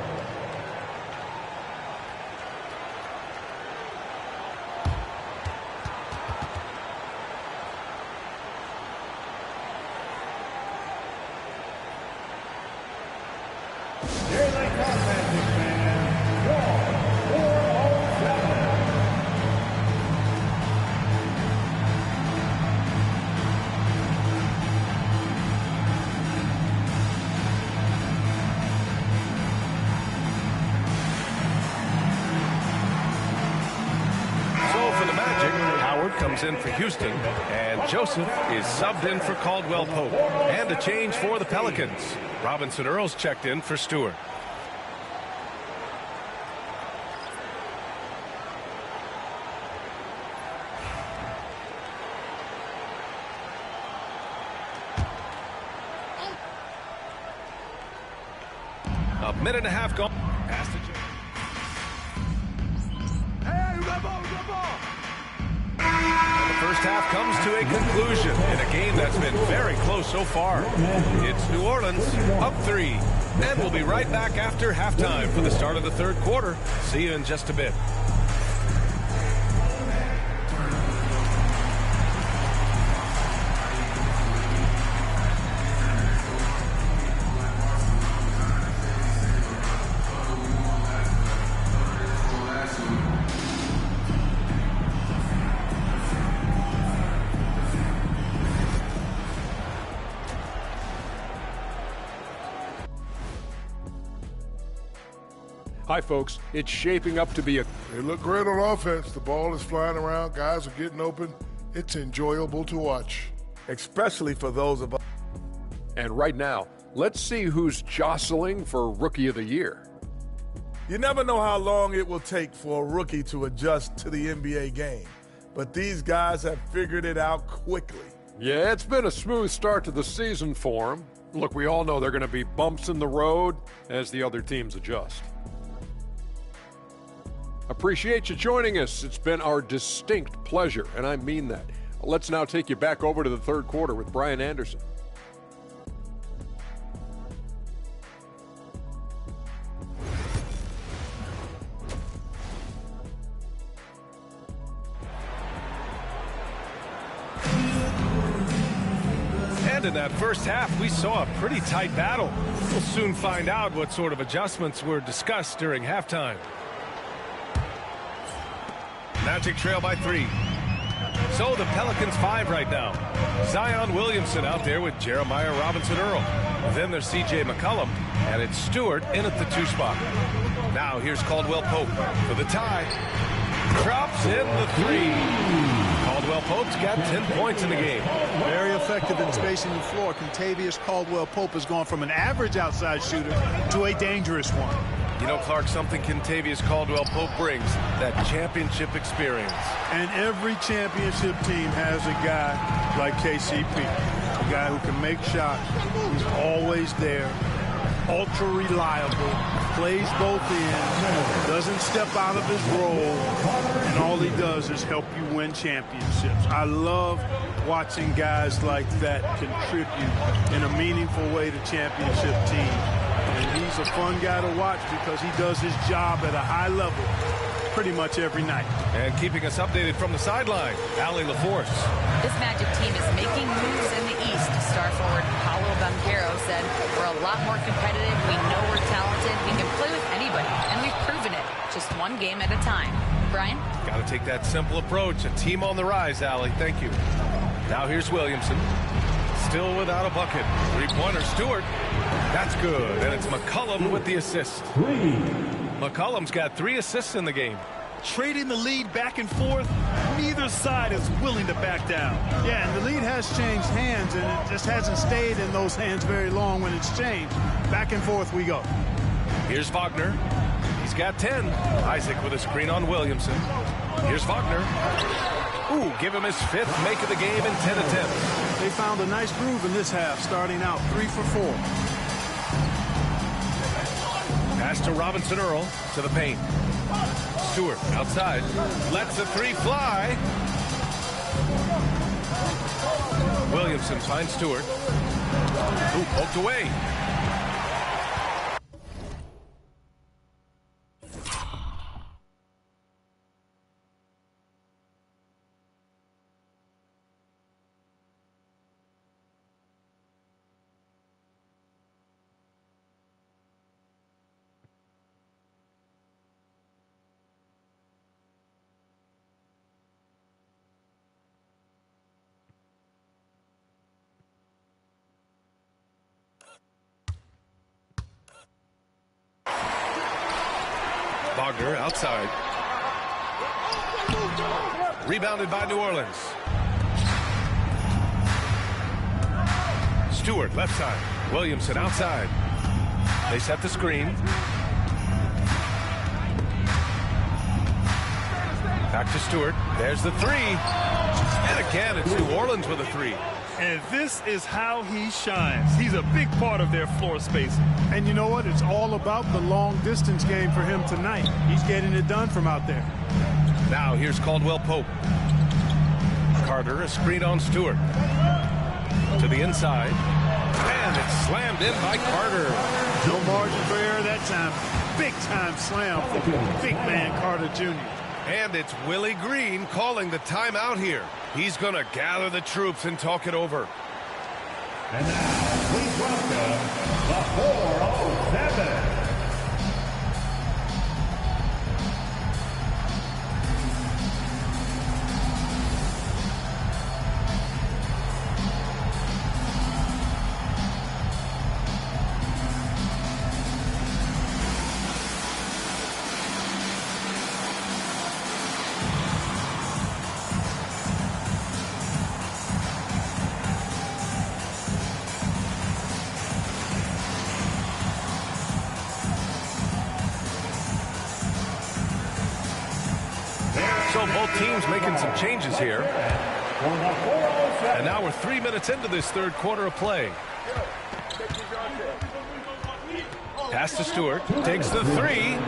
Comes in for Houston, and Joseph is subbed in for Caldwell Pope. And a change for the Pelicans. Robinson Earls checked in for Stewart. A minute and a half gone. Pass to Joe. Hey, red ball, red ball. And the first half comes to a conclusion in a game that's been very close so far. It's New Orleans up 3. And we'll be right back after halftime for the start of the third quarter. See you in just a bit. Hi, folks. It's shaping up to be They look great on offense. The ball is flying around. Guys are getting open. It's enjoyable to watch. Especially for those of us. And right now, let's see who's jostling for Rookie of the Year. You never know how long it will take for a rookie to adjust to the NBA game. But these guys have figured it out quickly. Yeah, it's been a smooth start to the season for them. Look, we all know there are going to be bumps in the road as the other teams adjust. Appreciate you joining us. It's been our distinct pleasure, and I mean that. Let's now take you back over to the third quarter with Brian Anderson. And in that first half, we saw a pretty tight battle. We'll soon find out what sort of adjustments were discussed during halftime. Magic trail by 3. So the Pelicans 5 right now. Zion Williamson out there with Jeremiah Robinson-Earl. Then there's C.J. McCollum, and it's Stewart in at the 2 spot. Now here's Caldwell Pope for the tie. Drops in the 3. Caldwell Pope's got 10 points in the game. Very effective in spacing the floor. Contavious Caldwell Pope has gone from an average outside shooter to a dangerous one. You know, Clark, something Contavious Caldwell Pope brings, that championship experience. And every championship team has a guy like KCP, a guy who can make shots, who's always there, ultra reliable, plays both ends, doesn't step out of his role, and all he does is help you win championships. I love watching guys like that contribute in a meaningful way to championship teams. And he's a fun guy to watch because he does his job at a high level pretty much every night. And keeping us updated from the sideline, Allie LaForce. This Magic team is making moves in the East. Star forward Paolo Banchero said, "We're a lot more competitive. We know we're talented. We can play with anybody, and we've proven it. Just one game at a time." Brian? Got to take that simple approach. A team on the rise, Allie. Thank you. Now here's Williamson. Still without a bucket. 3-pointer, Stewart. That's good. And it's McCollum with the assist. McCollum's got 3 assists in the game. Trading the lead back and forth, neither side is willing to back down. Yeah, and the lead has changed hands, and it just hasn't stayed in those hands very long when it's changed. Back and forth we go. Here's Wagner. He's got 10. Isaac with a screen on Williamson. Here's Wagner. Ooh, give him his 5th make of the game in 10 attempts. They found a nice groove in this half, starting out 3 for 4. Pass to Robinson-Earl to the paint. Stewart outside. Lets the three fly. Williamson finds Stewart. Who poked away. Wagner outside. Rebounded by New Orleans. Stewart left side. Williamson outside. They set the screen. Back to Stewart. There's the three. And again, it's New Orleans with a three. And this is how he shines. He's a big part of their floor spacing. And you know what? It's all about the long distance game for him tonight. He's getting it done from out there. Now here's Caldwell Pope. Carter, a screen on Stewart. To the inside. And it's slammed in by Carter. No margin for error that time. Big time slam for big man Carter Jr. And it's Willie Green calling the timeout here. He's going to gather the troops and talk it over. And now, please welcome the 407. So both teams making some changes here. And now we're 3 minutes into this third quarter of play. Pass to Stewart. Takes the three.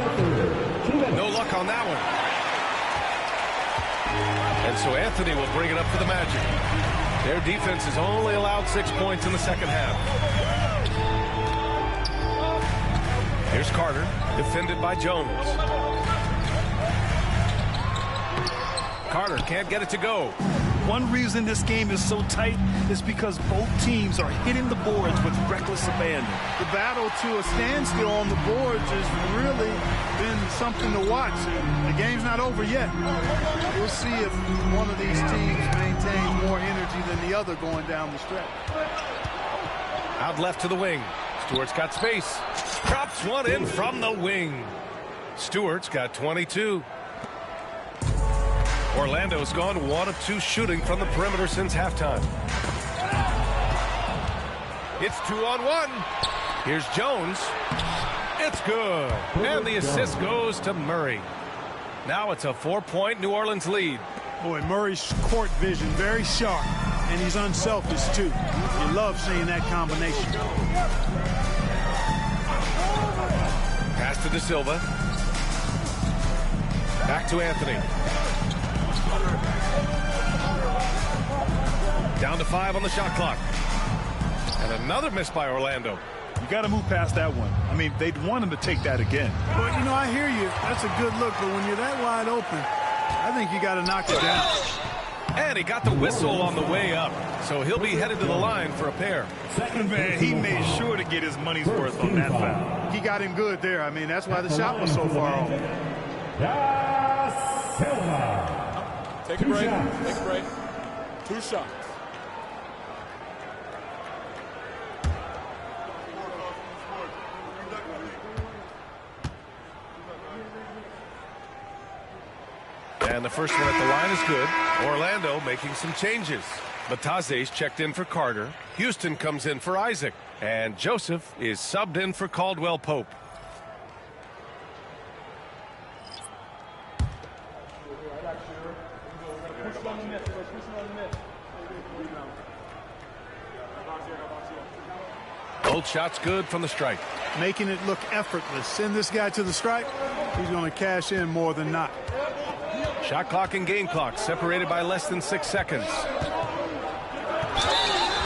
No luck on that one. And so Anthony will bring it up for the Magic. Their defense has only allowed 6 points in the second half. Here's Carter, defended by Jones. Carter can't get it to go. One reason this game is so tight is because both teams are hitting the boards with reckless abandon. The battle to a standstill on the boards has really been something to watch. The game's not over yet. We'll see if one of these teams maintains more energy than the other going down the stretch. Out left to the wing. Stewart's got space. Drops one in from the wing. Stewart's got 22. Orlando's gone 1 of 2 shooting from the perimeter since halftime. It's 2-on-1. Here's Jones. It's good. And the assist goes to Murray. Now it's a 4-point New Orleans lead. Boy, Murray's court vision very sharp, and he's unselfish too. You love seeing that combination. Pass to De Silva. Back to Anthony. Down to 5 on the shot clock. And another miss by Orlando. You got to move past that one. I mean, they'd want him to take that again. But, you know, I hear you. That's a good look. But when you're that wide open, I think you got to knock it down. And he got the whistle on the way up. So he'll be headed to the line for a pair. Man, he made sure to get his money's worth on that foul. He got him good there. I mean, that's why the shot was so far off. Take a break. Take a break. 2 shots. And the first one at the line is good. Orlando making some changes. Bataze's checked in for Carter. Houston comes in for Isaac. And Joseph is subbed in for Caldwell Pope. Both shots good from the stripe. Making it look effortless. Send this guy to the stripe. He's going to cash in more than not. Shot clock and game clock separated by less than 6 seconds.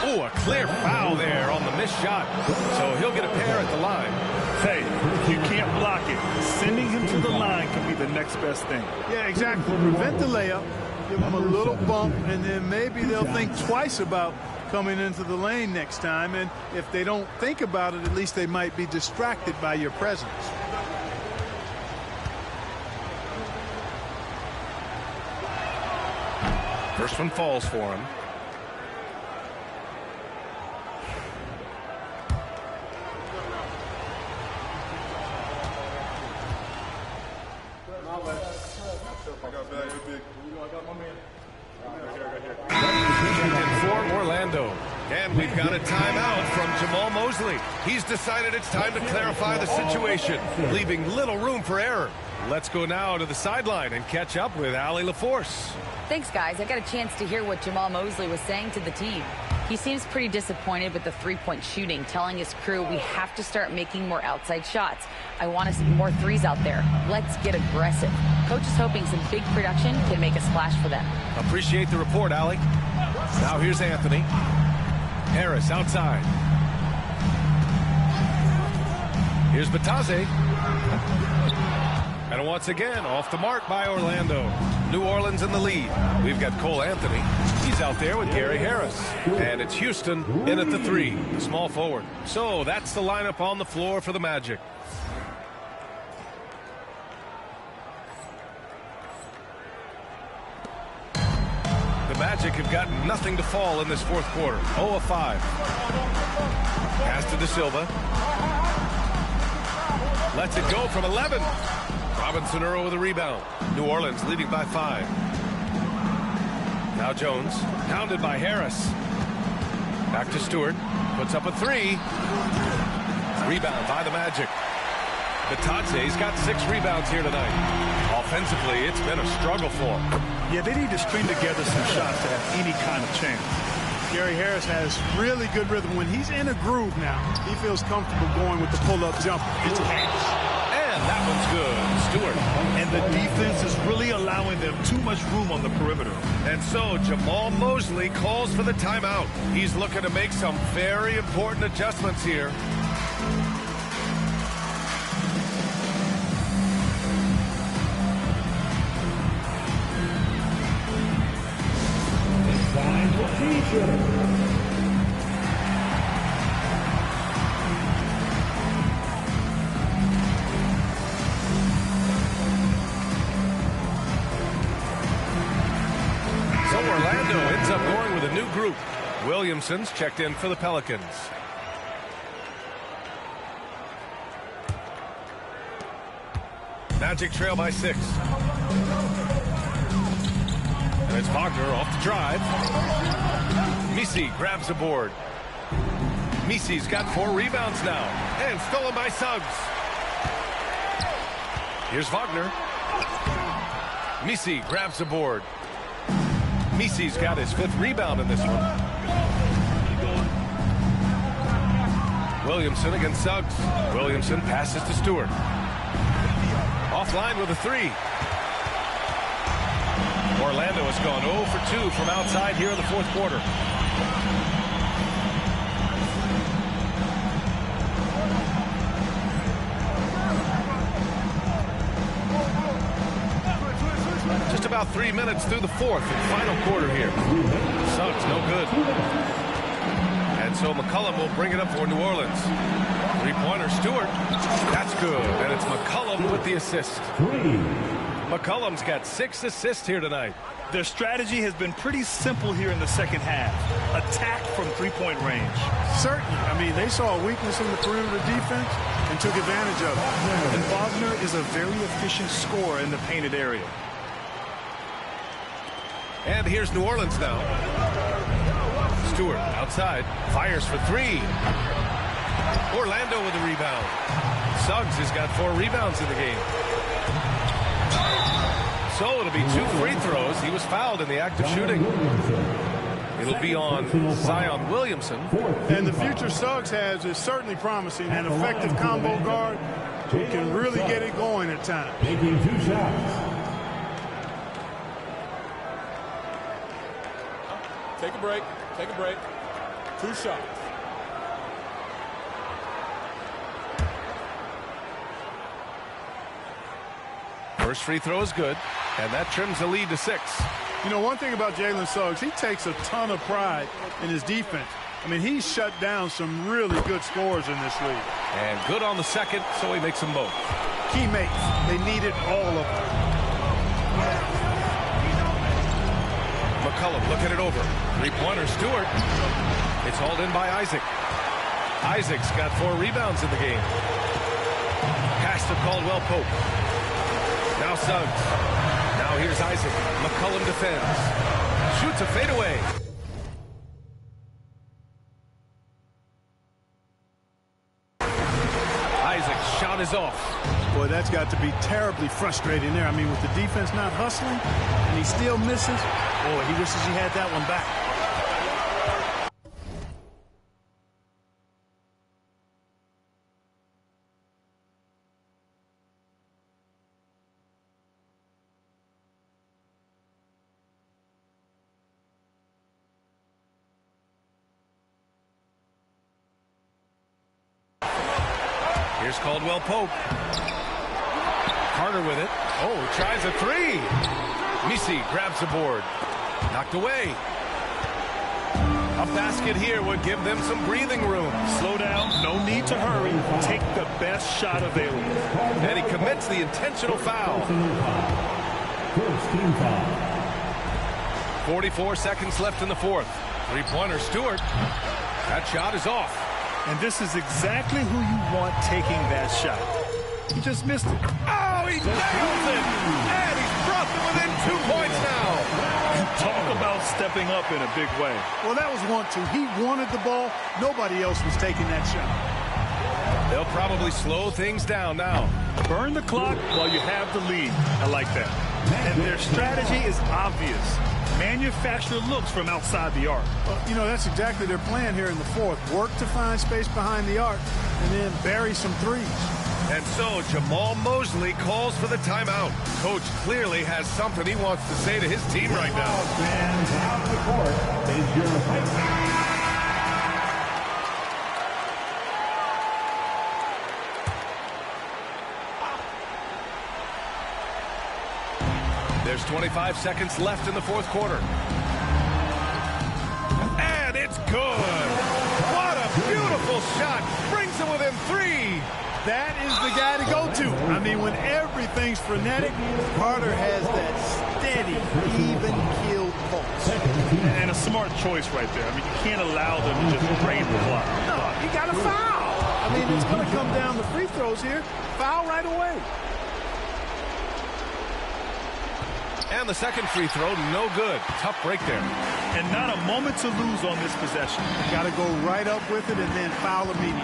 Oh, a clear foul there on the missed shot. So he'll get a pair at the line. Hey, you can't block it. Sending him to the line can be the next best thing. Yeah, exactly. Prevent the layup. Give them a little bump, and then maybe they'll think twice about coming into the lane next time. And if they don't think about it, at least they might be distracted by your presence. First one falls for him. For Orlando. And we've got a timeout from Jamal Mosley. He's decided it's time to clarify the situation, leaving little room for error. Let's go now to the sideline and catch up with Allie LaForce. Thanks, guys. I got a chance to hear what Jamal Mosley was saying to the team. He seems pretty disappointed with the three-point shooting, telling his crew we have to start making more outside shots. I want to see more threes out there. Let's get aggressive. Coach is hoping some big production can make a splash for them. Appreciate the report, Allie. Now here's Anthony. Harris outside. Here's Batase. And once again, off the mark by Orlando. New Orleans in the lead. We've got Cole Anthony. He's out there with Gary Harris. And it's Houston in at the 3, the small forward. So that's the lineup on the floor for the Magic. The Magic have got nothing to fall in this fourth quarter. 0 of 5. Pass to De Silva. Lets it go from 11. Robinson Earl with a rebound. New Orleans leading by 5. Now Jones, pounded by Harris. Back to Stewart. Puts up a 3. Rebound by the Magic. Batase's got 6 rebounds here tonight. Offensively, it's been a struggle for him. Yeah, they need to string together some shots to have any kind of chance. Gary Harris has really good rhythm. When he's in a groove now, he feels comfortable going with the pull-up jumper. It's cash. And that one's good. Stewart. And the defense is really allowing them too much room on the perimeter. And so Jamal Mosley calls for the timeout. He's looking to make some very important adjustments here. Time for T-shirt. Orlando ends up going with a new group. Williamson's checked in for the Pelicans. Magic trail by 6. And it's Wagner off the drive. Misi grabs the board. Misi's got 4 rebounds now. And stolen by Suggs. Here's Wagner. Misi grabs the board. Misi's got his 5th rebound in this one. Williamson against Suggs. Williamson passes to Stewart. Offline with a 3. Orlando has gone 0 for 2 from outside here in the fourth quarter. Just about 3 minutes through the fourth and final quarter here. Suggs no good. And so McCollum will bring it up for New Orleans. 3-pointer Stewart. That's good. And it's McCollum with the assist. McCollum's got 6 assists here tonight. Their strategy has been pretty simple here in the second half. Attack from 3-point range. Certainly. I mean, they saw a weakness in the perimeter defense and took advantage of it. And Wagner is a very efficient scorer in the painted area. And here's New Orleans now. Stewart outside. Fires for 3. Orlando with a rebound. Suggs has got 4 rebounds in the game. So it'll be 2 free throws. He was fouled in the act of shooting. It'll be on Zion Williamson. And the future Suggs has is certainly promising. An effective combo guard who can really get it going at times. Taking 2 shots. Take a break. Take a break. 2 shots. First free throw is good, and that trims the lead to 6. You know, one thing about Jalen Suggs, he takes a ton of pride in his defense. I mean, he's shut down some really good scorers in this league. And good on the second, so he makes them both. Key mates, they needed all of them. McCollum looking it over. Three-pointer, Stewart. It's hauled in by Isaac. Isaac's got 4 rebounds in the game. Pass to Caldwell-Pope. Now Suggs. Now here's Isaac. McCollum defends. Shoots a fadeaway. Isaac's shot is off. Boy, that's got to be terribly frustrating there. I mean, with the defense not hustling, and he still misses. Boy, he wishes he had that one back. Here's Caldwell-Pope. Carter with it. Oh, tries a 3. Misi grabs the board. Knocked away. A basket here would give them some breathing room. Slow down. No need to hurry. Take the best shot available. And he commits the intentional foul. First team foul. 44 seconds left in the fourth. Three-pointer, Stewart. That shot is off. And this is exactly who you want taking that shot. He just missed it. Oh, he nails it! And he's brought them within 2 points now. Talk about stepping up in a big way. Well, that was 1-2. He wanted the ball. Nobody else was taking that shot. They'll probably slow things down now. Burn the clock while you have the lead. I like that. And their strategy is obvious. Manufacture looks from outside the arc. Well, you know, that's exactly their plan here in the fourth. Work to find space behind the arc and then bury some threes. And so Jamal Mosley calls for the timeout. Coach clearly has something he wants to say to his team right now. Fans out of the court is your fight. There's 25 seconds left in the fourth quarter. And it's good. What a beautiful shot. Brings them within 3. That is the guy to go to. I mean, when everything's frenetic, Carter has that steady, even-keeled pulse. And a smart choice right there. I mean, you can't allow them to just drain the clock. No, you got to foul. I mean, it's going to come down to free throws here. Foul right away. And the second free throw, no good. Tough break there. And not a moment to lose on this possession. Got to go right up with it and then foul immediately.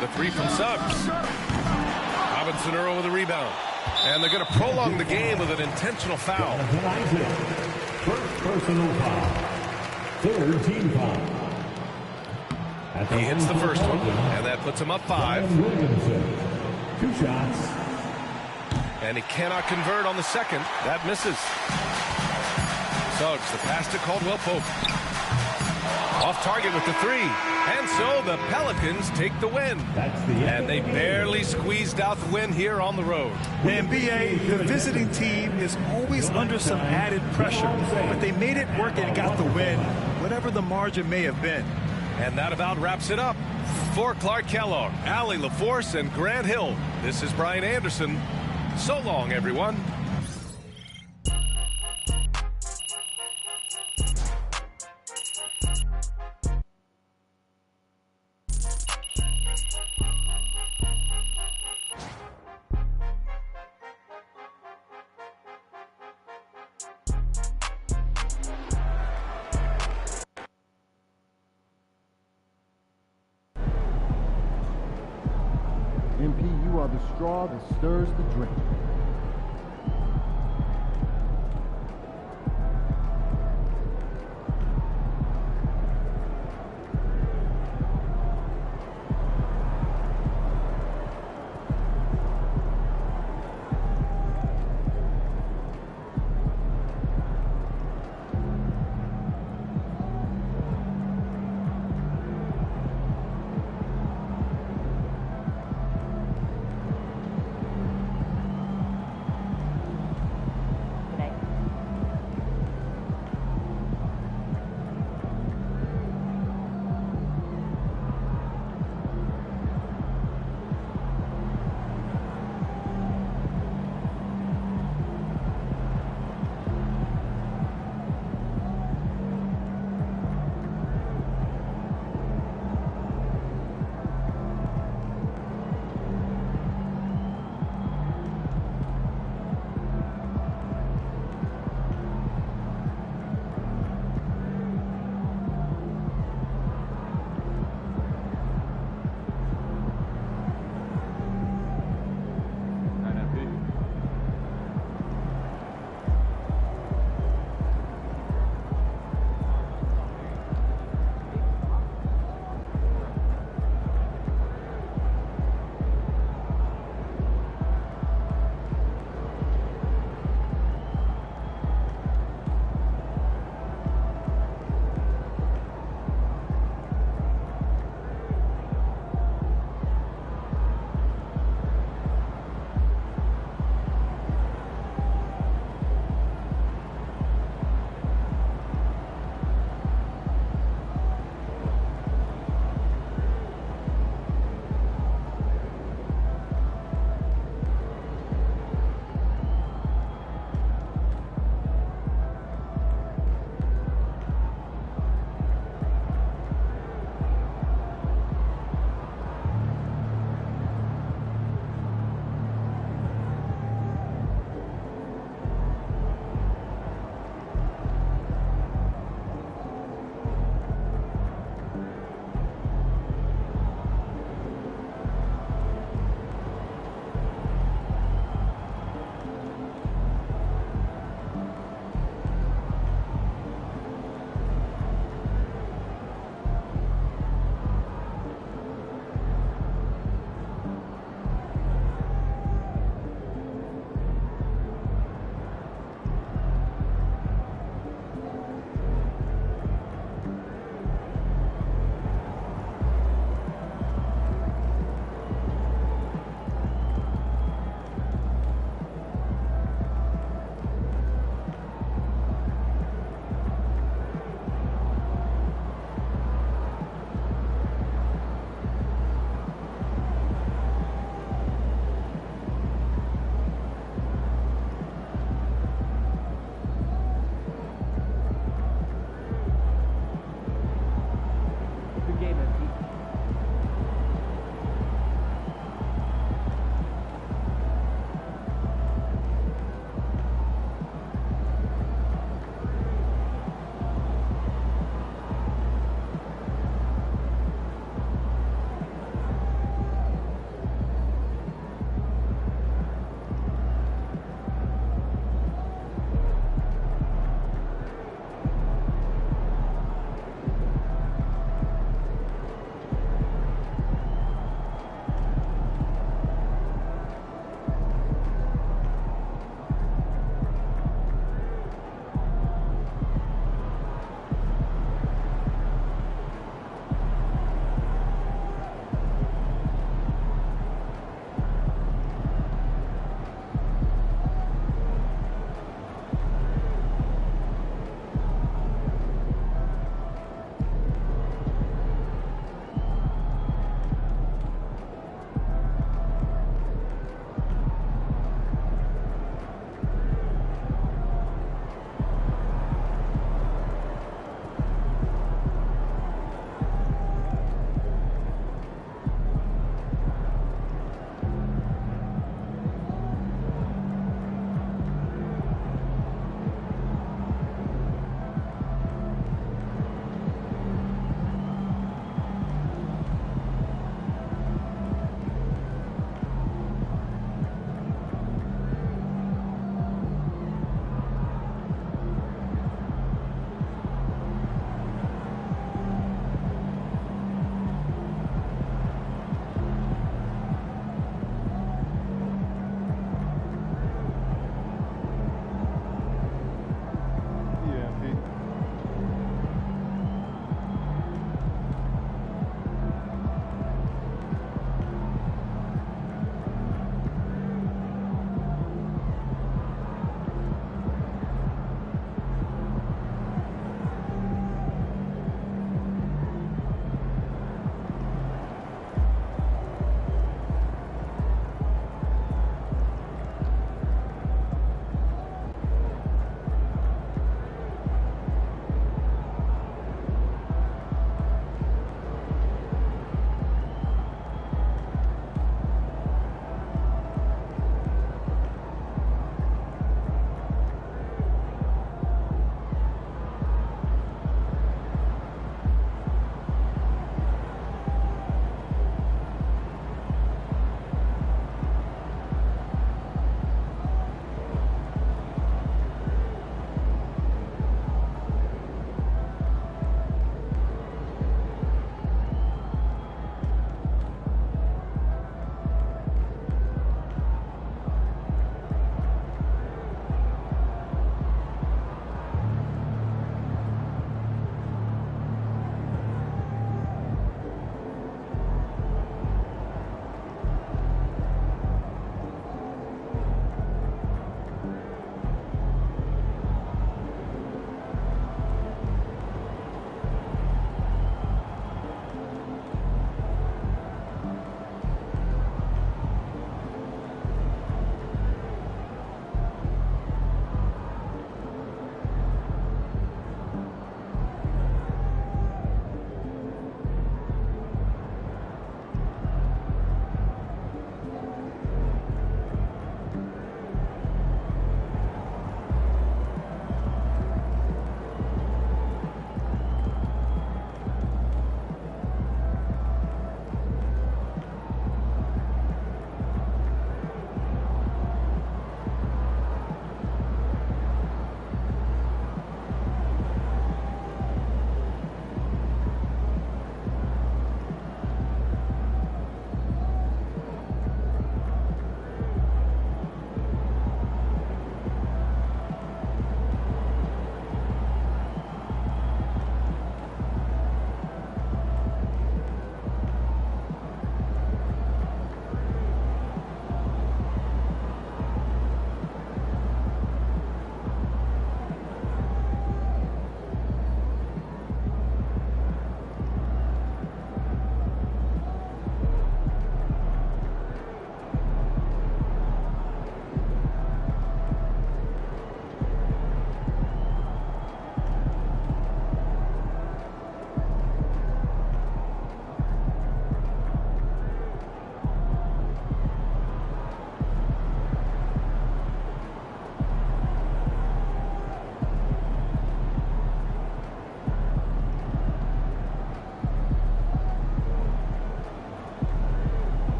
The 3 from Suggs. Robinson Earl with a rebound. And they're going to prolong the game with an intentional foul. First personal foul. Third team foul. He hits the first one, and that puts him up 5. Williamson. 2 shots. And he cannot convert on the second. That misses. Suggs, the pass to Caldwell-Pope. Off target with the 3. And so the Pelicans take the win. And they barely squeezed out the win here on the road. And BA, the visiting team is always under some added pressure. But they made it work and got the win, whatever the margin may have been. And that about wraps it up. For Clark Kellogg, Allie LaForce, and Grant Hill, this is Brian Anderson. So long, everyone. MP, you are the straw that stirs the drink.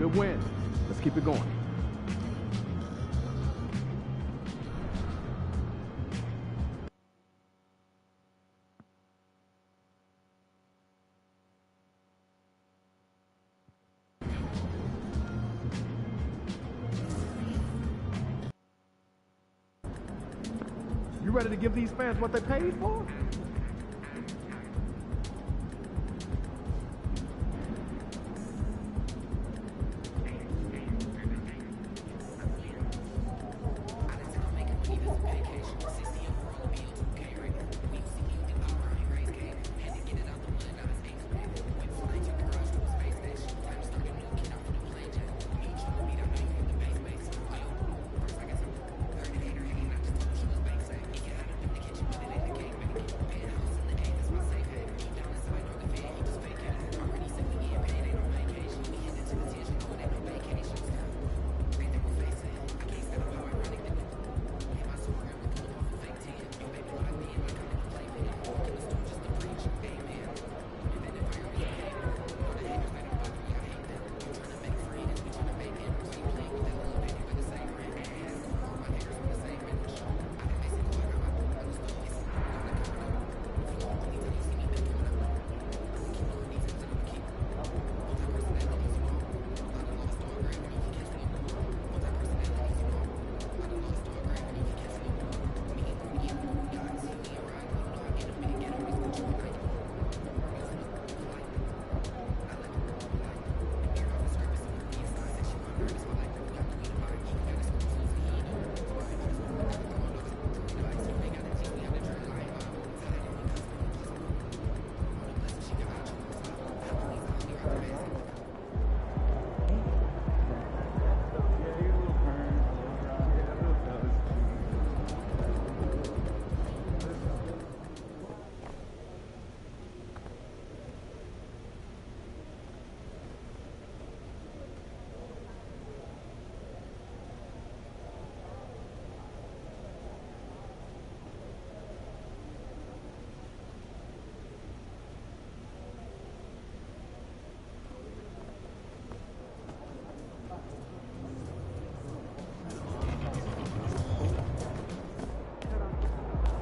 to win. Let's keep it going. You ready to give these fans what they paid for?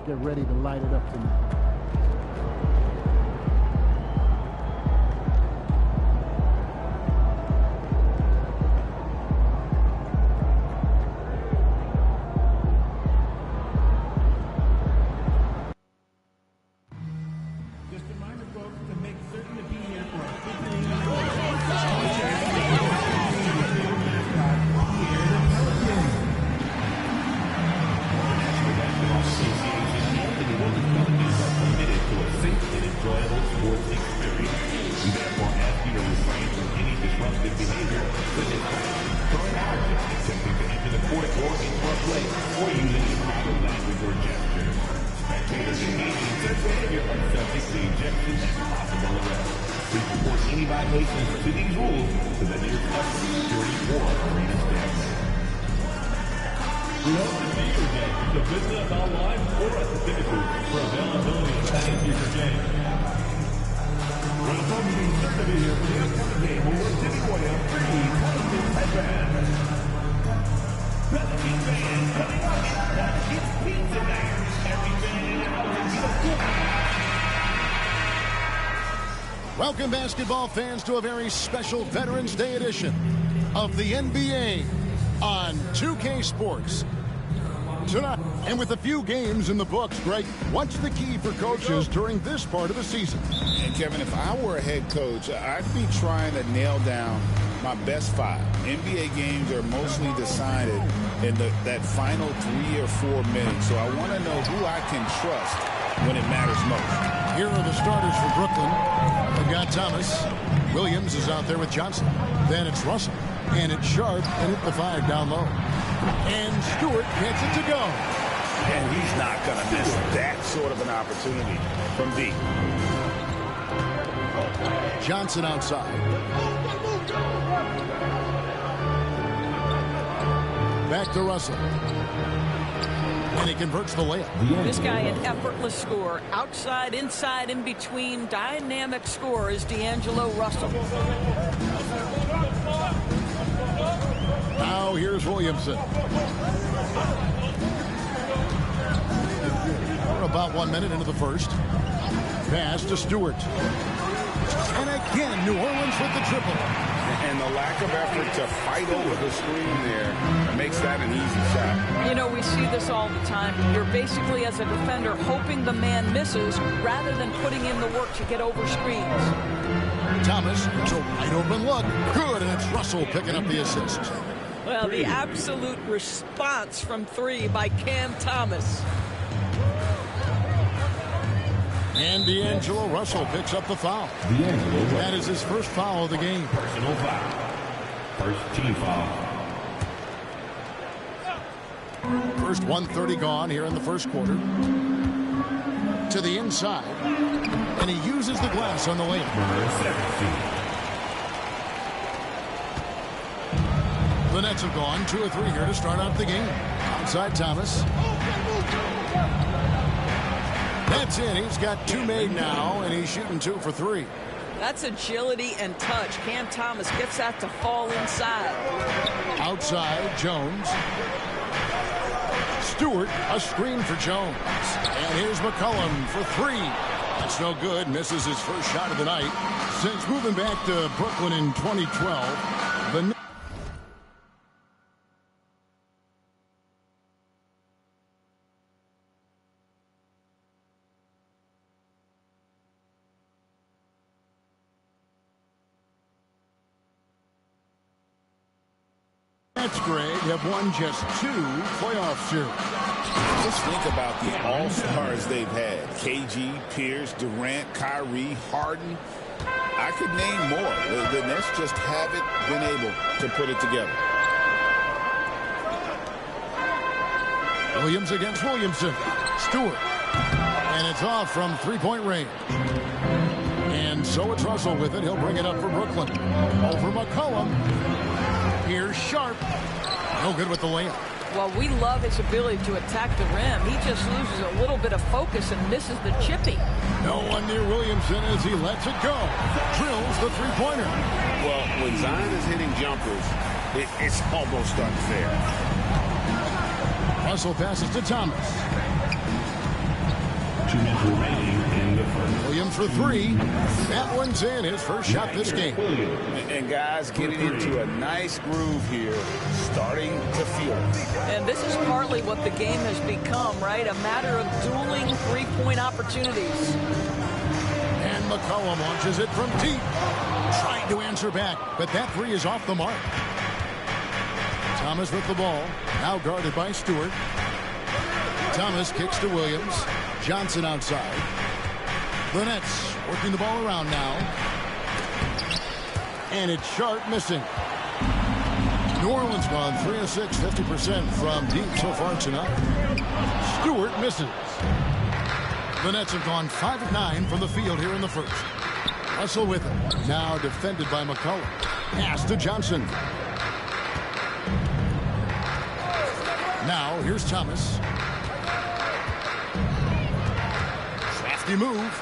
Get ready to light it up tonight. Just a reminder, folks, to make certain to be here for committed to a safe and enjoyable sports experience. We therefore ask you to refrain from any disruptive behavior, such as throwing objects, attempting to enter the court or interrupt play, or using improper language or gestures. Spectators engaging in such behavior are subject to ejection and possible arrest. Please report any violations to these rules to the nearest security or arena staff. We hope to see you again to visit us online or at the ticket booth for availability of any future games. We're supposed to be certain to be here for the upcoming game over City Warrior 3-26 headband. Bethany Band coming up. It's pizza night. Every band in the house. Welcome, basketball fans, to a very special Veterans Day edition of the NBA on 2K Sports. Tonight, and with a few games in the books, Greg, what's the key for coaches during this part of the season? And Kevin, if I were a head coach, I'd be trying to nail down my best 5. NBA games are mostly decided in that final 3 or 4 minutes, so I want to know who I can trust when it matters most. Here are the starters for Brooklyn. We've got Thomas. Williams is out there with Johnson. Then it's Russell. And it's Sharp, and at the 5 down low. And Stewart gets it to go. And he's not going to miss that sort of an opportunity from deep. Johnson outside. Back to Russell. And he converts the layup. This guy, an effortless scorer. Outside, inside, in between. Dynamic scorer is D'Angelo Russell. Now here's Williamson. We're about 1 minute into the first. Pass to Stewart. And again, New Orleans with the triple. And the lack of effort to fight over the screen there makes that an easy shot. You know, we see this all the time. You're basically, as a defender, hoping the man misses rather than putting in the work to get over screens. Thomas, it's a wide open look. Good, and it's Russell picking up the assist. Well, the absolute response from three by Cam Thomas. And D'Angelo Russell picks up the foul. That is his first foul of the game. Personal foul. First team foul. First 1:30 gone here in the first quarter. To the inside. And he uses the glass on the layup. The Nets have gone 2 of 3 here to start out the game. Outside Thomas. That's it. He's got 2 made now, and he's shooting 2 for 3. That's agility and touch. Cam Thomas gets that to fall inside. Outside, Jones. Stewart, a screen for Jones. And here's McCollum for 3. That's no good. Misses his first shot of the night. Since moving back to Brooklyn in 2012, the Nets, Greg, have won just 2 playoff series. Just think about the all-stars they've had. KG, Pierce, Durant, Kyrie, Harden. I could name more. The Nets just haven't been able to put it together. Williams against Williamson. Stewart. And it's off from 3-point range. And so it's Russell with it. He'll bring it up for Brooklyn. Over McCollum. Here's Sharp. No good with the layup. Well, we love his ability to attack the rim. He just loses a little bit of focus and misses the chippy. No one near Williamson as he lets it go. Drills the three-pointer. Well, when Zion is hitting jumpers, it's almost unfair. Russell passes to Thomas. 2 minutes remaining in the first. Williams for 3. That one's in. His first shot this game. And guys getting into a nice groove here, starting to feel it. And this is partly what the game has become, right? A matter of dueling three-point opportunities. And McCollum launches it from deep. Trying to answer back, but that 3 is off the mark. Thomas with the ball. Now guarded by Stewart. Thomas kicks to Williams. Johnson outside. The Nets working the ball around now. And it's Sharp missing. New Orleans gone 3 of 6, 50% from deep so far tonight. Stewart misses. The Nets have gone 5 of 9 from the field here in the first. Russell with it. Now defended by McCollum. Pass to Johnson. Now here's Thomas. Crafty move.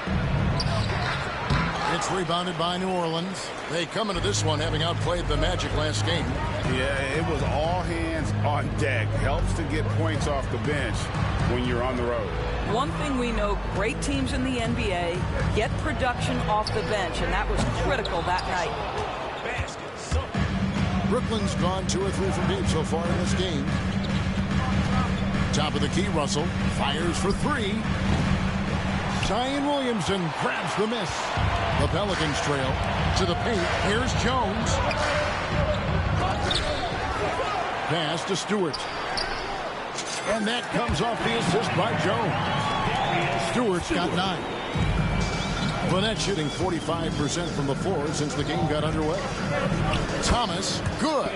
It's rebounded by New Orleans. They come into this one having outplayed the Magic last game. Yeah, it was all hands on deck. Helps to get points off the bench when you're on the road. One thing we know, great teams in the NBA get production off the bench, and that was critical that night. Brooklyn's gone 2 or 3 from deep so far in this game. Top of the key, Russell fires for 3. Zion Williamson grabs the miss. The Pelicans trail to the paint. Here's Jones. Pass to Stewart. And that comes off the assist by Jones. Stewart's got 9. The Nets shooting 45% from the floor since the game got underway. Thomas, good.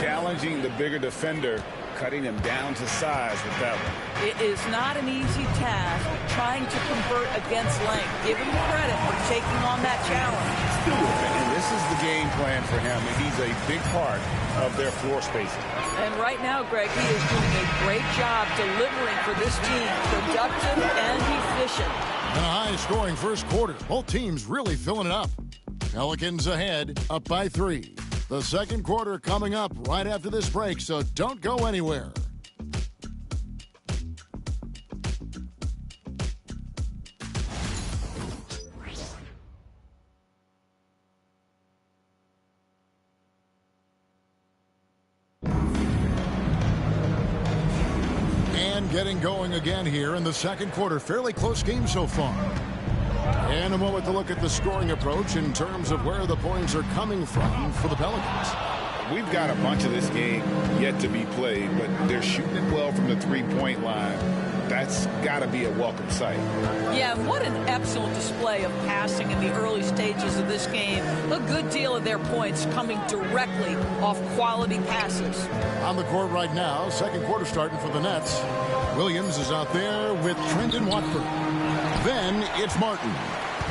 Challenging the bigger defender, cutting him down to size with that one. It is not an easy task trying to convert against length. Give him credit for taking on that challenge. And this is the game plan for him, and he's a big part of their floor spacing. And right now, Greg, he is doing a great job delivering for this team, productive and efficient. And a high-scoring first quarter. Both teams really filling it up. Pelicans ahead, up by 3. The second quarter coming up right after this break, so don't go anywhere. And getting going again here in the second quarter. Fairly close game so far. And a moment to look at the scoring approach in terms of where the points are coming from for the Pelicans. We've got a bunch of this game yet to be played, but they're shooting it well from the three-point line. That's got to be a welcome sight. Yeah, what an excellent display of passing in the early stages of this game. A good deal of their points coming directly off quality passes. On the court right now, second quarter starting for the Nets. Williams is out there with Trendon Watford. Then it's Martin.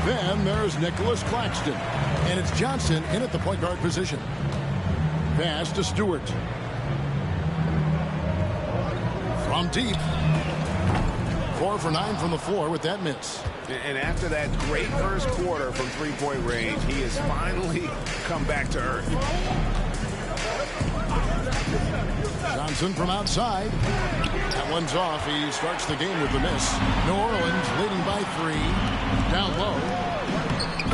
Then there's Nicholas Claxton. And it's Johnson in at the point guard position. Pass to Stewart. From deep. 4 for 9 from the floor with that miss. And after that great first quarter from three-point range, he has finally come back to earth. Johnson from outside. That one's off. He starts the game with the miss. New Orleans leading by 3. Down low.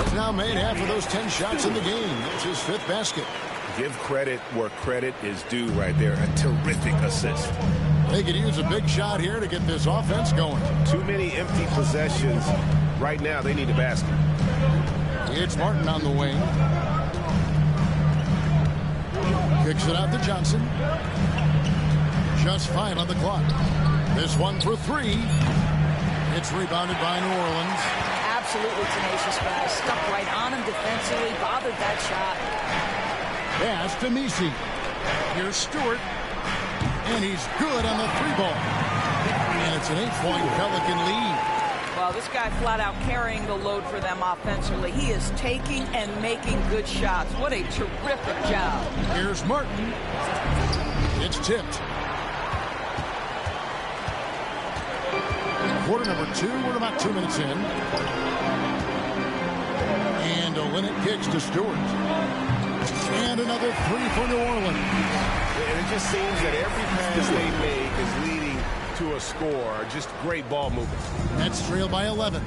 He's now made half of those 10 shots in the game. That's his 5th basket. Give credit where credit is due right there. A terrific assist. They could use a big shot here to get this offense going. Too many empty possessions. Right now, they need a basket. It's Martin on the wing. Kicks it out to Johnson. Just 5 on the clock. This one for 3. It's rebounded by New Orleans. Absolutely tenacious guys. Stuck right on him defensively. Bothered that shot. Pass to Messi. Here's Stewart. And he's good on the 3-ball. And it's an 8-point Pelican lead. Well, this guy flat out carrying the load for them offensively. He is taking and making good shots. What a terrific job. Here's Martin. It's tipped. Quarter number 2. We're about 2 minutes in. And Olynyk kicks to Stewart. And another 3 for New Orleans. And it just seems that every pass they make is leading to a score. Just great ball movement. Nets trail by 11.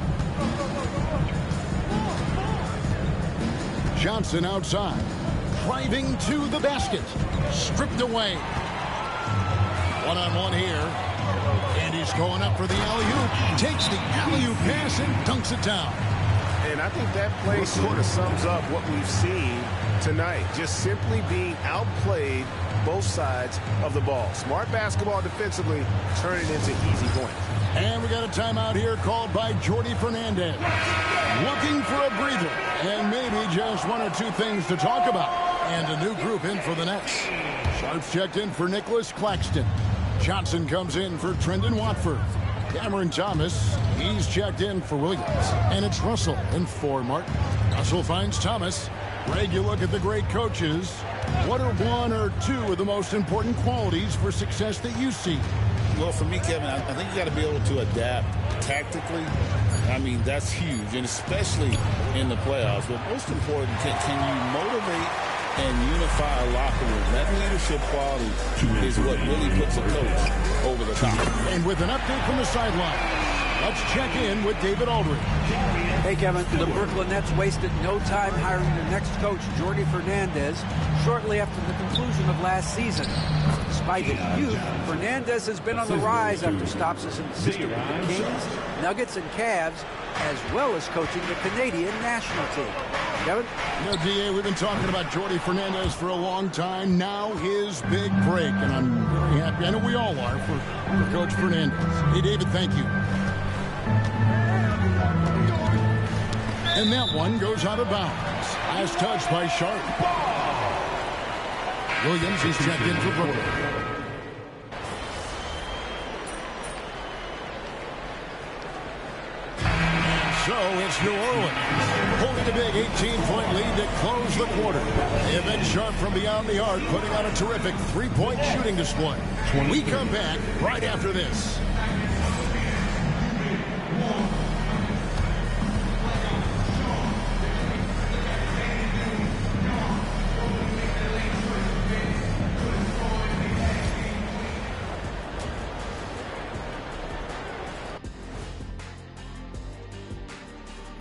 Johnson outside. Driving to the basket. Stripped away. One-on-one here. And he's going up for the alley-oop. Takes the alley-oop pass and dunks it down. And I think that play sort of sums up what we've seen tonight. Just simply being outplayed both sides of the ball. Smart basketball defensively, turning into easy points. And we got a timeout here called by Jordi Fernandez. Looking for a breather and maybe just 1 or 2 things to talk about. And a new group in for the Nets. Sharps checked in for Nicholas Claxton. Johnson comes in for Trendon Watford. Cameron Thomas, he's checked in for Williams. And it's Russell in for Martin. Russell finds Thomas. Greg, you look at the great coaches. What are 1 or 2 of the most important qualities for success that you see? Well, for me, Kevin, I think you got to be able to adapt tactically. I mean, that's huge, and especially in the playoffs. But most important, can you motivate and unify a locker room? That leadership quality is what really puts a coach over the top. And with an update from the sideline, let's check in with David Aldridge. Hey, Kevin, the Brooklyn Nets wasted no time hiring their next coach, Jordi Fernandez, shortly after the conclusion of last season. Despite his youth, Fernandez has been on the rise after stops as an assistant with the Kings, Nuggets, and Cavs, as well as coaching the Canadian national team. Kevin? You know, D.A., we've been talking about Jordi Fernandez for a long time. Now his big break, and I'm very happy. I know we all are for Coach Fernandez. Hey, David, thank you. And that one goes out of bounds. Last touch by Sharp. Williams is checked in for Brooklyn. So it's New Orleans holding a big 18-point lead to close the quarter. They have been Sharp from beyond the arc, putting on a terrific 3-point shooting display. When we come back right after this.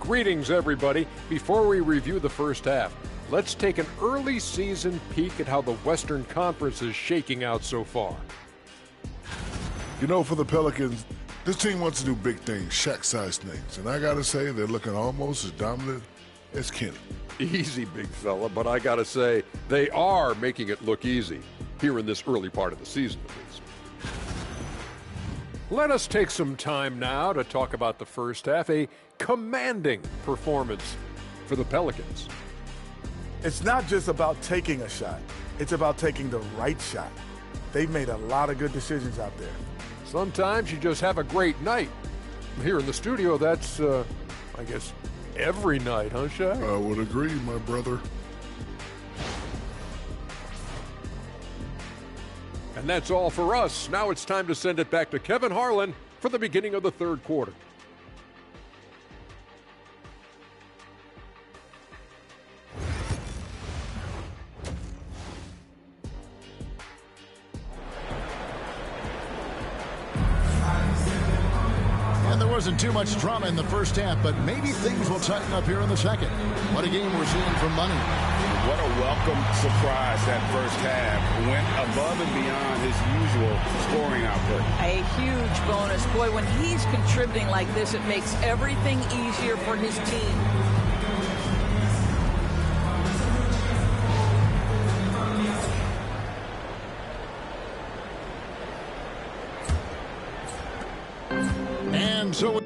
Greetings, everybody. Before we review the first half, let's take an early season peek at how the Western Conference is shaking out so far. You know, for the Pelicans, this team wants to do big things, Shaq-sized things. And I got to say, they're looking almost as dominant as Kenny. Easy, big fella, but I got to say, they are making it look easy, here in this early part of the season, at least. Let us take some time now to talk about the first half, a commanding performance for the Pelicans. It's not just about taking a shot. It's about taking the right shot. They've made a lot of good decisions out there. Sometimes you just have a great night. Here in the studio, that's, I guess, every night, huh, Shaq? I would agree, my brother. And that's all for us. Now it's time to send it back to Kevin Harlan for the beginning of the third quarter. And there wasn't too much drama in the first half, but maybe things will tighten up here in the second. What a game we're seeing from Money. What a welcome surprise that first half. Went above and beyond his usual scoring output. A huge bonus. Boy, when he's contributing like this, it makes everything easier for his team. And so...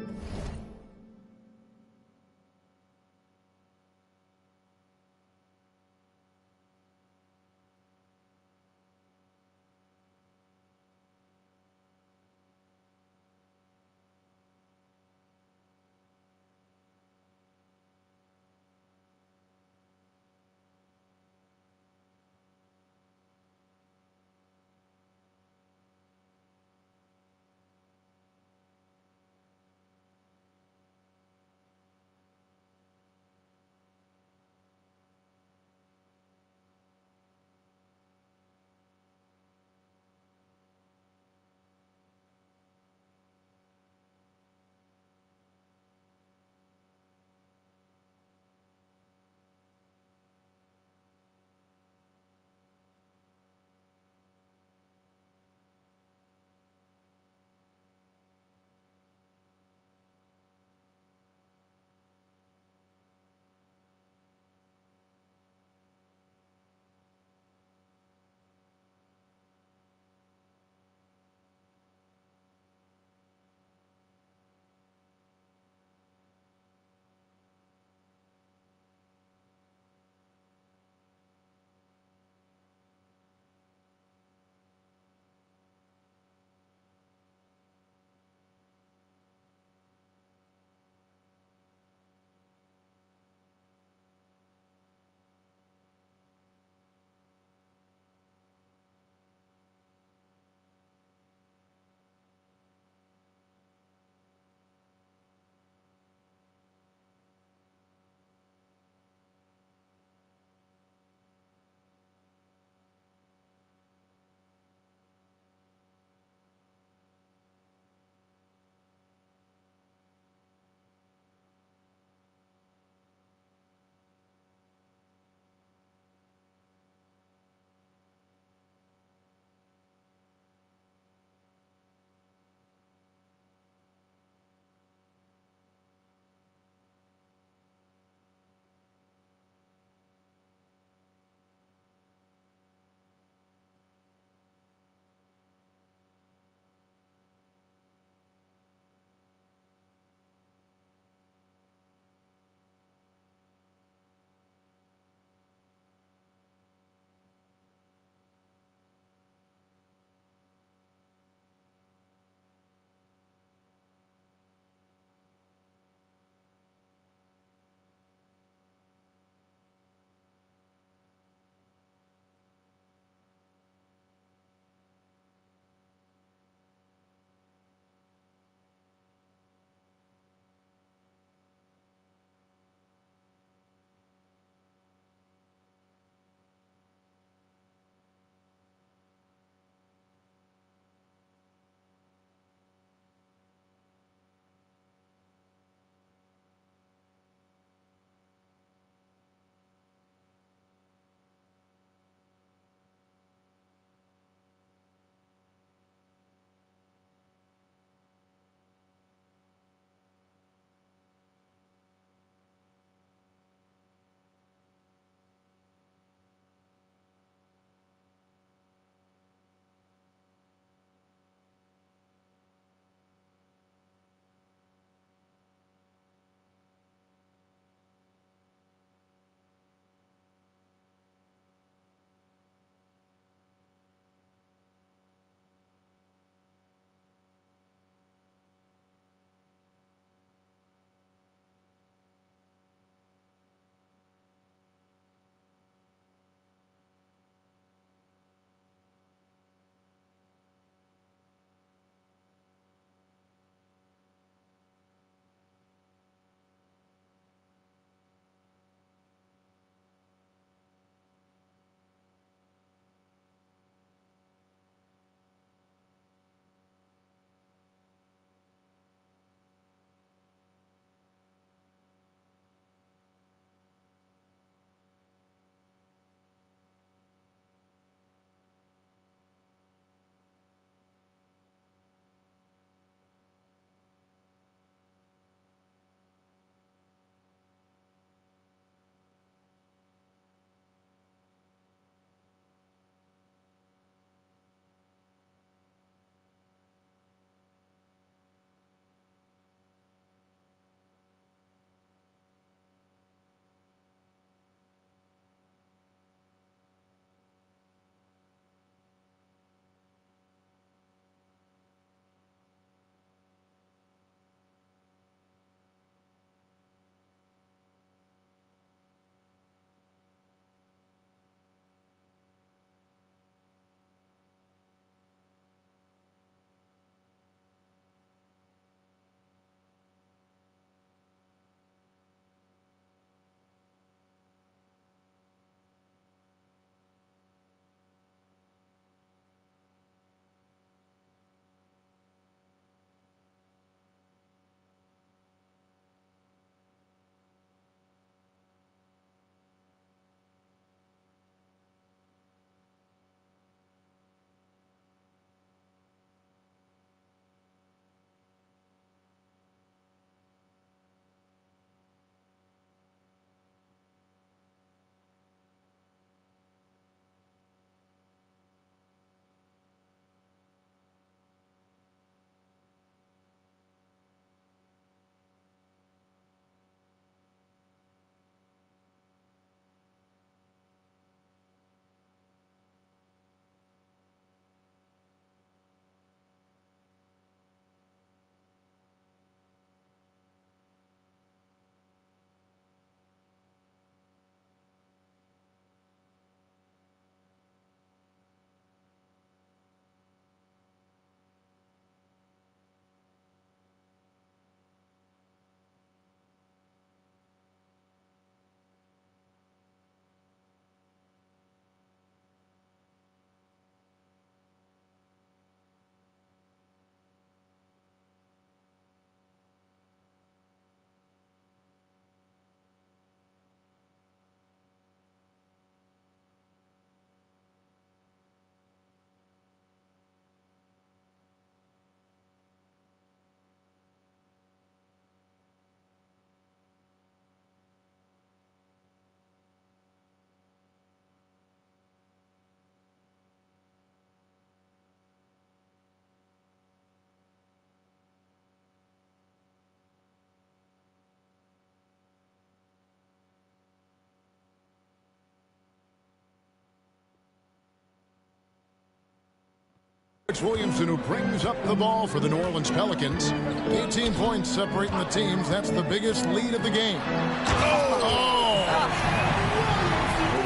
Williamson, who brings up the ball for the New Orleans Pelicans. 18 points separating the teams. That's the biggest lead of the game. Oh!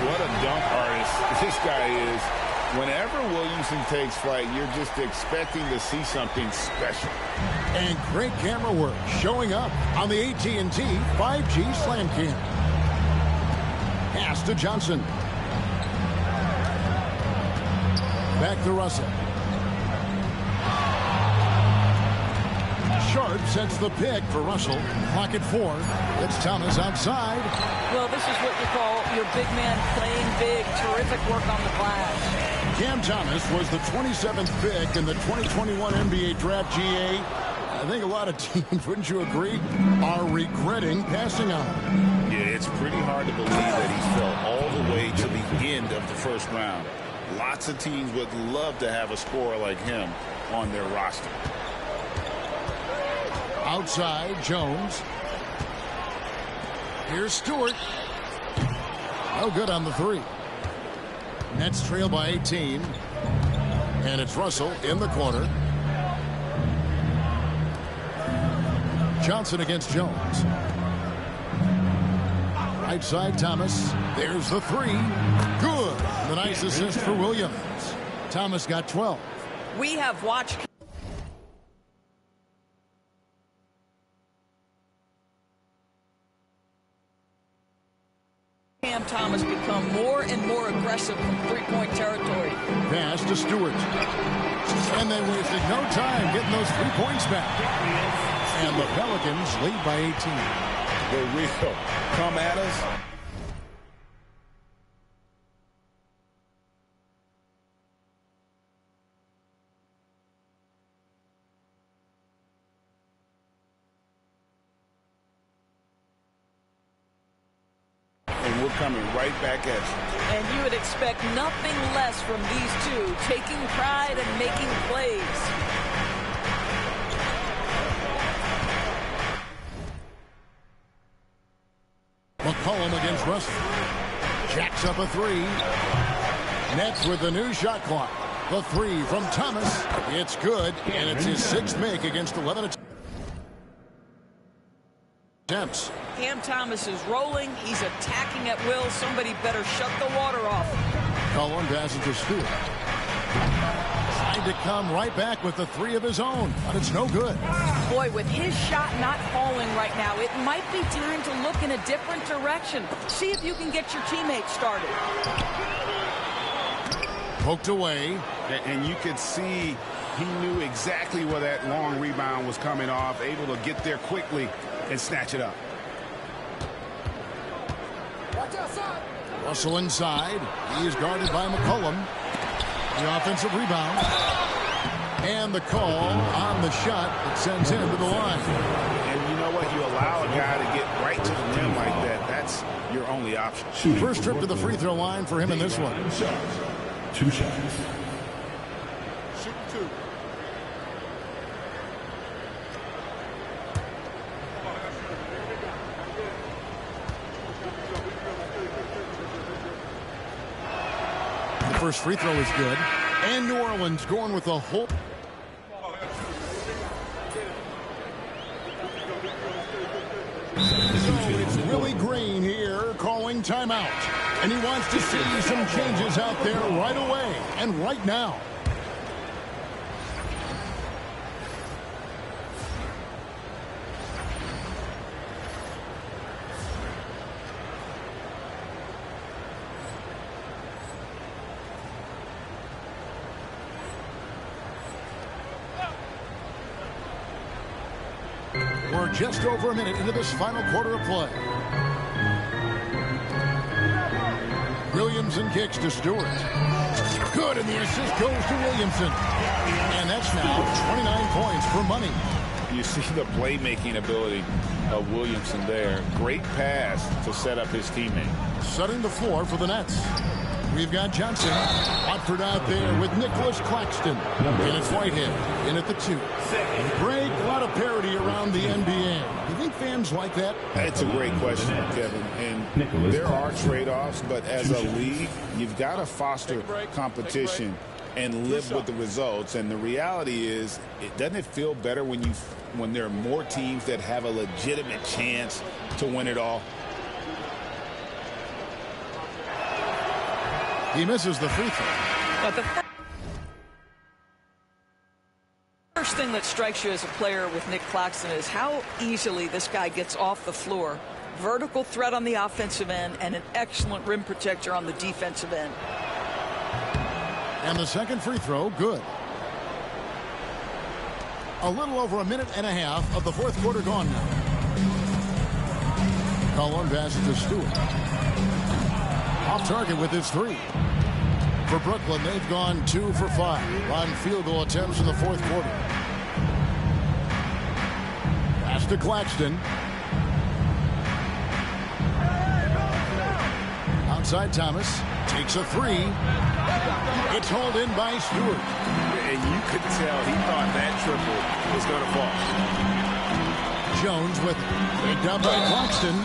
What a dunk artist this guy is. Whenever Williamson takes flight, you're just expecting to see something special. And great camera work showing up on the AT&T 5G Slam Cam. Pass to Johnson. Back to Russell. Sharp sets the pick for Russell. Clock at 4. It's Thomas outside. Well, this is what you call your big man playing big. Terrific work on the glass. Cam Thomas was the 27th pick in the 2021 NBA Draft. GA. I think a lot of teams, wouldn't you agree, are regretting passing on him. Yeah, it's pretty hard to believe that he fell all the way to the end of the first round. Lots of teams would love to have a scorer like him on their roster. Outside, Jones. Here's Stewart. No good on the 3. Nets trail by 18. And it's Russell in the corner. Johnson against Jones. Right side, Thomas. There's the 3. Good. The nice assist for Williams. Thomas got 12. We have watched Cam Thomas become more and more aggressive from three-point territory. Pass to Stewart. And they wasted no time getting those 3 points back. And the Pelicans lead by 18. The real come at us. And we're coming right back at you. And you would expect nothing less from these two, taking pride and making plays. McCollum against Russell. Jacks up a 3. Nets with the new shot clock. The 3 from Thomas. It's good, and it's his 6th make against 11 attempts. Cam Thomas is rolling. He's attacking at will. Somebody better shut the water off. Cullen passes to Stewart. Trying to come right back with the 3 of his own, but it's no good. Boy, with his shot not falling right now, it might be time to look in a different direction. See if you can get your teammates started. Poked away. And you could see he knew exactly where that long rebound was coming off, able to get there quickly and snatch it up. Russell inside. He is guarded by McCollum. The offensive rebound. And the call on the shot that sends him to the line. And you know what? You allow a guy to get right to the rim like that. That's your only option. First trip to the free throw line for him in this one. 2 shots. Shoot 2. The first free throw is good. And New Orleans going with the whole. So it's Willie Green here calling timeout. And he wants to see some changes out there right away and right now. We're just over a minute into this final quarter of play. Williamson kicks to Stewart. Good, and the assist goes to Williamson. And that's now 29 points for money. You see the playmaking ability of Williamson there. Great pass to set up his teammate. Setting the floor for the Nets. We've got Johnson. Watford out there with Nicholas Claxton. And it's Whitehead in at the 2. Greg, a lot of parity around the NBA. Do you think fans like that? It's a great question, Kevin. And there are trade-offs, but as a league, you've got to foster competition and live with the results. And the reality is, doesn't it feel better when there are more teams that have a legitimate chance to win it all? He misses the free throw. But the first thing that strikes you as a player with Nick Claxton is how easily this guy gets off the floor. Vertical threat on the offensive end and an excellent rim protector on the defensive end. And the second free throw, good. A little over a minute and a half of the fourth quarter gone now. Cullen passes to Stewart. Off target with his three. For Brooklyn, they've gone 2 for 5 on field goal attempts in the fourth quarter. Pass to Claxton. Outside Thomas. Takes a three. It's hauled in by Stewart. And you could tell he thought that triple was going to fall. Jones with it. Picked up by Claxton.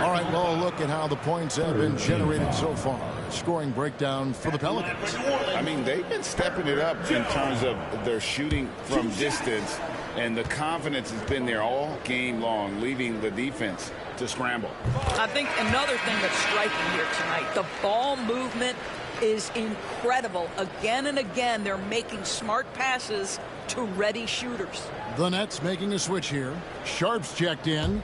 All right, well, a look at how the points have been generated so far. Scoring breakdown for the Pelicans. I mean, they've been stepping it up in terms of their shooting from distance, and the confidence has been there all game long, leaving the defense to scramble. I think another thing that's striking here tonight, the ball movement is incredible. Again and again, they're making smart passes to ready shooters. The Nets making a switch here. Sharp's checked in.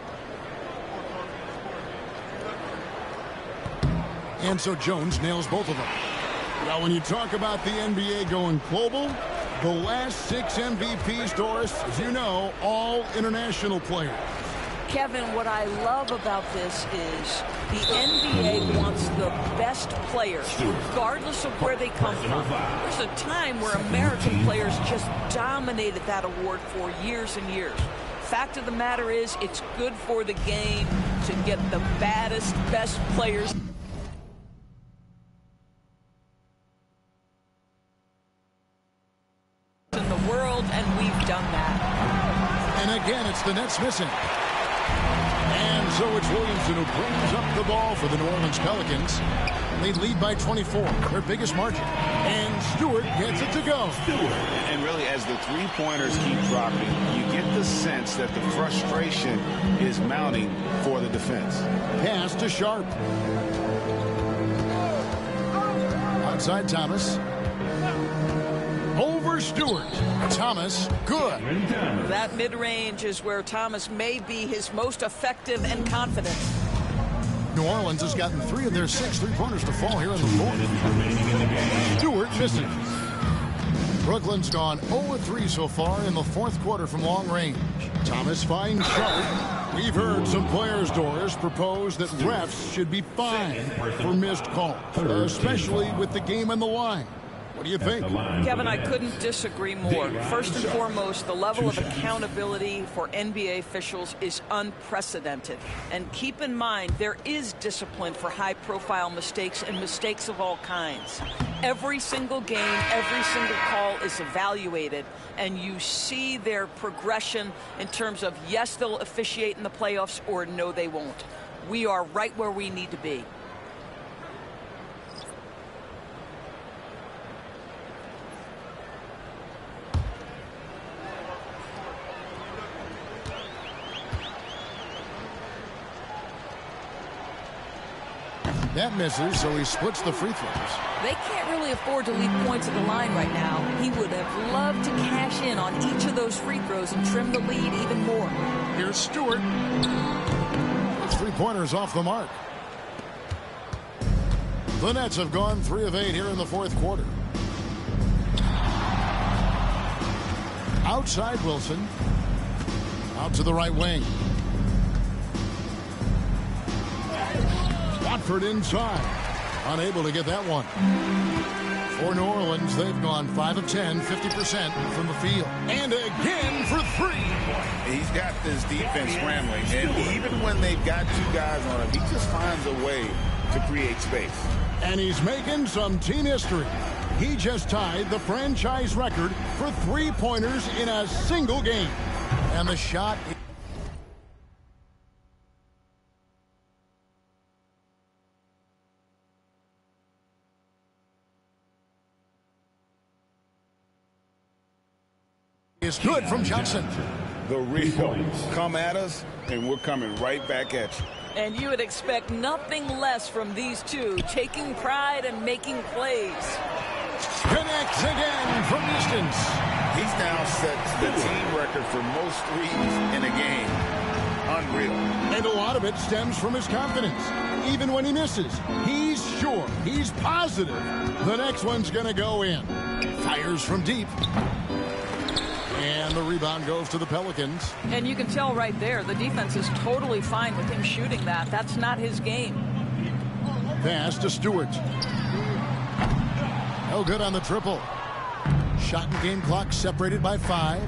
And so Jones nails both of them. Now, when you talk about the NBA going global, the last 6 MVPs, Doris, as you know, all international players. Kevin, what I love about this is the NBA wants the best players, regardless of where they come from. There's a time where American players just dominated that award for years and years. Fact of the matter is, it's good for the game to get the baddest, best players in the world, and we've done that. And again, it's the Nets missing. And so it's Williamson who brings up the ball for the New Orleans Pelicans. They lead by 24, their biggest margin. And Stewart gets it to go. And really, as the three-pointers keep dropping, you get the sense that the frustration is mounting for the defense. Pass to Sharp. Outside Thomas. Over Stewart. Thomas, good. That mid-range is where Thomas may be his most effective and confident. New Orleans has gotten 3 of their 6 three-pointers to fall here in the fourth. Stewart misses. Brooklyn's gone 0-3 so far in the fourth quarter from long range. Thomas finds Sharp. We've heard some players, Doris, propose that refs should be fined for missed calls, especially with the game on the line. What do you think? Kevin, I couldn't disagree more. First and foremost, the level of accountability for NBA officials is unprecedented. And keep in mind, there is discipline for high-profile mistakes and mistakes of all kinds. Every single game, every single call is evaluated, and you see their progression in terms of, yes, they'll officiate in the playoffs, or no, they won't. We are right where we need to be. That misses, so he splits the free throws. They can't really afford to leave points at the line right now. He would have loved to cash in on each of those free throws and trim the lead even more. Here's Stewart. His three-pointers off the mark. The Nets have gone 3 of 8 here in the fourth quarter. Outside Wilson. Out to the right wing. Watford inside. Unable to get that one. For New Orleans, they've gone 5 of 10, 50% from the field. And again for 3. He's got this defense scrambling, and even when they've got 2 guys on him, he just finds a way to create space. And he's making some team history. He just tied the franchise record for three-pointers in a single game. And the shot... Is good from Johnson. The real come at us, and we're coming right back at you. And you would expect nothing less from these two, taking pride and making plays. Connects again from distance. He's now set the team record for most threes in a game. Unreal. And a lot of it stems from his confidence. Even when he misses, he's sure, he's positive the next one's going to go in. Fires from deep. And the rebound goes to the Pelicans. And you can tell right there, the defense is totally fine with him shooting that. That's not his game. Pass to Stewart. No good on the triple. Shot and game clock separated by 5.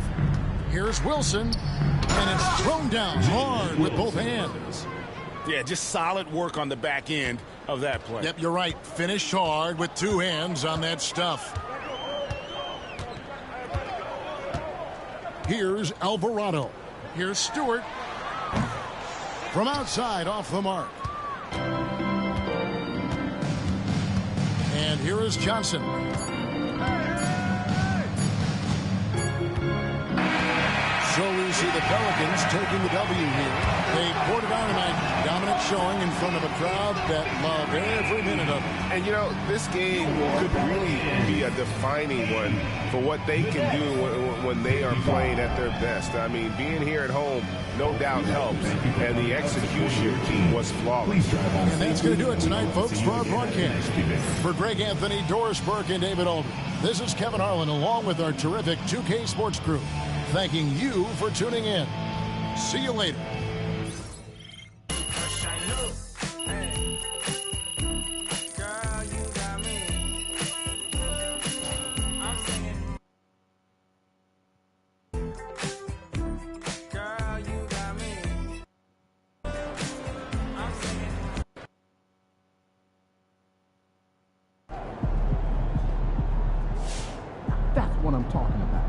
Here's Wilson. And it's thrown down hard with both hands. Yeah, just solid work on the back end of that play. Yep, you're right. Finish hard with 2 hands on that stuff. Here's Alvarado. Here's Stewart. From outside, off the mark. And here is Johnson. So we see the Pelicans taking the W here. They poured it on tonight. Dominant showing in front of a crowd that loved every minute of it. And, you know, this game could really be a defining one for what they can do when they are playing at their best. I mean, being here at home, no doubt helps. And the execution was flawless. And that's going to do it tonight, folks, for our broadcast. For Greg Anthony, Doris Burke, and David Aldridge, this is Kevin Harlan along with our terrific 2K Sports crew, thanking you for tuning in. See you later. That's what I'm talking about.